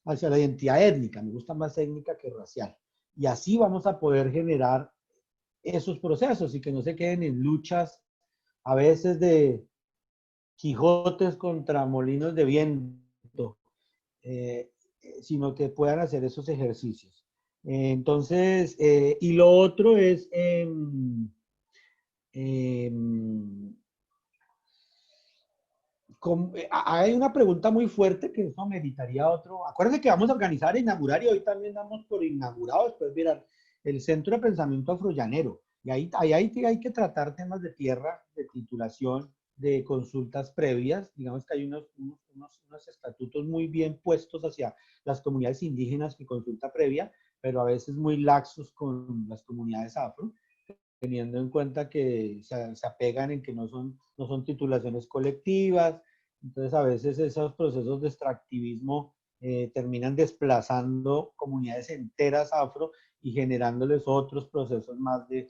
hacia la identidad étnica. Me gusta más étnica que racial. Y así vamos a poder generar esos procesos y que no se queden en luchas a veces de Quijotes contra molinos de viento, sino que puedan hacer esos ejercicios. Entonces, y lo otro es, hay una pregunta muy fuerte que eso meritaría otro. Acuérdense que vamos a organizar, inaugurar, y hoy también damos por inaugurado, después verán, el Centro de Pensamiento Afrollanero. Y ahí hay que tratar temas de tierra, de titulación, de consultas previas. Digamos que hay unos estatutos muy bien puestos hacia las comunidades indígenas y consulta previa, pero a veces muy laxos con las comunidades afro, teniendo en cuenta que se apegan en que no son titulaciones colectivas. Entonces, a veces esos procesos de extractivismo terminan desplazando comunidades enteras afro y generándoles otros procesos más de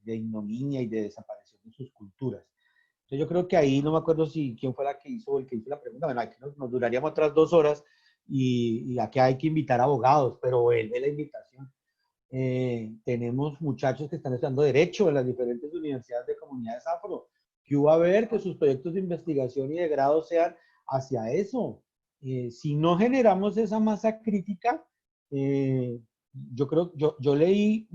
ignominia y de desaparición de sus culturas. Entonces, yo creo que ahí, no me acuerdo quién fue la que hizo o el que hizo la pregunta. Bueno, aquí nos duraríamos otras 2 horas y aquí hay que invitar abogados, pero vuelve la invitación. Tenemos muchachos que están estudiando Derecho en las diferentes universidades de comunidades afro. Que va a ver que sus proyectos de investigación y de grado sean hacia eso. Si no generamos esa masa crítica, yo creo, yo leí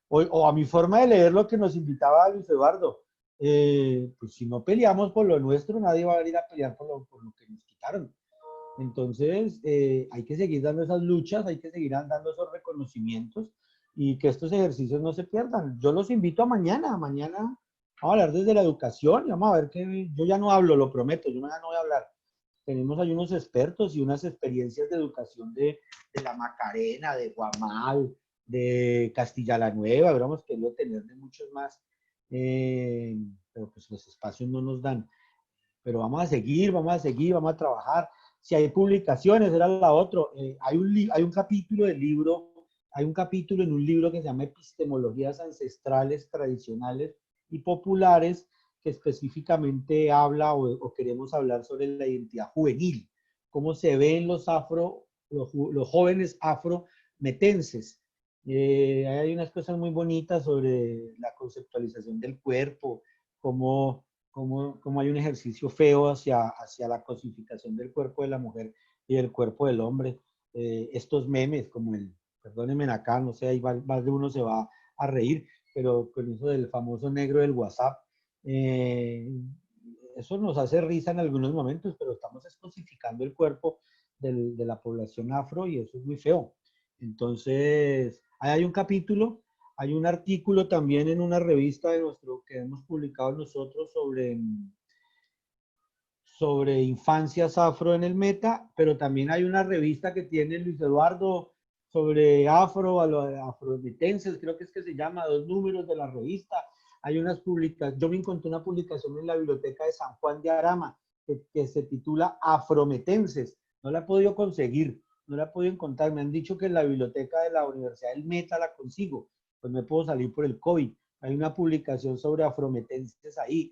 o a mi forma de leer lo que nos invitaba Luis Eduardo, pues si no peleamos por lo nuestro, nadie va a venir a pelear por lo que nos quitaron. Entonces, hay que seguir dando esas luchas, hay que seguir dando esos reconocimientos y que estos ejercicios no se pierdan. Yo los invito a mañana. Mañana vamos a hablar desde la educación y vamos a ver que yo ya no hablo, lo prometo, yo ya no voy a hablar. Tenemos ahí unos expertos y unas experiencias de educación de la Macarena, de Guamal, de Castilla la Nueva, hubiéramos querido tener de muchos más, pero pues los espacios no nos dan. Pero vamos a seguir, vamos a trabajar. Si hay publicaciones, era la otra. Hay un capítulo del libro hay un capítulo en un libro que se llama Epistemologías Ancestrales, Tradicionales y Populares, que específicamente habla o queremos hablar sobre la identidad juvenil, cómo se ven los jóvenes afrometenses. Hay unas cosas muy bonitas sobre la conceptualización del cuerpo, cómo hay un ejercicio feo hacia la cosificación del cuerpo de la mujer y del cuerpo del hombre. Estos memes, como perdónenme acá, no sé, ahí más de uno se va a reír, pero con eso del famoso negro del WhatsApp, eso nos hace risa en algunos momentos, pero estamos cosificando el cuerpo de la población afro y eso es muy feo. Entonces, ahí hay un capítulo, hay un artículo también en una revista que hemos publicado nosotros sobre infancias afro en el Meta, pero también hay una revista que tiene Luis Eduardo sobre afrometenses, creo que es que se llama, 2 números de la revista. Hay unas publicaciones, yo me encontré una publicación en la biblioteca de San Juan de Arama que se titula Afrometenses. No la he podido conseguir, no la he podido encontrar. Me han dicho que en la biblioteca de la Universidad del Meta la consigo, pues me puedo salir por el COVID. Hay una publicación sobre afrometenses ahí.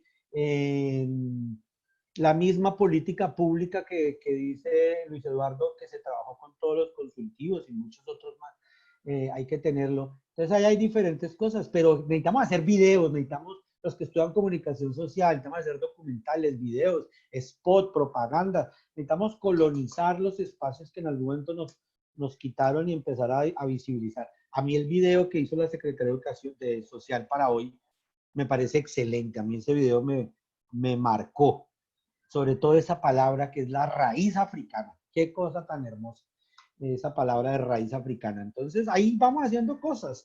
La misma política pública que dice Luis Eduardo, que se trabajó con todos los consultivos y muchos otros más, hay que tenerlo. Entonces ahí hay diferentes cosas, pero necesitamos hacer videos, necesitamos los que estudian comunicación social, necesitamos hacer documentales, videos, spot, propaganda, necesitamos colonizar los espacios que en algún momento nos quitaron y empezar a visibilizar. A mí el video que hizo la Secretaría de Educación Social para hoy me parece excelente, a mí ese video me marcó, sobre todo esa palabra que es la raíz africana. Qué cosa tan hermosa, esa palabra de raíz africana. Entonces, ahí vamos haciendo cosas.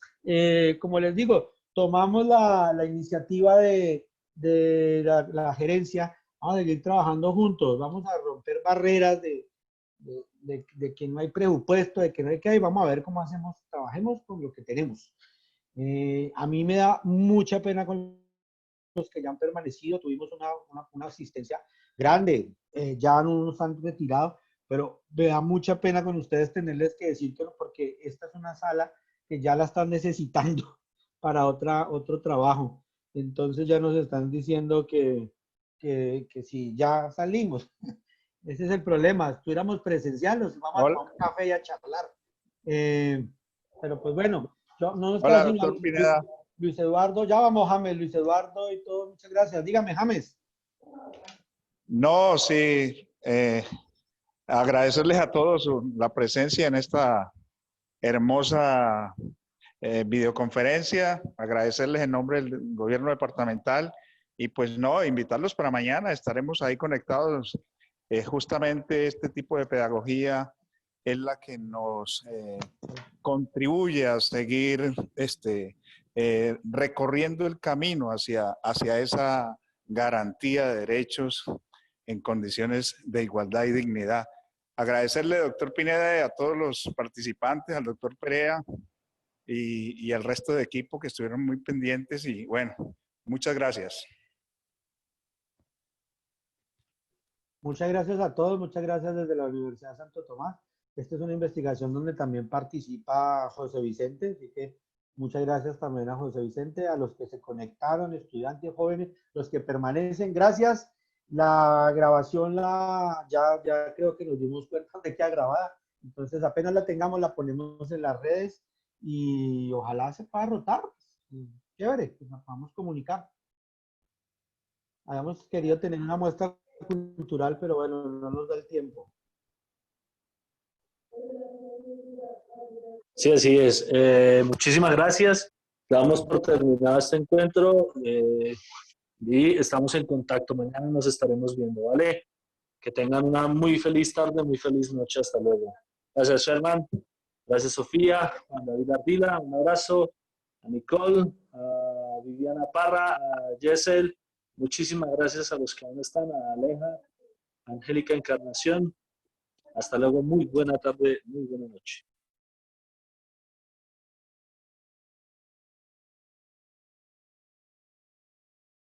Como les digo, tomamos la iniciativa de la gerencia, vamos a seguir trabajando juntos, vamos a romper barreras de que no hay presupuesto, de que no hay que hay, vamos a ver cómo hacemos, trabajemos con lo que tenemos. A mí me da mucha pena con los que ya han permanecido, tuvimos una asistencia grande, ya no nos han retirado, pero me da mucha pena con ustedes tenerles que decir que no, porque esta es una sala que ya la están necesitando para otro trabajo. Entonces ya nos están diciendo que si ya salimos. Ese es el problema. Estuviéramos presenciales, vamos a tomar un café y a charlar. Pero pues bueno, no nos queda Hola, sino doctor Pineda. Luis Eduardo, ya vamos, James, Luis Eduardo y todo, muchas gracias. Dígame, James. No, sí, agradecerles a todos la presencia en esta hermosa videoconferencia, agradecerles en nombre del gobierno departamental y pues no, invitarlos para mañana, estaremos ahí conectados. Justamente este tipo de pedagogía es la que nos contribuye a seguir recorriendo el camino hacia esa garantía de derechos en condiciones de igualdad y dignidad. Agradecerle, doctor Pineda, a todos los participantes, al doctor Perea y al resto de equipo que estuvieron muy pendientes y bueno, muchas gracias. Muchas gracias a todos, muchas gracias desde la Universidad de Santo Tomás. Esta es una investigación donde también participa José Vicente, así que muchas gracias también a José Vicente, a los que se conectaron, estudiantes, jóvenes, los que permanecen. Gracias. La grabación ya creo que nos dimos cuenta de que ha grabada. Entonces apenas la tengamos, la ponemos en las redes y ojalá se pueda rotar. Chévere, que nos podamos comunicar. Habíamos querido tener una muestra cultural, pero bueno, no nos da el tiempo. Sí, así es. Muchísimas gracias. Damos por terminado este encuentro y estamos en contacto. Mañana nos estaremos viendo, ¿vale? Que tengan una muy feliz tarde, muy feliz noche. Hasta luego. Gracias, Sherman. Gracias, Sofía. Juan David Ardila, un abrazo. A Nicole, a Viviana Parra, a Yesel. Muchísimas gracias a los que aún están, a Aleja, a Angélica Encarnación. Hasta luego, muy buena tarde, muy buena noche.